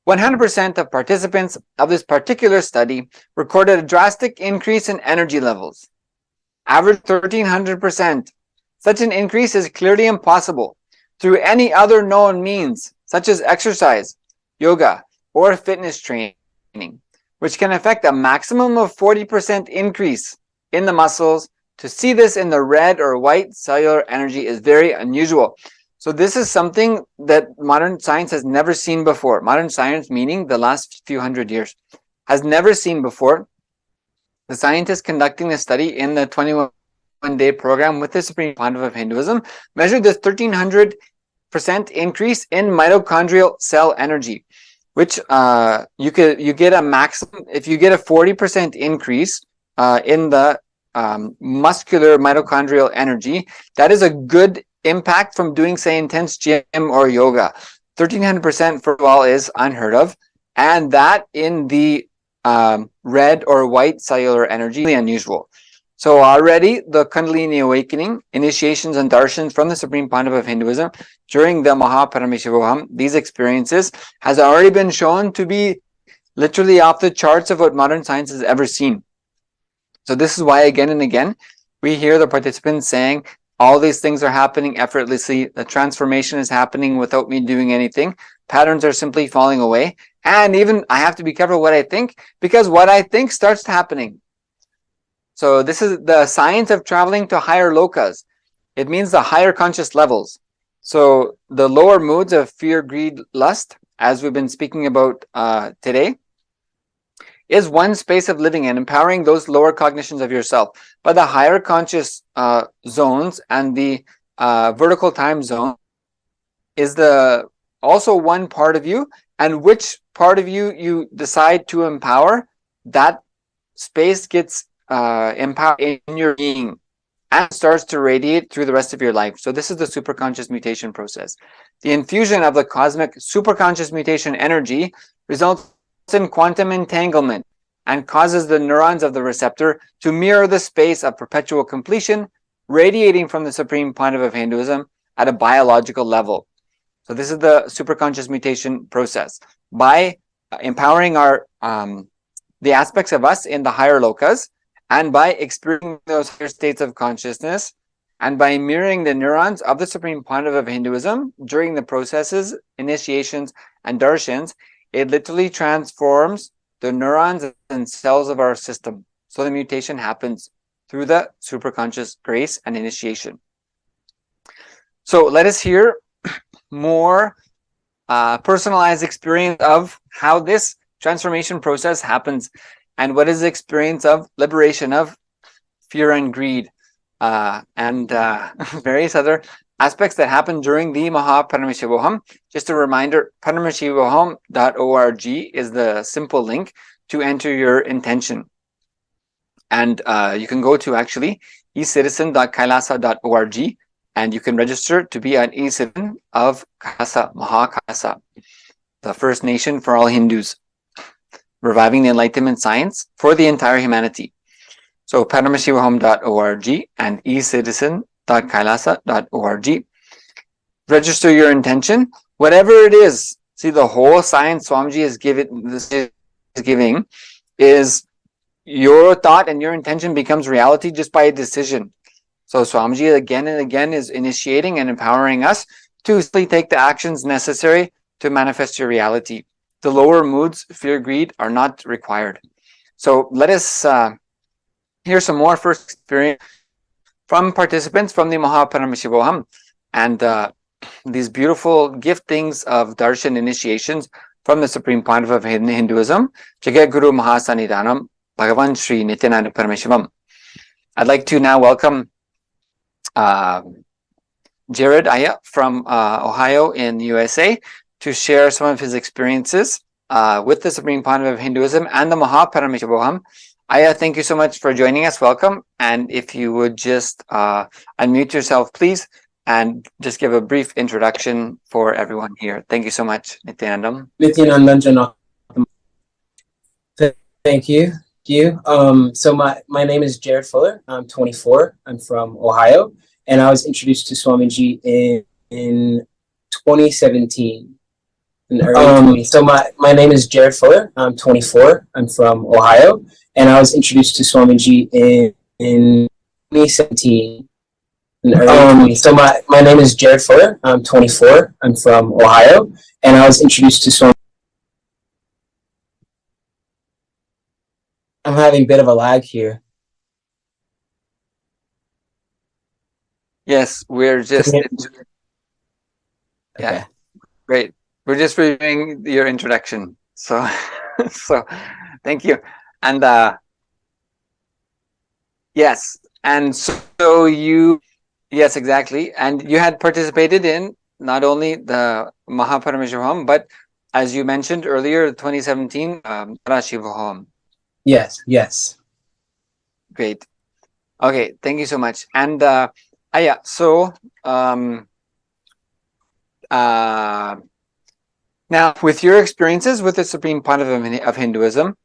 100% of participants of this particular study recorded a drastic increase in energy levels, average 1300%. Such an increase is clearly impossible through any other known means, such as exercise, yoga, or fitness training, which can affect a maximum of 40% increase in the muscles. To see this in the red or white cellular energy is very unusual. So this is something that modern science has never seen before. Modern science, meaning the last few hundred years, has never seen before. The scientists conducting the study in the 21-day program with the Supreme Pontiff of Hinduism measured this 1300% increase in mitochondrial cell energy, which you get a maximum if you get a 40% increase in the muscular mitochondrial energy. That is a good impact from doing, say, intense gym or yoga. 1300% for all is unheard of, and that in the red or white cellular energy is unusual. So already the Kundalini awakening, initiations and darshans from the Supreme Pontiff of Hinduism during the Paramashivam, these experiences has already been shown to be literally off the charts of what modern science has ever seen. So this is why again and again we hear the participants saying, all these things are happening effortlessly. The transformation is happening without me doing anything. Patterns are simply falling away. And even I have to be careful what I think, because what I think starts happening. So this is the science of traveling to higher lokas. It means the higher conscious levels. So the lower moods of fear, greed, lust, as we've been speaking about today, is one space of living and empowering those lower cognitions of yourself. But the higher conscious zones and the vertical time zone is also one part of you, and which part of you decide to empower, that space gets empowered in your being and starts to radiate through the rest of your life. So this is the superconscious mutation process. The infusion of the cosmic superconscious mutation energy results in quantum entanglement and causes the neurons of the receptor to mirror the space of perpetual completion radiating from the Supreme Pontiff of Hinduism at a biological level. So this is the superconscious mutation process. By empowering our the aspects of us in the higher lokas, and by experiencing those higher states of consciousness, and by mirroring the neurons of the Supreme Pontiff of Hinduism during the processes, initiations, and darshans, it literally transforms the neurons and cells of our system. So the mutation happens through the superconscious grace and initiation. So let us hear more personalized experience of how this transformation process happens, and what is the experience of liberation of fear and greed, and various other aspects that happen during the Paramashivam. Just a reminder, paramashivam.org is the simple link to enter your intention. And you can go to actually ecitizen.kailasa.org, and you can register to be an e-citizen of Kailasa, Kailasa, the First Nation for all Hindus, reviving the enlightenment science for the entire humanity. So paramashivam.org and ecitizen.kailasa.org. Register your intention, whatever it is. See, the whole science Swamiji is giving is your thought and your intention becomes reality just by a decision. So Swamiji again and again is initiating and empowering us to take the actions necessary to manifest your reality. The lower moods, fear, greed, are not required. So let us hear some more first experience from participants from the Paramashivam and these beautiful giftings of Darshan initiations from the Supreme Pontiff of Hinduism, Jagat Guru Mahasannidhanam, Bhagavan Sri Nithyananda Paramashivam. I'd like to now welcome Jared Aya from Ohio in USA to share some of his experiences with the Supreme Pontiff of Hinduism and the Paramashivam. Aya, thank you so much for joining us. Welcome. And if you would just unmute yourself, please, and just give a brief introduction for everyone here. Thank you so much, Nithyanandam. Nithyananda. Thank you. So my name is Jared Fuller. I'm 24. I'm from Ohio, and I was introduced to Swamiji in 2017. So my name is Jared Fuller. I'm 24. I'm from Ohio, and I was introduced to Swamiji in 2017. So my name is Jared Fuller. I'm 24. I'm from Ohio, and I was introduced to Swamiji. I'm having a bit of a lag here. Yes, we're just... Okay. Great. We're just reviewing your introduction. So, so thank you. And yes, and so you, yes, exactly. And you had participated in not only the Paramashivam, but as you mentioned earlier, 2017 Paramashivam. Yes. Great. Okay, thank you so much. And yeah, so now, with your experiences with the Supreme Pontiff of Hinduism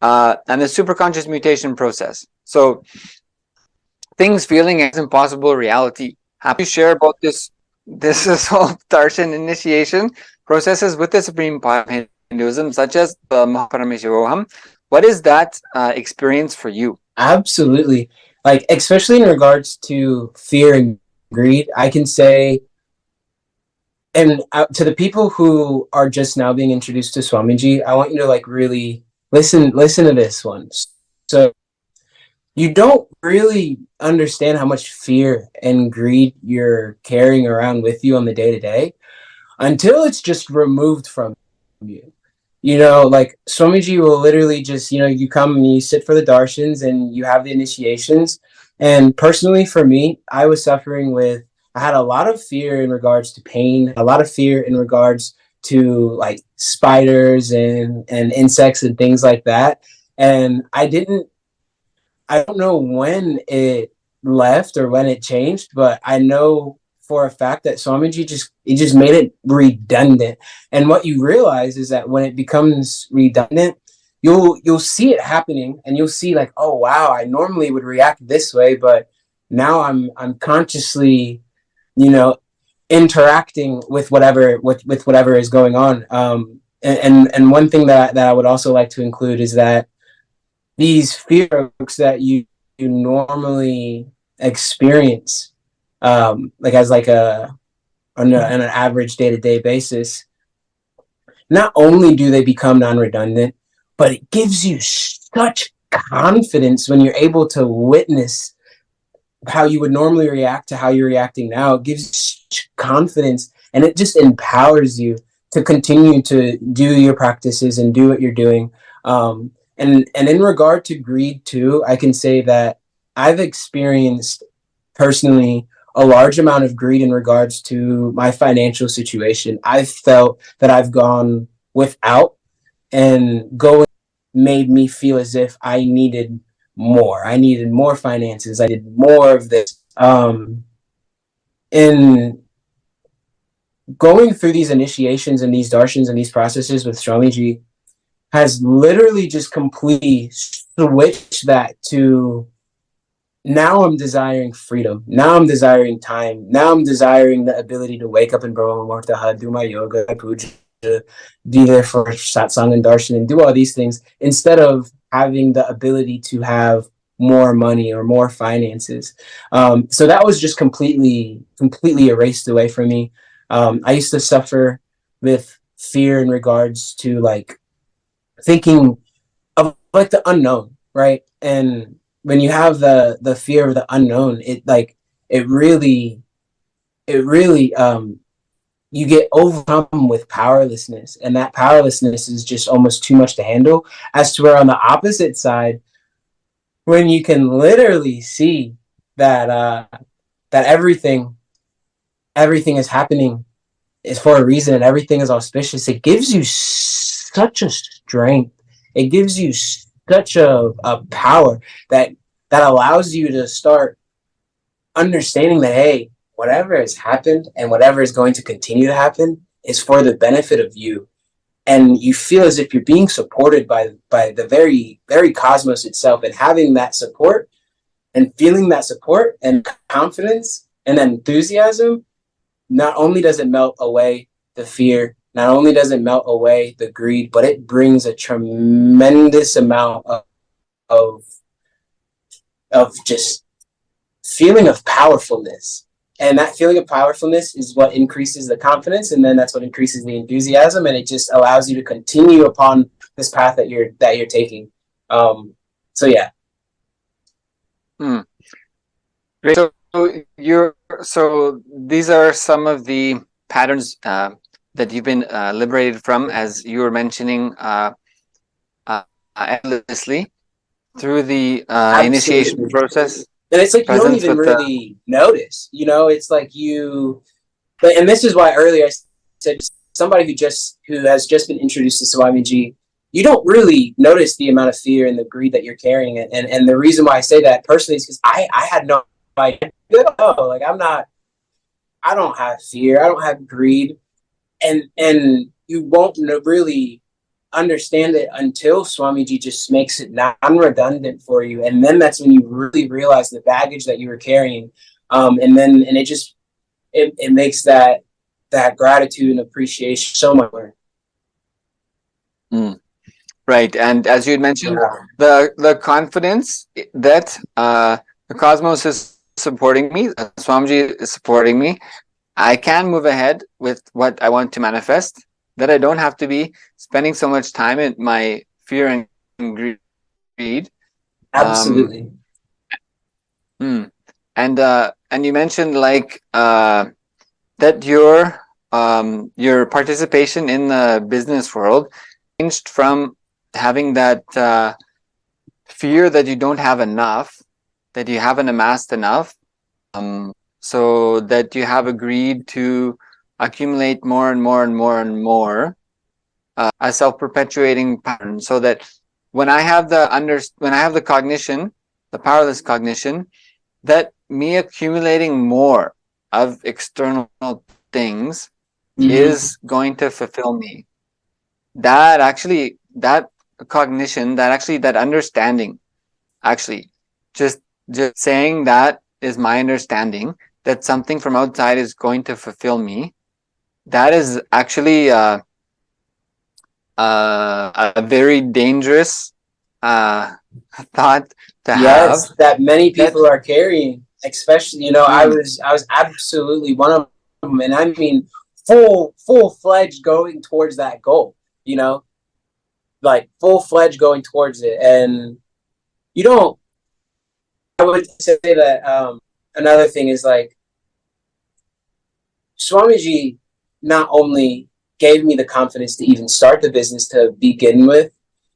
and the superconscious mutation process, so things feeling as impossible reality, happy to share about this whole Darshan initiation processes with the Supreme Pontiff of Hinduism, such as the Paramashivam. What is that experience for you? Absolutely. Like, especially in regards to fear and greed, I can say, and to the people who are just now being introduced to Swamiji, I want you to like really listen to this one. So you don't really understand how much fear and greed you're carrying around with you on the day-to-day until it's just removed from you. You know, like Swamiji will literally just, you come and you sit for the darshans and you have the initiations. And personally for me, I had a lot of fear in regards to pain, a lot of fear in regards to like spiders and insects and things like that. And I don't know when it left or when it changed, but I know for a fact that Swamiji just made it redundant. And what you realize is that when it becomes redundant, you'll see it happening and you'll see like, oh wow, I normally would react this way, but now I'm consciously, interacting with whatever is going on. And one thing that I would also like to include is that these fear that you normally experience, like as like on an average day-to-day basis, not only do they become non-redundant, but it gives you such confidence when you're able to witness how you would normally react to how you're reacting now. It gives you such confidence, and it just empowers you to continue to do your practices and do what you're doing. And in regard to greed too, I can say that I've experienced personally a large amount of greed in regards to my financial situation. I've felt that I've gone without, and going made me feel as if I needed more. I needed more finances. I did more of this. In going through these initiations and these darshans and these processes with Swamiji has literally just completely switched that to, now I'm desiring freedom. Now I'm desiring time. Now I'm desiring the ability to wake up in Brahma Muhurta, do my yoga, my puja, be there for satsang and darshan and do all these things, instead of having the ability to have more money or more finances. So that was just completely erased away from me. I used to suffer with fear in regards to like thinking of like the unknown, right? And when you have the fear of the unknown, it really you get overcome with powerlessness, and that powerlessness is just almost too much to handle. As to where on the opposite side, when you can literally see that that everything is happening is for a reason and everything is auspicious, it gives you such a strength. It gives you such a power that allows you to start understanding that, hey, whatever has happened and whatever is going to continue to happen is for the benefit of you. And you feel as if you're being supported by the very, very cosmos itself, and having that support and feeling that support and confidence and enthusiasm. Not only does it melt away the fear, not only does it melt away the greed, but it brings a tremendous amount of, of just feeling of powerfulness. And that feeling of powerfulness is what increases the confidence, and then that's what increases the enthusiasm, and it just allows you to continue upon this path that you're taking. So yeah. Great. So these are some of the patterns that you've been liberated from, as you were mentioning endlessly through the initiation process. And it's like you don't even really notice, it's like and this is why earlier I said somebody who has just been introduced to Swamiji, you don't really notice the amount of fear and the greed that you're carrying. And the reason why I say that personally is because I had no idea. Like I don't have fear. I don't have greed. And you won't really understand it until Swamiji just makes it non-redundant for you. And then that's when you really realize the baggage that you were carrying. And it makes that gratitude and appreciation so much more. Right. And as you had mentioned, the confidence that the cosmos is supporting me, Swamiji is supporting me, I can move ahead with what I want to manifest, that I don't have to be spending so much time in my fear and greed. Absolutely. And you mentioned that your participation in the business world changed from having that fear that you don't have enough, that you haven't amassed enough, so that you have agreed to accumulate more and more and more and more, a self-perpetuating pattern, so that when I have the cognition, the powerless cognition, that me accumulating more of external things is going to fulfill me. That cognition, that understanding, actually, just saying that is my understanding, that something from outside is going to fulfill me, that is actually a very dangerous thought to have. That many people are carrying, especially, I was absolutely one of them, and I mean full-fledged going towards that goal, like full-fledged going towards it. And I would say that another thing is, like, Swamiji not only gave me the confidence to even start the business to begin with,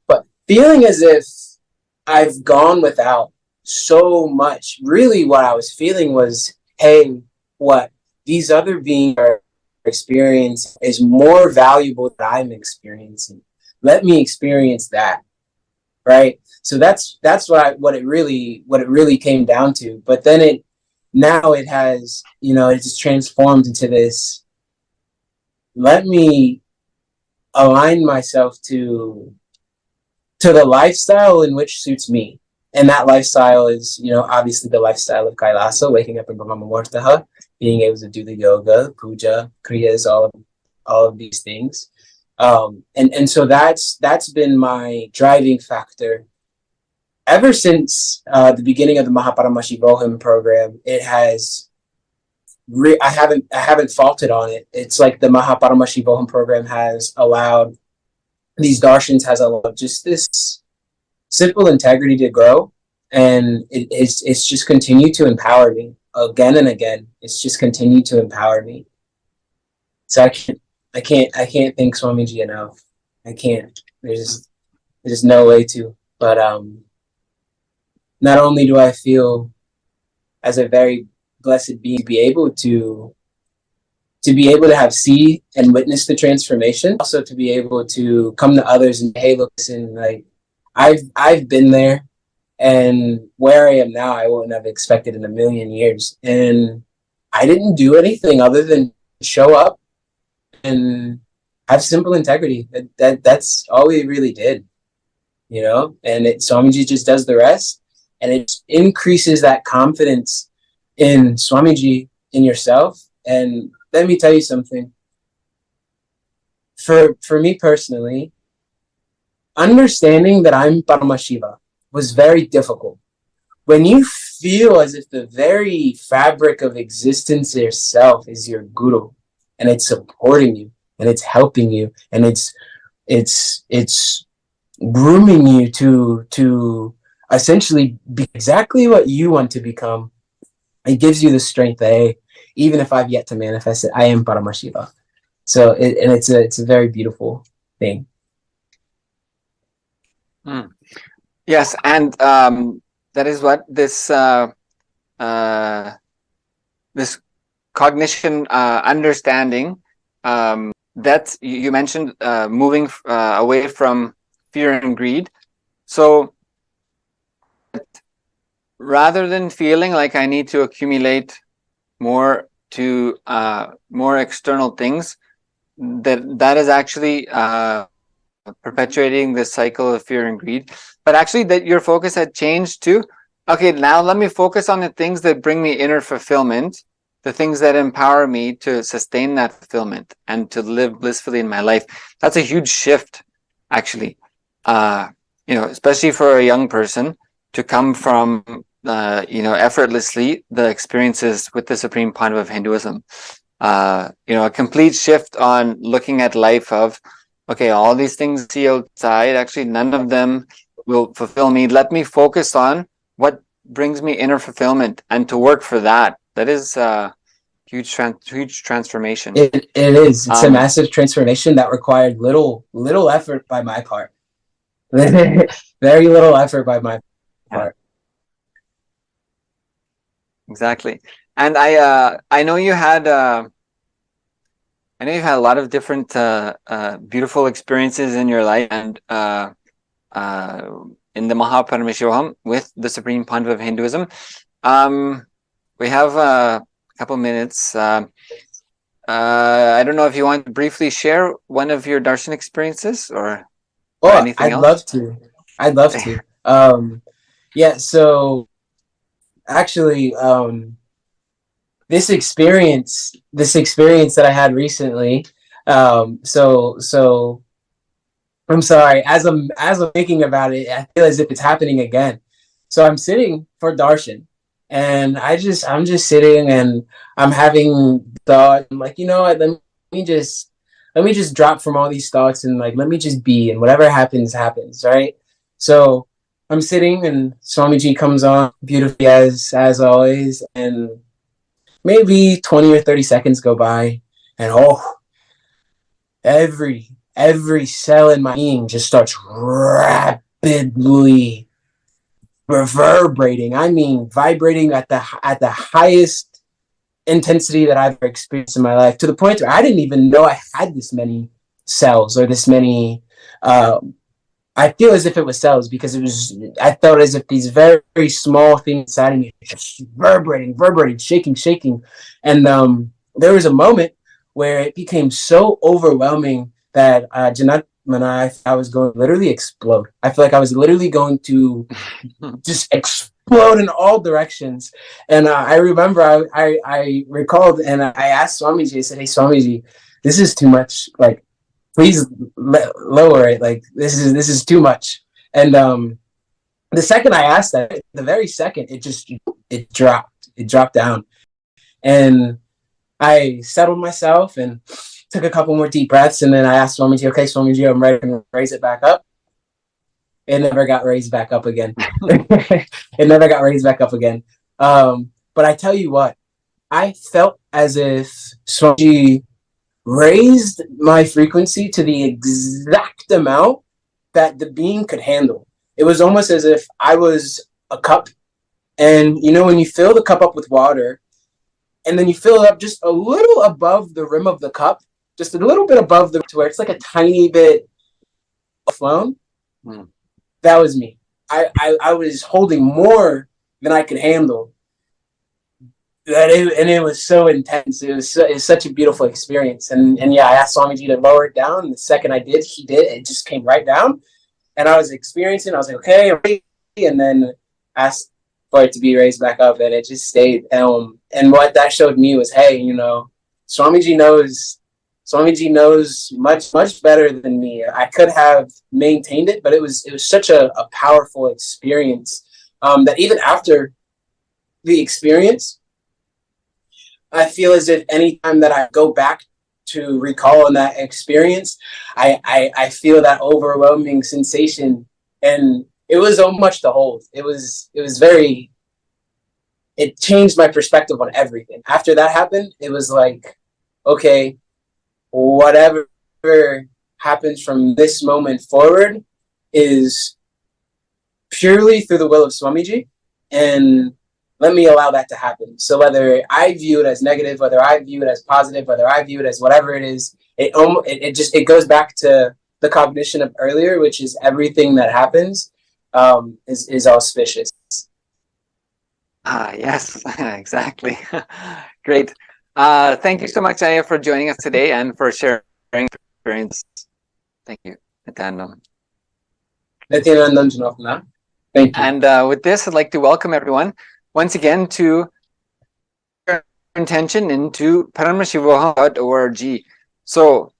but feeling as if I've gone without so much. Really, what I was feeling was, hey, what these other beings are experiencing is more valuable than I'm experiencing. Let me experience that, right? So that's what it really came down to. But then it has, it's just transformed into this. Let me align myself to the lifestyle in which suits me. And that lifestyle is, obviously the lifestyle of Kailasa, waking up in Brahma Muhurta, being able to do the yoga, puja, kriyas, all of these things. And so that's been my driving factor ever since the beginning of the Paramashivam program. It has I haven't faulted on it. It's like the Paramashivam program has allowed these darshans, has allowed just this simple integrity to grow. and it's just continued to empower me again and again. It's just continued to empower me. So I can't thank Swamiji enough. I can't. There's no way to. But not only do I feel as a very blessed being to be able to have see and witness the transformation, also to be able to come to others and, hey, look, listen, like I've been there, and where I am now I wouldn't have expected in a million years. And I didn't do anything other than show up and have simple integrity. That's all we really did, you know. And Swamiji just does the rest, and it increases that confidence in Swamiji, in yourself. And let me tell you something. For me personally, understanding that I'm Paramashiva was very difficult. When you feel as if the very fabric of existence itself is your guru, and it's supporting you, and it's helping you, and it's grooming you to essentially be exactly what you want to become, it gives you the strength that, hey, even if I've yet to manifest it, I am Paramashiva. So it's a very beautiful thing. Yes, and that is what this this cognition, understanding, that you mentioned, moving away from fear and greed. So rather than feeling like I need to accumulate more to more external things, that is actually perpetuating this cycle of fear and greed. But actually that your focus had changed to, okay, now let me focus on the things that bring me inner fulfillment, the things that empower me to sustain that fulfillment and to live blissfully in my life. That's a huge shift, actually. Especially for a young person to come from effortlessly the experiences with the Supreme Pontiff of Hinduism. A complete shift on looking at life of, okay, all these things I see outside, actually none of them will fulfill me. Let me focus on what brings me inner fulfillment and to work for that. That is a huge transformation. It is. It's a massive transformation that required little effort by my part. Very little effort by my part. Exactly. And I know you had a lot of different beautiful experiences in your life, and in the Paramashivam with the Supreme Pontiff of Hinduism. We have a couple minutes. I don't know if you want to briefly share one of your darshan experiences or anything else. I'd love to. Yeah, so actually, this experience that I had recently, so I'm sorry, as I'm thinking about it, I feel as if it's happening again. So I'm sitting for darshan, and I'm just sitting, and I'm having thought. I'm like, you know what, let me just drop from all these thoughts, and like, let me just be, and whatever happens, right? So I'm sitting, and Swamiji comes on beautifully as always, and maybe 20 or 30 seconds go by, and every cell in my being just starts rapidly reverberating. I mean, vibrating at the highest intensity that I've ever experienced in my life, to the point where I didn't even know I had this many cells, or this many. I feel as if it was cells, because I felt as if these very, very small things inside of me just vibrating, shaking. And there was a moment where it became so overwhelming that Janat and I was going to literally explode. I feel like I was literally going to just explode in all directions. And I remember I recalled, and I asked Swamiji, I said, hey, Swamiji, this is too much. Like, please lower it. Like, this is too much. And the second I asked that, the very second, it dropped down. And I settled myself and took a couple more deep breaths. And then I asked Swamiji, okay, Swamiji, I'm ready to raise it back up. it never got raised back up again. It never got raised back up again. But I tell you what, I felt as if Swamiji raised my frequency to the exact amount that the being could handle. It was almost as if I was a cup, and you know when you fill the cup up with water, and then you fill it up just a little above the rim of the cup, just a little bit above the to where it's like a tiny bit flown. That was me. I was holding more than I could handle. And it was so intense. It was such a beautiful experience. And yeah, I asked Swamiji to lower it down. And the second I did, he did. It just came right down. And I was experiencing. I was like, okay, I'm ready. And then asked for it to be raised back up, and it just stayed. And what that showed me was, hey, you know, Swamiji knows much better than me. I could have maintained it, but it was such a powerful experience that even after the experience, I feel as if anytime that I go back to recall on that experience, I feel that overwhelming sensation, and it was so much to hold. It changed my perspective on everything. After that happened, it was like, okay, whatever happens from this moment forward is purely through the will of Swamiji, and let me allow that to happen. So whether I view it as negative, whether I view it as positive, whether I view it as whatever it is, it goes back to the cognition of earlier, which is everything that happens is auspicious. Yes, exactly. Great. Thank you so much, Aya, for joining us today and for sharing experience. Thank you, Nithyananda. Nithyananda. Thank you. And with this, I'd like to welcome everyone once again to your intention into Paramashivam.org. So,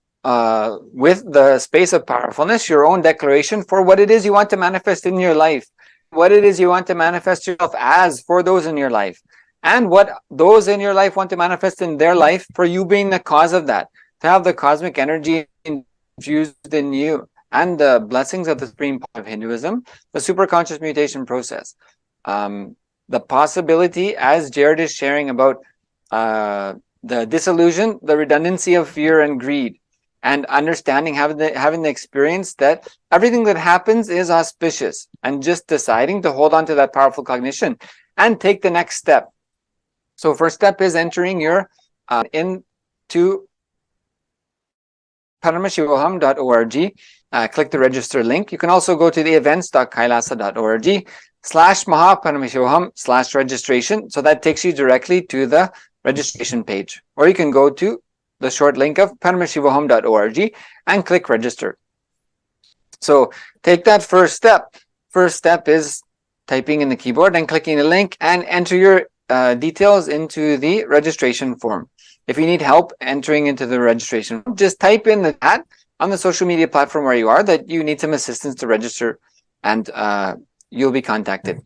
with the space of powerfulness, your own declaration for what it is you want to manifest in your life, what it is you want to manifest yourself as for those in your life, and what those in your life want to manifest in their life for you being the cause of that, to have the cosmic energy infused in you and the blessings of the supreme part of Hinduism, the superconscious mutation process. The possibility, as Jared is sharing about the disillusion, the redundancy of fear and greed, and understanding, having the experience that everything that happens is auspicious, and just deciding to hold on to that powerful cognition and take the next step. So first step is entering your into Paramashivam.org. Click the register link. You can also go to the events.kailasa.org/Mahaparamashivaham/registration. So that takes you directly to the registration page. Or you can go to the short link of Paramashivam.org and click register. So take that first step. First step is typing in the keyboard and clicking the link and enter your details into the registration form. If you need help entering into the registration, just type in the chat on the social media platform where you are that you need some assistance to register, and you'll be contacted.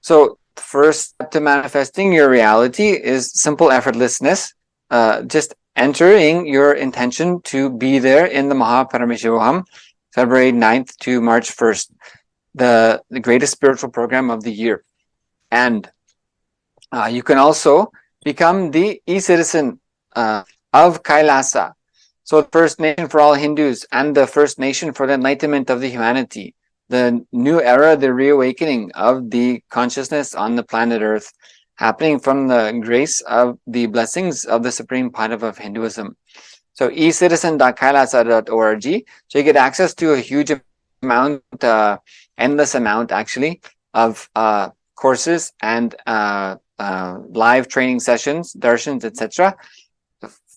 So first step to manifesting your reality is simple effortlessness. Just entering your intention to be there in the Mahaparamashivaham, February 9th to March 1st, the greatest spiritual program of the year. And you can also become the e-citizen of Kailasa. So the First Nation for all Hindus and the First Nation for the enlightenment of the humanity, the new era, the reawakening of the consciousness on the planet Earth, happening from the grace of the blessings of the Supreme Pontiff of Hinduism. So ecitizen.kailasa.org. So you get access to a huge amount, endless amount actually, of courses and live training sessions, darshans, etc.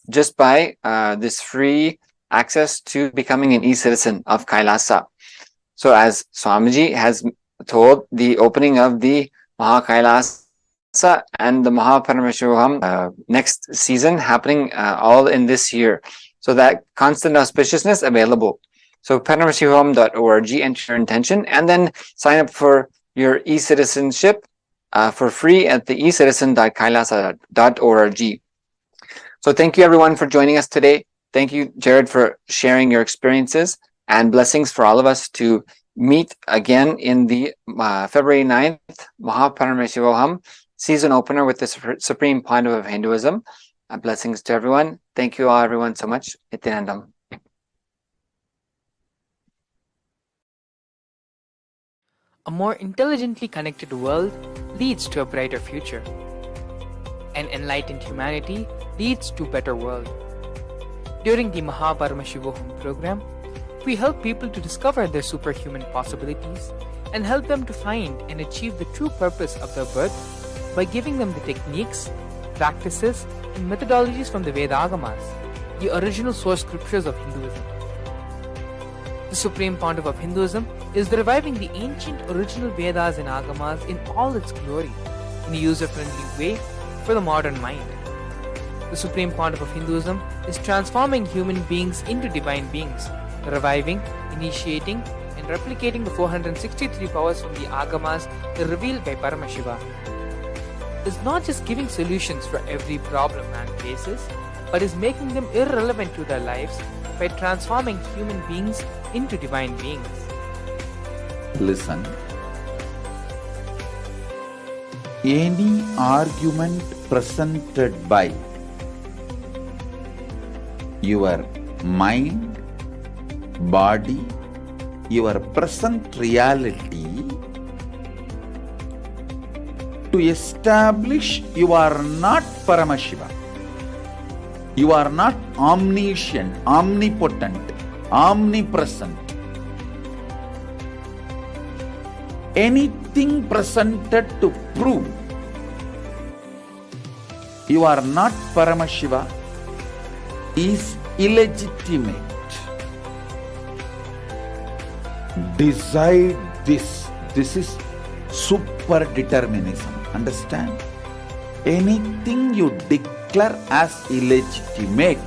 just by this free access to becoming an e-citizen of Kailasa. So as Swamiji has told, the opening of the Mahakailasa and the Mahaparamashivaham next season happening all in this year. So that constant auspiciousness available. So paramashivam.org, enter your intention, and then sign up for your e-citizenship for free at the ecitizen.kailasa.org. So thank you everyone for joining us today. Thank you, Jared, for sharing your experiences. and blessings for all of us to meet again in the February 9th Paramashivam season opener with the Supreme Pontiff of Hinduism. Blessings to everyone. Thank you all, everyone, so much. Nithyananda. A more intelligently connected world leads to a brighter future. An enlightened humanity leads to a better world. During the Paramashivam program, we help people to discover their superhuman possibilities and help them to find and achieve the true purpose of their birth by giving them the techniques, practices, and methodologies from the Vedagamas, the original source scriptures of Hinduism. The Supreme Pontiff of Hinduism is reviving the ancient original Vedas and Agamas in all its glory, in a user-friendly way for the modern mind. The Supreme Pontiff of Hinduism is transforming human beings into divine beings, reviving, initiating, and replicating the 463 powers from the Agamas revealed by Paramashiva. Is not just giving solutions for every problem man faces, but is making them irrelevant to their lives by transforming human beings into divine beings. Listen. Any argument presented by your mind, body, your present reality to establish you are not Paramashiva. You are not omniscient, omnipotent, omnipresent. Anything presented to prove you are not Paramashiva is illegitimate. Decide this. This is super determinism. Understand? Anything you declare as illegitimate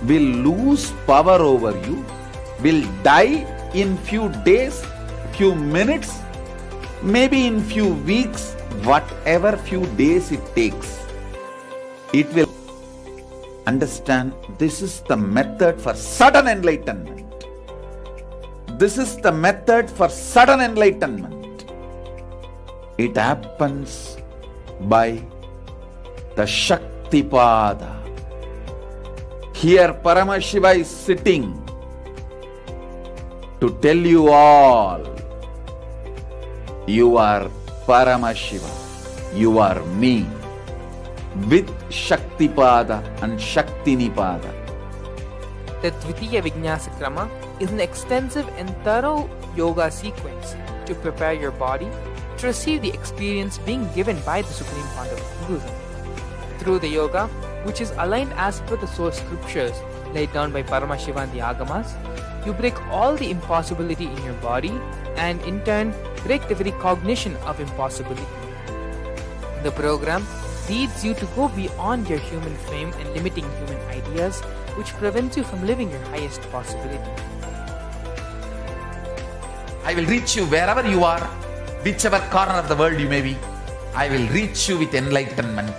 will lose power over you, will die in few days, few minutes, maybe in few weeks, whatever few days it takes. It will. Understand, this is the method for sudden enlightenment. This is the method for sudden enlightenment. It happens by the Shaktipada. Here Paramashiva is sitting to tell you all, you are Paramashiva, you are me, with Shaktipada and Shaktinipada. The Dvitiya Vijnasa Krama is an extensive and thorough yoga sequence to prepare your body to receive the experience being given by the Supreme Pontiff of Hinduism. Through the yoga, which is aligned as per the source scriptures laid down by Paramashiva and the Agamas, you break all the impossibility in your body and in turn break the very cognition of impossibility. The program leads you to go beyond your human frame and limiting human ideas, which prevents you from living your highest possibility. I will reach you wherever you are, whichever corner of the world you may be. I will reach you with enlightenment.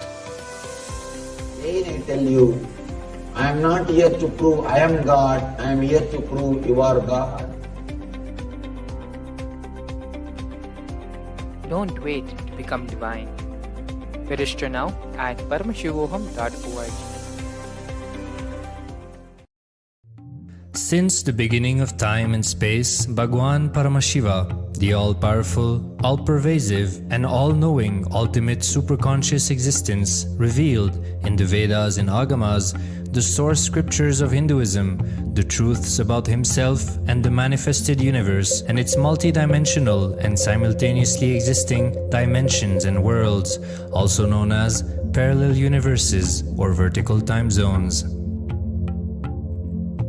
Again I tell you, I am not here to prove I am God, I am here to prove you are God. Don't wait to become divine. Register now at paramashivoham.org. Since the beginning of time and space, Bhagwan Paramashiva, the all-powerful, all-pervasive, and all-knowing ultimate superconscious existence, revealed in the Vedas and Agamas, the source scriptures of Hinduism, the truths about himself and the manifested universe and its multidimensional and simultaneously existing dimensions and worlds, also known as parallel universes or vertical time zones.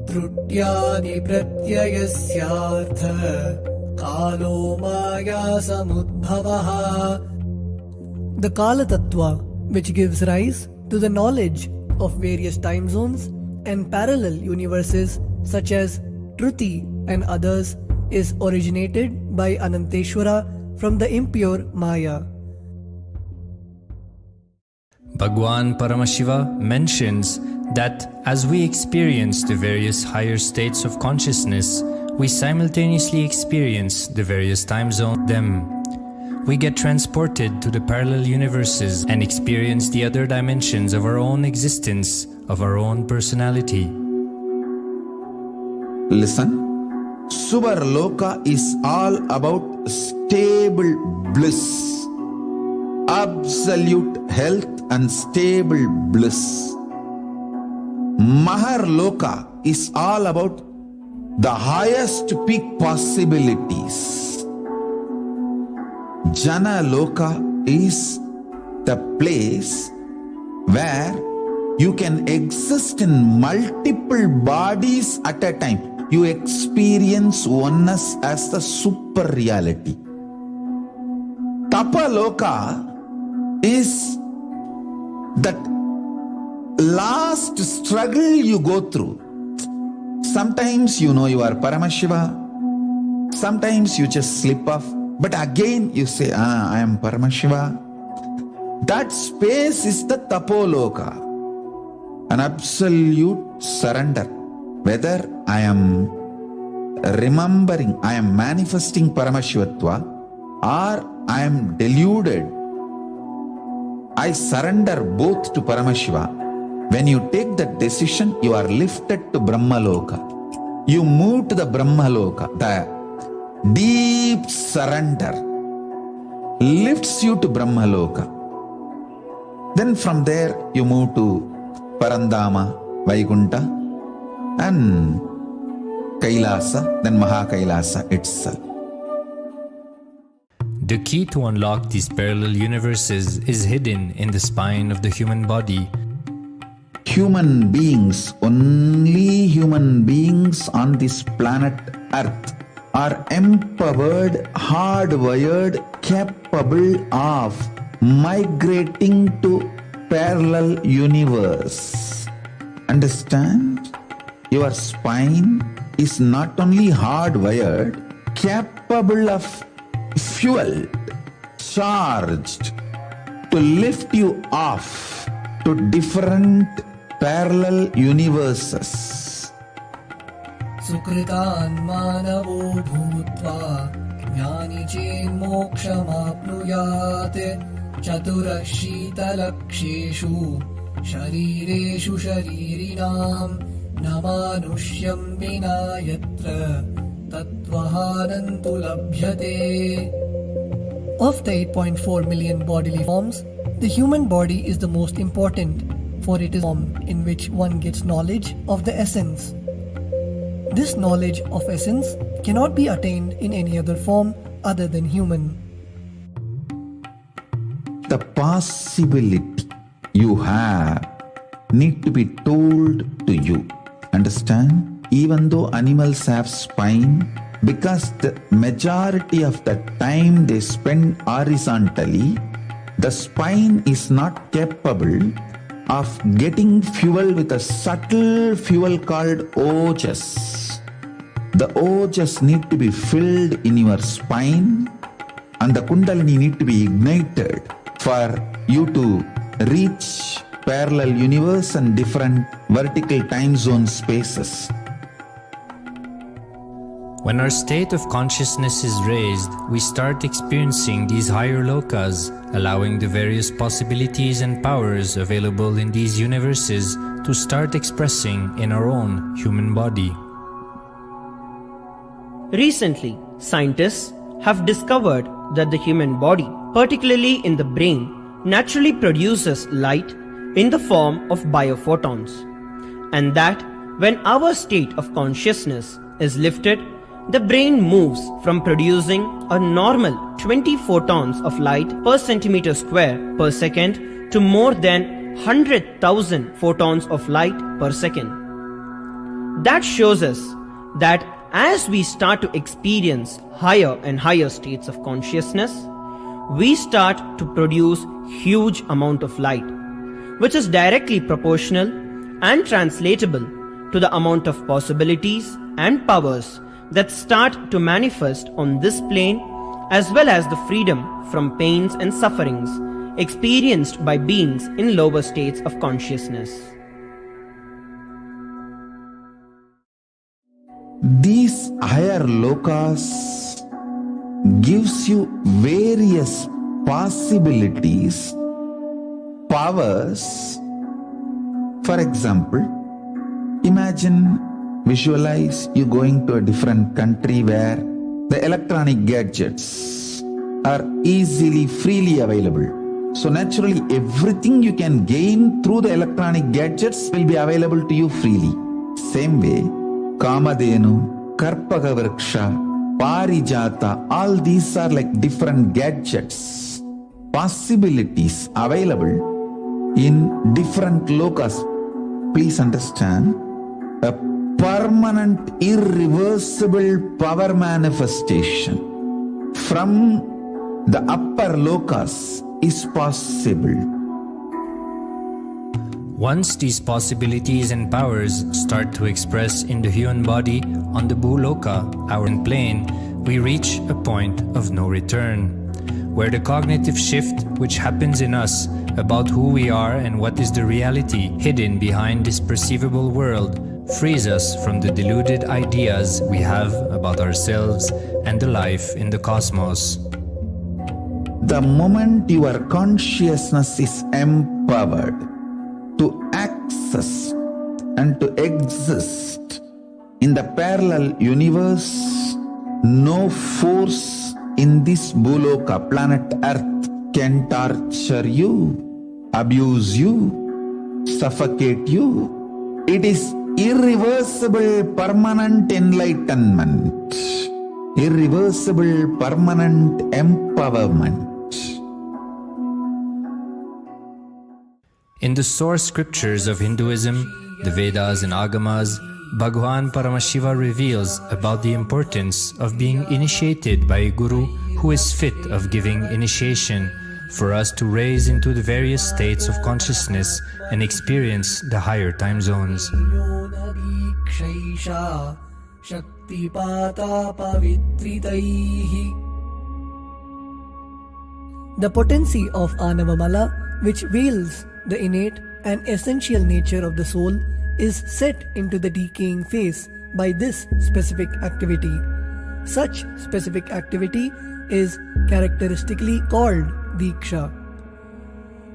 Trutyadi pratyayasyaartha kalo maya samudbhavaha. The Kala Tattva, which gives rise to the knowledge of various time zones and parallel universes such as Truti and others, is originated by Ananteshwara from the impure Maya. Bhagwan Paramashiva mentions that as we experience the various higher states of consciousness, we simultaneously experience the various time zones. We get transported to the parallel universes and experience the other dimensions of our own existence, of our own personality. Listen, Subarloka is all about stable bliss, absolute health and stable bliss. Maharloka is all about the highest peak possibilities. Jana Loka is the place where you can exist in multiple bodies at a time. You experience oneness as the super reality. Tapa Loka is that last struggle you go through. Sometimes you know you are Paramashiva, sometimes you just slip off, but again you say, I am Paramashiva. That space is the Tapoloka, an absolute surrender. Whether I am remembering, I am manifesting Paramashivatva, or I am deluded, I surrender both to Paramashiva. When you take that decision, you are lifted to Brahmaloka. You move to the Brahmaloka. The deep surrender lifts you to Brahmaloka. Then from there, you move to Parandama, Vaikunta, and Kailasa, then Mahakailasa itself. The key to unlock these parallel universes is hidden in the spine of the human body. Human beings, only human beings on this planet Earth are empowered, hardwired, capable of migrating to parallel universe. Understand? Your spine is not only hardwired, capable of fuel, charged to lift you off to different parallel universes. Sukritan manavo bhutva jnani chen mokshamapnuyat chaturashita-laksheshu sharireshu sharirinam namanusyam vina yatra tattvahanantu labhyate. Of the 8.4 million bodily forms, the human body is the most important, for it is the form in which one gets knowledge of the essence. This knowledge of essence cannot be attained in any other form other than human. The possibility you have need to be told to you. Understand? Even though animals have spine, because the majority of the time they spend horizontally, the spine is not capable of getting fuel with a subtle fuel called ojas. The ojas need to be filled in your spine, and the kundalini need to be ignited for you to reach parallel universe and different vertical time zone spaces. When our state of consciousness is raised, we start experiencing these higher lokas, allowing the various possibilities and powers available in these universes to start expressing in our own human body. Recently, scientists have discovered that the human body, particularly in the brain, naturally produces light in the form of biophotons, and that when our state of consciousness is lifted, the brain moves from producing a normal 20 photons of light per centimeter square per second to more than 100,000 photons of light per second. That shows us that as we start to experience higher and higher states of consciousness, we start to produce huge amount of light, which is directly proportional and translatable to the amount of possibilities and powers that start to manifest on this plane, as well as the freedom from pains and sufferings experienced by beings in lower states of consciousness. These higher lokas gives you various possibilities, powers. For example, imagine, visualize you going to a different country where the electronic gadgets are easily, freely available. So naturally, everything you can gain through the electronic gadgets will be available to you freely. Same way, Kamadhenu, Karpaka Vriksha, Parijata, all these are like different gadgets, possibilities available in different lokas. Please understand, a permanent, irreversible power manifestation from the upper lokas is possible. Once these possibilities and powers start to express in the human body on the Bhuloka, our plane, we reach a point of no return, where the cognitive shift which happens in us about who we are and what is the reality hidden behind this perceivable world frees us from the deluded ideas we have about ourselves and the life in the cosmos. The moment your consciousness is empowered to access and to exist in the parallel universe, no force in this Bhuloka, planet Earth, can torture you, abuse you, suffocate you. It is irreversible, permanent enlightenment, irreversible, permanent empowerment. In the source scriptures of Hinduism, the Vedas and Agamas, Bhagwan Paramashiva reveals about the importance of being initiated by a guru who is fit of giving initiation for us to raise into the various states of consciousness and experience the higher time zones. The potency of Anavamala, which veils the innate and essential nature of the soul, is set into the decaying phase by this specific activity. Such specific activity is characteristically called Diksha.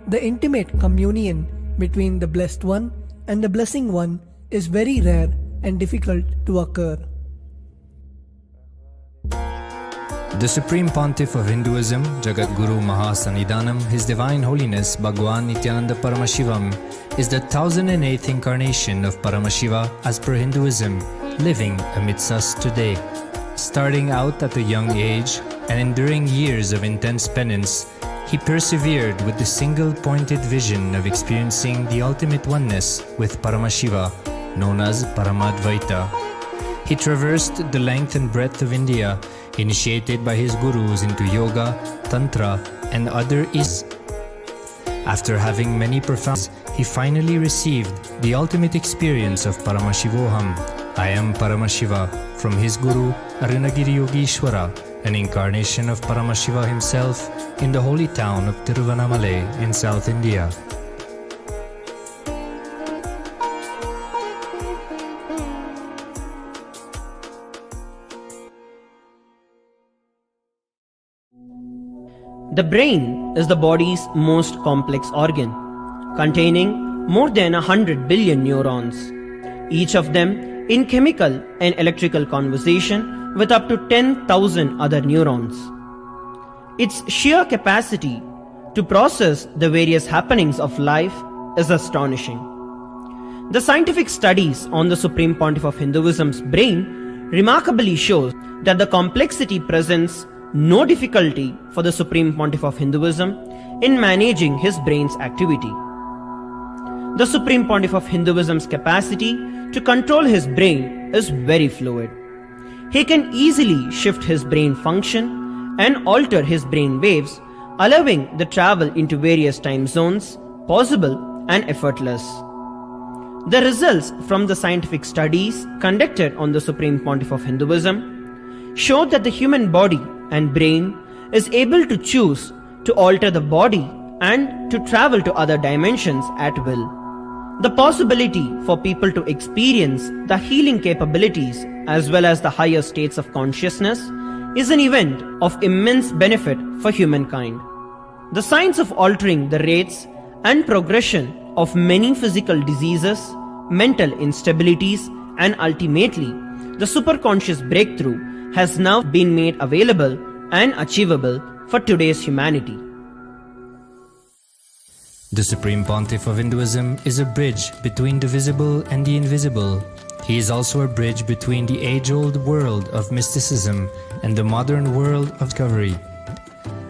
The intimate communion between the Blessed One and the Blessing One is very rare and difficult to occur. The Supreme Pontiff of Hinduism, Jagat Guru Mahasannidhanam, His Divine Holiness Bhagwan Nithyananda Paramashivam, is the 1008th incarnation of Paramashiva as per Hinduism, living amidst us today. Starting out at a young age and enduring years of intense penance, he persevered with the single-pointed vision of experiencing the ultimate oneness with Paramashiva, known as Paramadvaita. He traversed the length and breadth of India, initiated by his gurus into yoga, tantra, and other is. After having many profound, he finally received the ultimate experience of Paramashivoham, I am Paramashiva, from his guru Arunagiri Yogeshwara, an incarnation of Paramashiva himself in the holy town of Tiruvannamalai in South India. The brain is the body's most complex organ, containing more than 100 billion neurons, each of them in chemical and electrical conversation with up to 10,000 other neurons. Its sheer capacity to process the various happenings of life is astonishing. The scientific studies on the Supreme Pontiff of Hinduism's brain remarkably shows that the complexity presents no difficulty for the Supreme Pontiff of Hinduism in managing his brain's activity. The Supreme Pontiff of Hinduism's capacity to control his brain is very fluid. He can easily shift his brain function and alter his brain waves, allowing the travel into various time zones possible and effortless. The results from the scientific studies conducted on the Supreme Pontiff of Hinduism show that the human body and brain is able to choose to alter the body and to travel to other dimensions at will. The possibility for people to experience the healing capabilities as well as the higher states of consciousness is an event of immense benefit for humankind. The science of altering the rates and progression of many physical diseases, mental instabilities, and ultimately the superconscious breakthrough has now been made available and achievable for today's humanity. The Supreme Pontiff of Hinduism is a bridge between the visible and the invisible. He is also a bridge between the age-old world of mysticism and the modern world of discovery.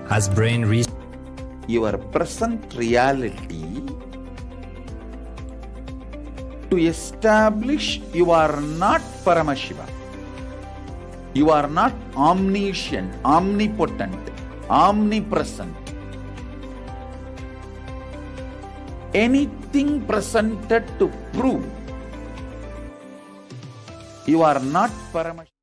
As brain research, your present reality to establish you are not Paramashiva. You are not omniscient, omnipotent, omnipresent. Anything presented to prove you are not Paramashiva.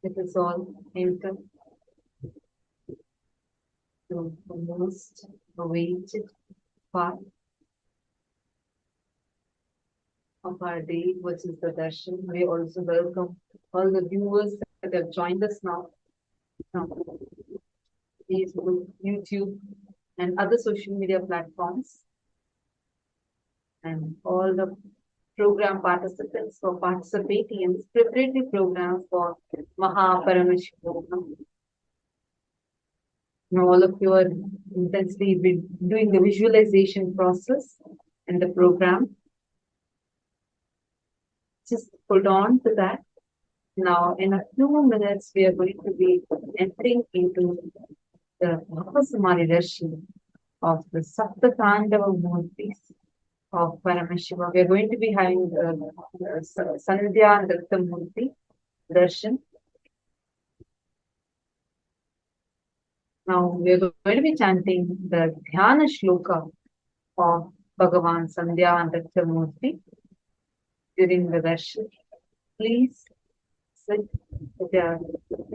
It is all enter to the most awaited part of our day, which is the Darshan. We also welcome all the viewers that have joined us now from Facebook, YouTube, and other social media platforms, and all the program participants for participating in this preparatory program for Paramashivam. Now all of you are intensely doing the visualization process in the program. Just hold on to that. Now, in a few minutes, we are going to be entering into the Samadhi Darshan of the Saptatandava Murthis of Paramashivam. We are going to be having Sandhya and Nritta Murthy Darshan. Now, we are going to be chanting the Dhyana Shloka of Bhagavan Sandhya and Nritta Murthy during the Darshan. Please sit with your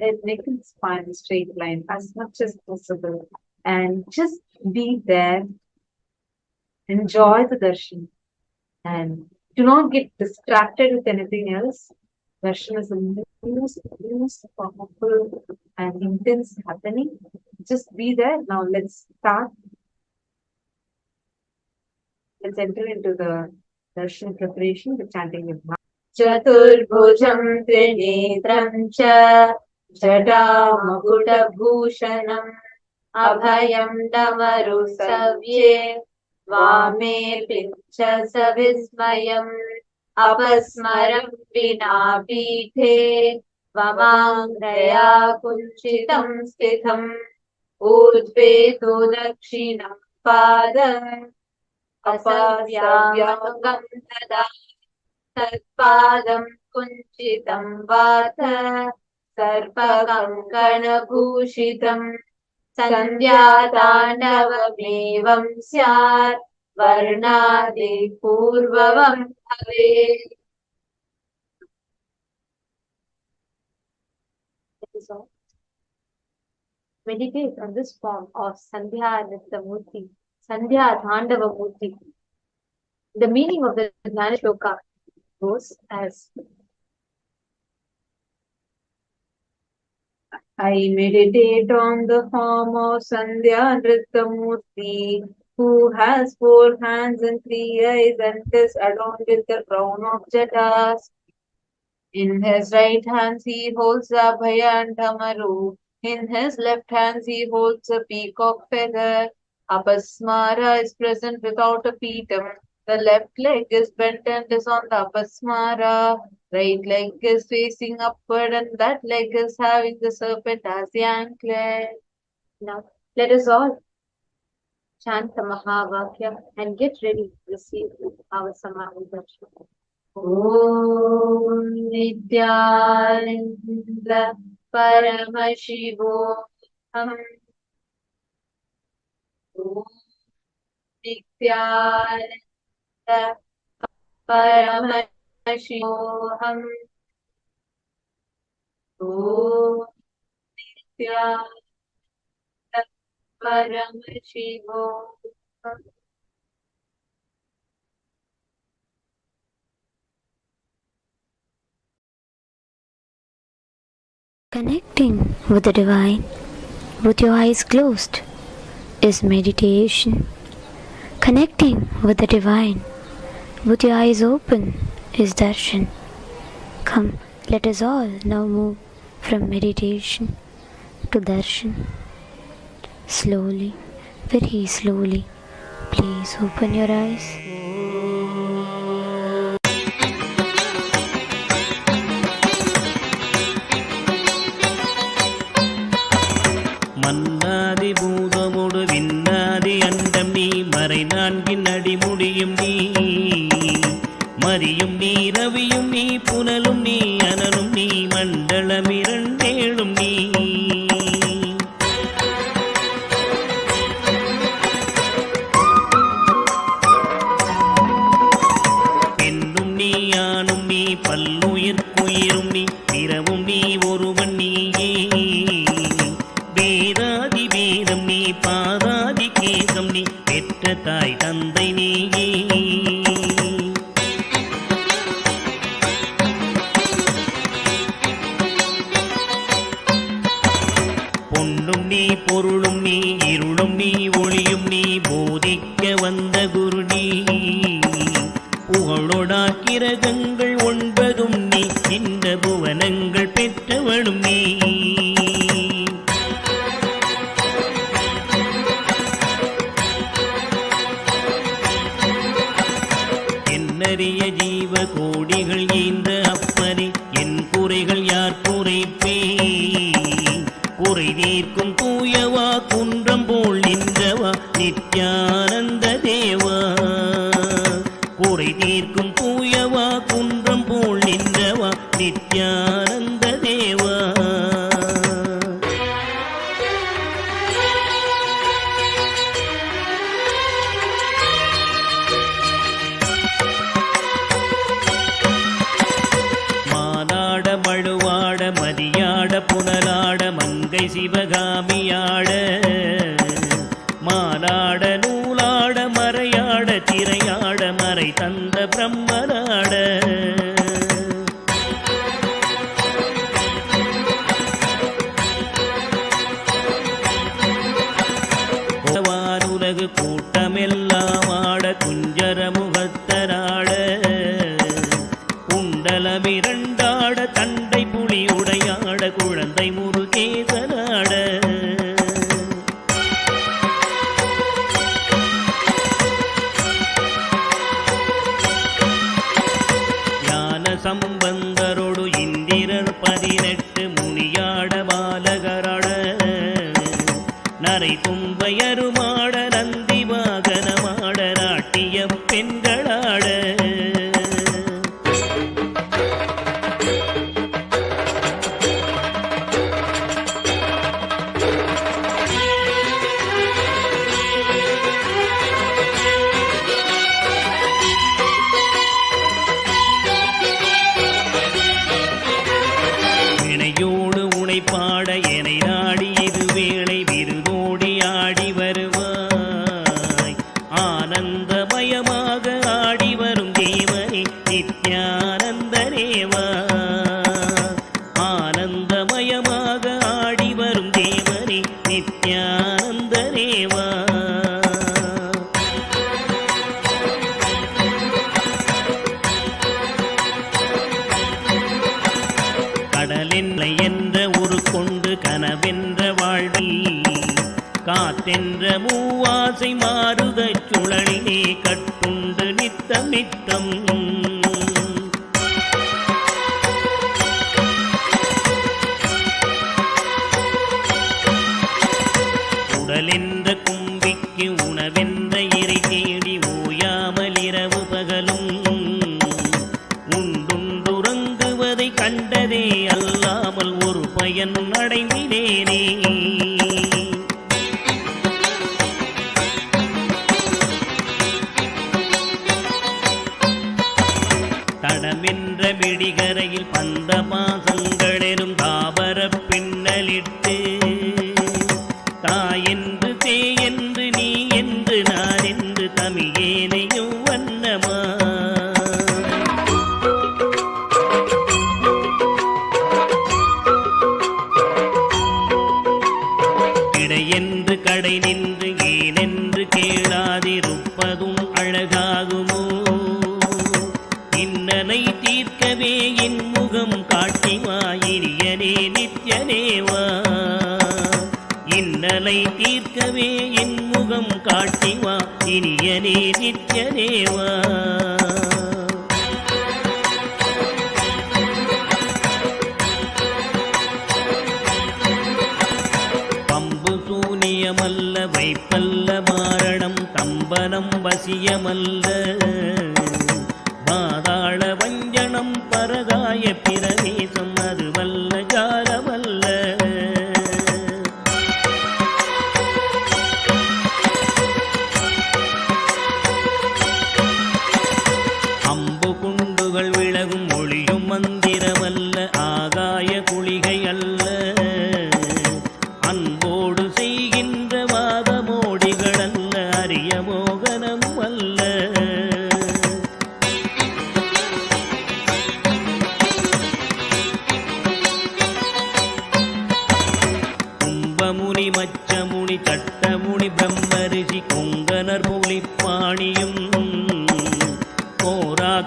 head, neck and spine straight line as much as possible, and just be there. Enjoy the darshan and do not get distracted with anything else. Darshan is the most powerful and intense happening. Just be there. Now let's start. Let's enter into the darshan preparation, the chanting of Bhava. Chaturbhujam Trinetram cha Jatamakutbhushanam Abhayam Damaru Savye Vame Pincha Savismayam Apasmaram Vinapithe Vamangraya Kunchitam Stitham Udvetu Dakshinam Padam Asavyamgam Tada Tatpadam Kunchitam Vata Sarpakankana Sandhya Tandavam Syat Varnadi Purvavam Bhave. Meditate on this form of Sandhya Nitya Sandhya Tandava Murthy. The meaning of the Dhyana Shloka goes as: I meditate on the form of Sandhya Nritta Murthy, who has 4 hands and 3 eyes and is adorned with the crown of jatas. In his right hand he holds a Abhaya and Dhamaru. In his left hand he holds a peacock feather. Apasmara is present without a petum. The left leg is bent and is on the Apasmara. Right leg is facing upward and that leg is having the serpent as the anklet. Now, let us all chant the Mahavakya and get ready to receive our Samadhi Darshan. Om Nithyananda Paramashivam. Om Nithyananda Paramashivam. Om Nithyananda Paramashivam. Connecting with the divine with your eyes closed is meditation. Connecting with the divine with your eyes open is darshan. Come, let us all now move from meditation to darshan. Slowly, very slowly, please open your eyes. மன்னாதி பூதமோடு விண்ணாதி அண்டம் நீ மறை நான்கின் அடிமுடியும் நீ மரியும் நீ ரவியும் நீ புனலும் நீ அனலும் நீ மண்டலம் இரண்டேழும் நீ பெண்ணும் நீ ஆணும் நீ பல்லுயிர்க்குயிரும் நீ பிறவும் நீ ஒருவன் நீயே வேதாதி வேதம் நீ பாதாதி கேசம் நீ பெற்ற தாய் தந்தை நீயே பொருளொடாக்கிரகங்கள் ஒன்பதும் நீ, இந்த புவனங்கள் பெற்றவனும் நீ. என்னறிய ஜீவ கோடிகள் ஈந்த அப்பனே, என் குறைகள் யார் குறைப்பே? குறை தீர்க்கும் தூயவா, குன்றம் போல் நின்றவா, நித்யானந்த தேவா. குறை தீர்க்கும் தூயவா, குன்றம் போல் நின்றவா, நித்யானந்த தேவா. மானாட மழுவாட மதியாட புனலாட மங்கை சிவகாமியாட, மானாட நூலாட மறையாட திரையாட மறை தந்த பிரம்மனாட. வானுலகு கூட்டமெல்லாம் ஆட குஞ்சர முகத்தராட, குண்டலமிரண்டாட தண்டை புலி உடையாட குழந்தை முருகேசனாட. ஞான சம்பந்தரோடு இந்திரர் 18 முனியாட பாலகராட, நரை தும்பையருமாட நந்தி வாகனமாட நாட்டிய பெண்களாட. வினையோடு உனை பாட எனை நாடி இது வேளை விருதோடி ஆடி வருவாய். ஆனந்தமயமாக ஆடி வரும் தேவனே நித்யானந்த தேவா. ஆனந்தமயமாக ஆடி வரும் தேவனே நித்யானந்த தேவா. கடலென்னை என்ற ஒரு கொண்டு கனவென்ற வாழ்வி, காத்தென்ற மூவாசை மாறுதச் சுழலிலே கட்டுண்டு நித்தம் நித்தம். உடலென்ற கும்பிக்கு உணவென்ற இறை தேடி ஓயாமல் இரவு பகலும் உண்டுண்டுறங்குவதை கண்டதே அல்லாமல் ஒரு பயன் அடைந்தினேனே. தடமென்ற விடிகரையில் பந்த பாசங்களெனும் தாபர பின்னலிட்டு, தாயென்று தேயென்று நீ என்று நான் என்று தமிழேனையும் வண்ணமா. இடையென்று கடை நின்று ஏனென்று கேளாதிருப்பதும் அழகாகுமோ? இன்னனை தீர்க்கவே என் முகம் காட்டிவா இனியனே நித்யனேவா. இன்னலை தீர்க்கவே என் முகம் காட்டிவா இனியனே நித்யனேவா. பம்பு சூனியமல்ல வைப்பல்ல மாரணம் தம்பனம் வசியமல்ல, பாதாள வஞ்சனம் பரகாய பிரவேசம் அதுவல்ல ஜாலமல்ல. அம்பு குண்டுகள் விலகும் ஒளியும் மந்திரமல்ல, ஆகாய குளிகை அல்ல. அன்போடு செய்கின்ற வாதமோடிகள் அல்ல, அரிய மோகனம் அல்ல.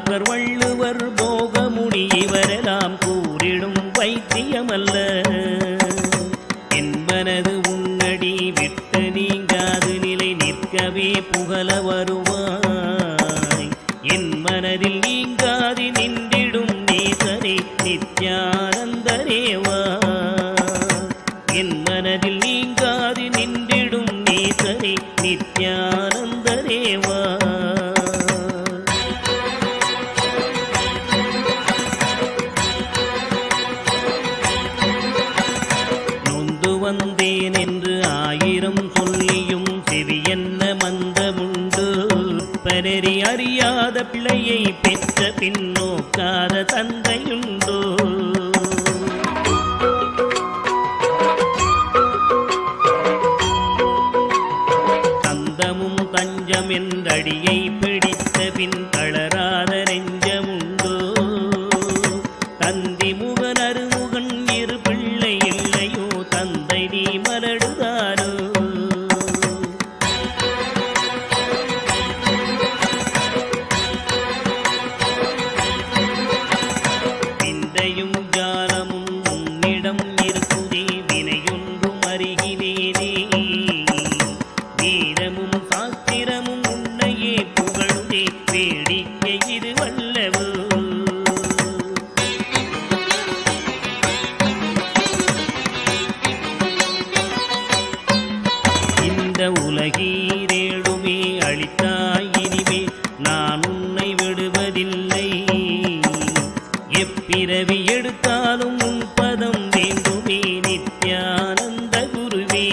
டாக்டர் வள்ளுவர் போகமுடி இவரெல்லாம் கூறிடும் வைத்தியமல்ல. என்பனது உன்னடி விட்டு நீங்காது நிலை நிற்கவே புகழ வருவாய். என் மனதில் நீங்காது நின்றிடும் நேசரே நித்யானந்தரேவா. என் மனதில் நீங்காது நின்றிடும் நேசரே நித்யானந்தரேவா. நொந்து வந்தேன் என்று ஆயிரம் சொல்லியும் செவியென்ன மந்தமுண்டு. பரறி அறியாத பிள்ளையை பெற்ற பின்னோக்காத தந்தையுண்டோ. தந்தமும் தஞ்சம் என்றடியை பிடித்த பின் தளராத நெஞ்சமுண்டோ. தந்தி முகன் அருமுகன் இரு பிள்ளை இல்லையோ தந்தை நீ மலடுதாரோ. விந்தையும் ஜாலமும் உன்னிடம் இருக்குதே வினையொன்றும் அருகிலேனே. வீரமும் சாஸ்திரமும் உன்னையே புகழுதே வேடிக்கை இது வல்லவோ. இந்த உலகீரேழுமே அளித்தாய் இனிமே நான் உன்னை விடுவதில்லை. எப்பிறவி எடுத்தாலும் உன் பதம் வேண்டுமே நித்யானந்த குருவே.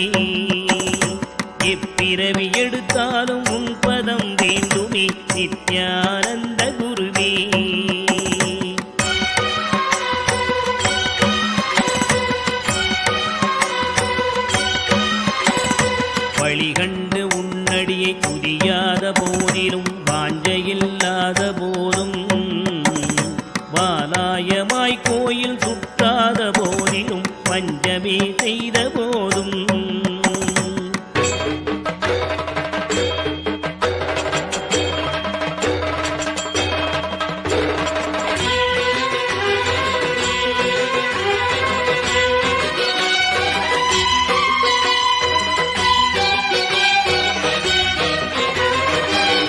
எப்பிறவி எடுத்தாலும் உன் பதம் வேண்டுமே நித்யானந்த குருவே. வழிகண்டு உன்னடியை துதியாத போதிலும் வாஞ்சையில்லாத போதும் வாலாயமாய் கோயில் சுற்றாத போதிலும் பஞ்சமே செய்த போதும்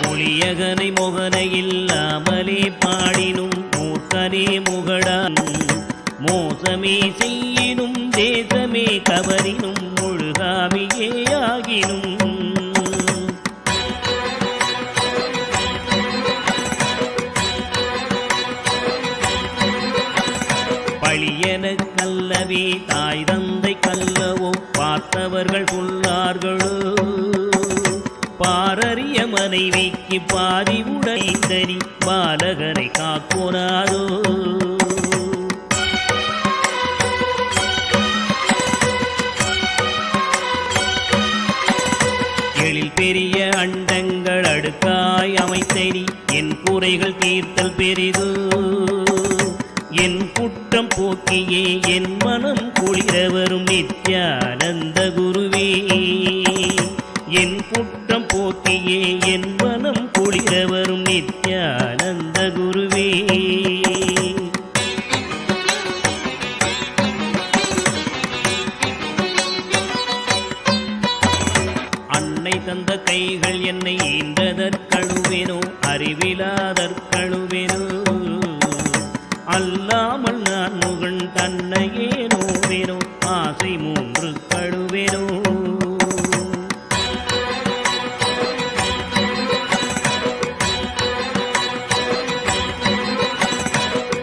ஒளியகனை மொகனை இல்லாமலே பாடினும் மூர்க்கனே முகடான். மோசமே செய்யினும் தேசமே கவரினும் முழுகாமியே ஆகினும். பழியன கல்லவே தாய் தந்தை கல்லவோ பார்த்தவர்கள் சொல்லார்களோ. பாரறிய மனைவிக்கு பாதி உடைந்தனி பாலகனை காக்கோனாதோ. எழில் பெரிய அண்டங்கள் அடுக்காய் அமைத்தனி என் குறைகள் தீர்த்தல் பெரிதோ. என் குற்றம் போக்கியே என் மனம் குளிர வரும் நித்யானந்த குருவே. என் குற்றம் போக்கியே என் மனம் குளிர வரும் நித்யானந்த குருவே. அன்னை தந்த கைகள் என்னை ஈன்றதற்கழுவேனோ அறிவிலாதற்கழுவேனோ. அல்லாமல் நான் முகன் தன்னையே நோவேனோ ஆசை மூன்று கழுவேனோ.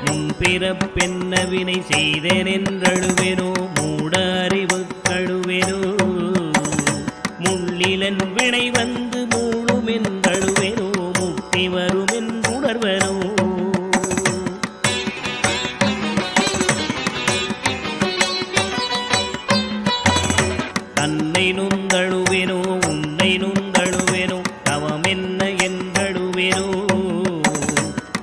முன்பிறப்பென்ன வினை செய்தேன் என்றழுவேனோ மூட அறிவு கழுவேனோ. முள்ளிலன் வினை வந்து மூழும் என்றழுவேனோ முக்தி வரும் என்றுணர்வனோ. தன்னை நுந்தழுவேனோ உன்னை நுந்தழுவேனோ தவம் என்ன என்றழுவேனோ.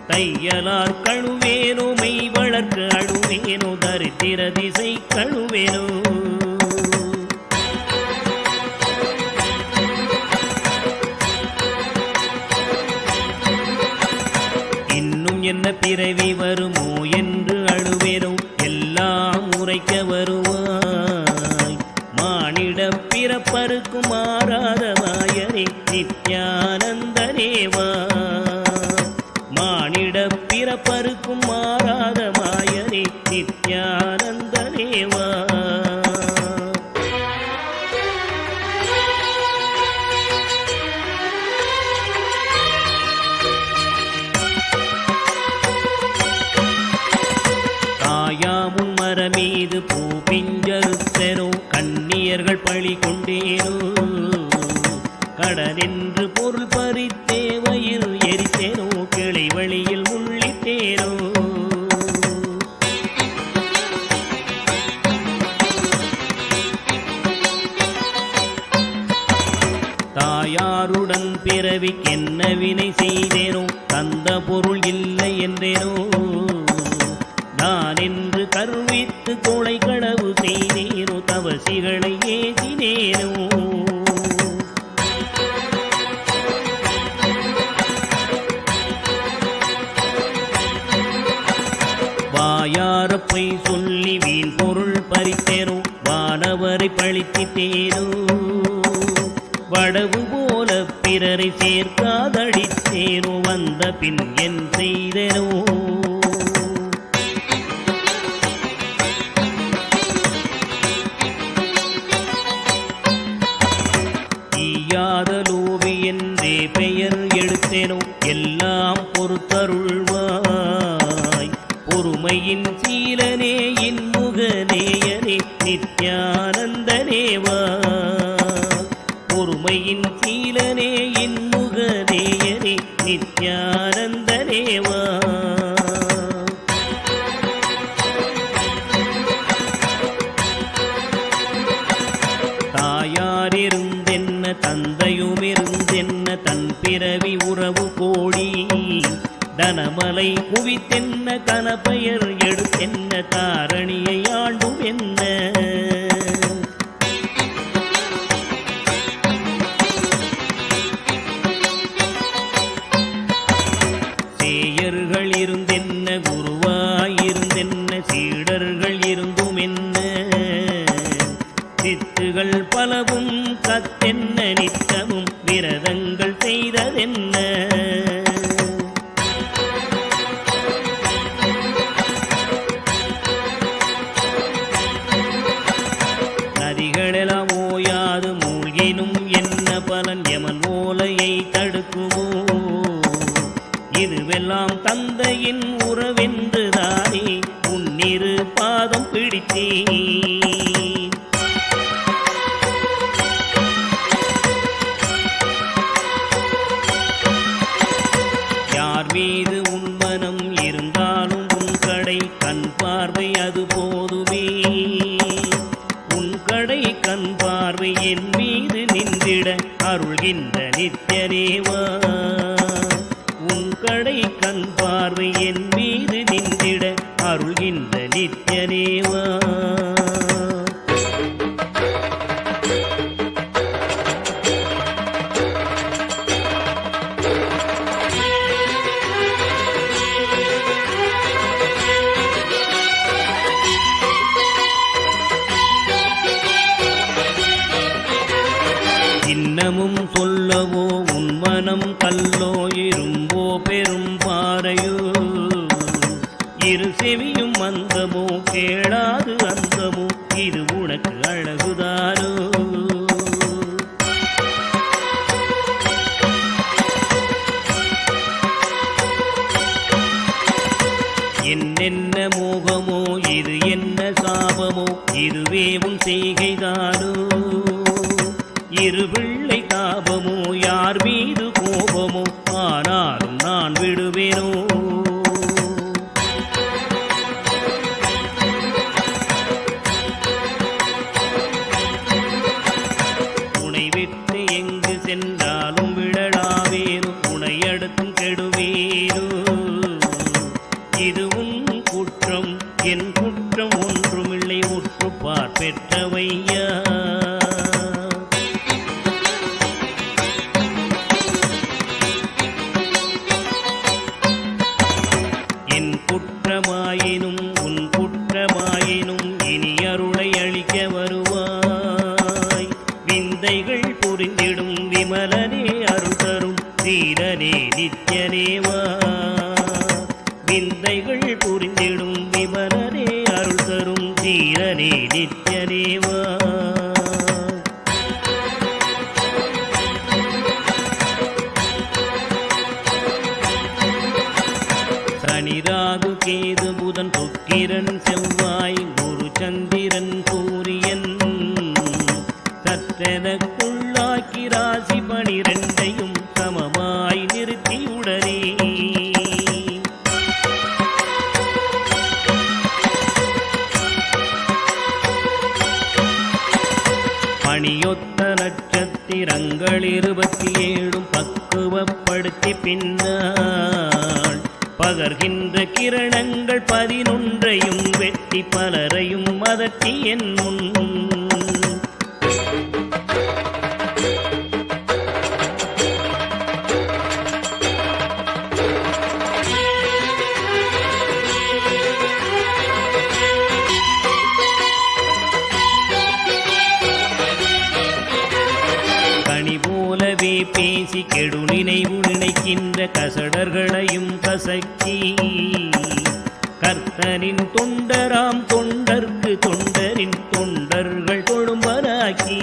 தையலார் கழுவேனோ மெய் வளர்க்க அழுவேனோ தரித்திர திசை கழுவேனோ. என்ன பிறவி வருமோ என்று அழுவேனோ எல்லாம் உரைக்க வருவாய். மானிட பிறப்பருக்கும் மாறாத மாயரே நித்யானந்தனேவா. மானிட பிறப்பருக்கும் மாறாத மாயரே நித்யானந்தனேவா. தாயாமுன் மரமீது பூ பிஞ்சறுத்தனோ கண்ணியர்கள் பழி கொண்டேனோ. கடனென்று பொருள் பறித்தே வயிறு எரித்தேனோ கிளை வழியில் முள்ளிட்டேனோ. தாயாருடன் பிறவிக்கென்ன வினை செய்தேனோ தந்த பொருள் இல்லை என்றேனோ. நான் என்று கருவித்து கொலை களவு செய்தேனோ தவசிகளை ஏசினேனோ. வாயாரப்பை சொல்லி வீண் பொருள் பறித்தேனோ வானவரை பழித்திட்டேனோ. வடவு போல பிறரை சேர்க்காதடித்தேனோ வந்த பின் என் செய்தேனோ. ஈயாதலோவி என்றே பெயர் எடுத்தேனோ எல்லாம் பொறுத்தருள்வாய். பொறுமையின் சீலனே இன்முகநேயனே நித்யானந்தனேவா. பொறுமையின் சீலனே இன்முகநேயனே நித்யானந்தனேவா. தாயாரிருந்தென்ன தந்தையுமிருந்தென்ன தன் பிறவி உறவு கோடி. தனமலை குவித்தென்ன கனப்பெயர் எடுத்தென்ன தாரணியை ஆண்டும் என்ன. சேயர்கள் இருந்தென்ன குருவாயிருந்தென்ன சீடர்கள் இருந்தும் என்ன. சித்துகள் பலவும் கத்தென்ன நித்தமும் விரதங்கள் செய்ததென்ன. நதிகளெல்லாம் ஓயாது மூழ்கினும் என்ன பலன் யமன் ஓலையை தடுக்குமோ. இதுவெல்லாம் தந்தையின் உறவென்று தானே உன்னிரு பாதம் பிடித்தேன். யார் மீது உன் மனம் இருந்தாலும் உன் கடை கண் பார்வை அது போதுமே. உன் கடை கண் பார்வை என் மீது நின்றிட அருள்கின்ற நித்யனேவா. உன் கடை கண் பார்வை என் மீது நின்றிட அருள்கின்ற நித்யனேவா. இன்னமும் சொல்லவோ உன் மனம் கல்லோ இரும்போ பெரும் பாறையோ. இரு செவியும் மந்தமோ கேளாது அந்தமோ இது உனக்கு அழகுதானோ. என்னென்ன மோகமோ இது என்ன சாபமோ இதுவே உன் செய்கைதானோ. இரு பிள்ளை தாபமோ யார் மீது கோபமோ ஆனாலும் நான் விடுவேனோ. உனை விட்டு எங்கு சென்றாலும் விடலாவேனோ உனையடுத்தும் கெடுவேனோ. இது உன் குற்றம் என் குற்றம் ஒன்றுமில்லை உற்றுப்பார் பெற்றவையா. புரிந்திடும் விமலனே அருள் தரும் தீரனே நித்யனேவா. சனிராகு கேது புதன் சுக்கிரன் செவ்வாய் குரு சந்திரன் சூரியன் சற்றெனக்குள்ளாக்கி ராசி 12ஐயும் சமமாய் நிறுத்தியுடனே பணியொத்த நட்சத்திரங்கள் 27 பக்குவப்படுத்தி பின்னால் பகர்கின்ற கிரணங்கள் 11ஐயும் வெட்டி பலரையும் அதட்டி என் முன் பேசி கெடு நினைவு நினைக்கின்ற கசடர்களையும் கசக்கி கர்த்தனின் தொண்டராம் தொண்டர்க்கு தொண்டரின் தொண்டர்கள் தொழும்பராக்கி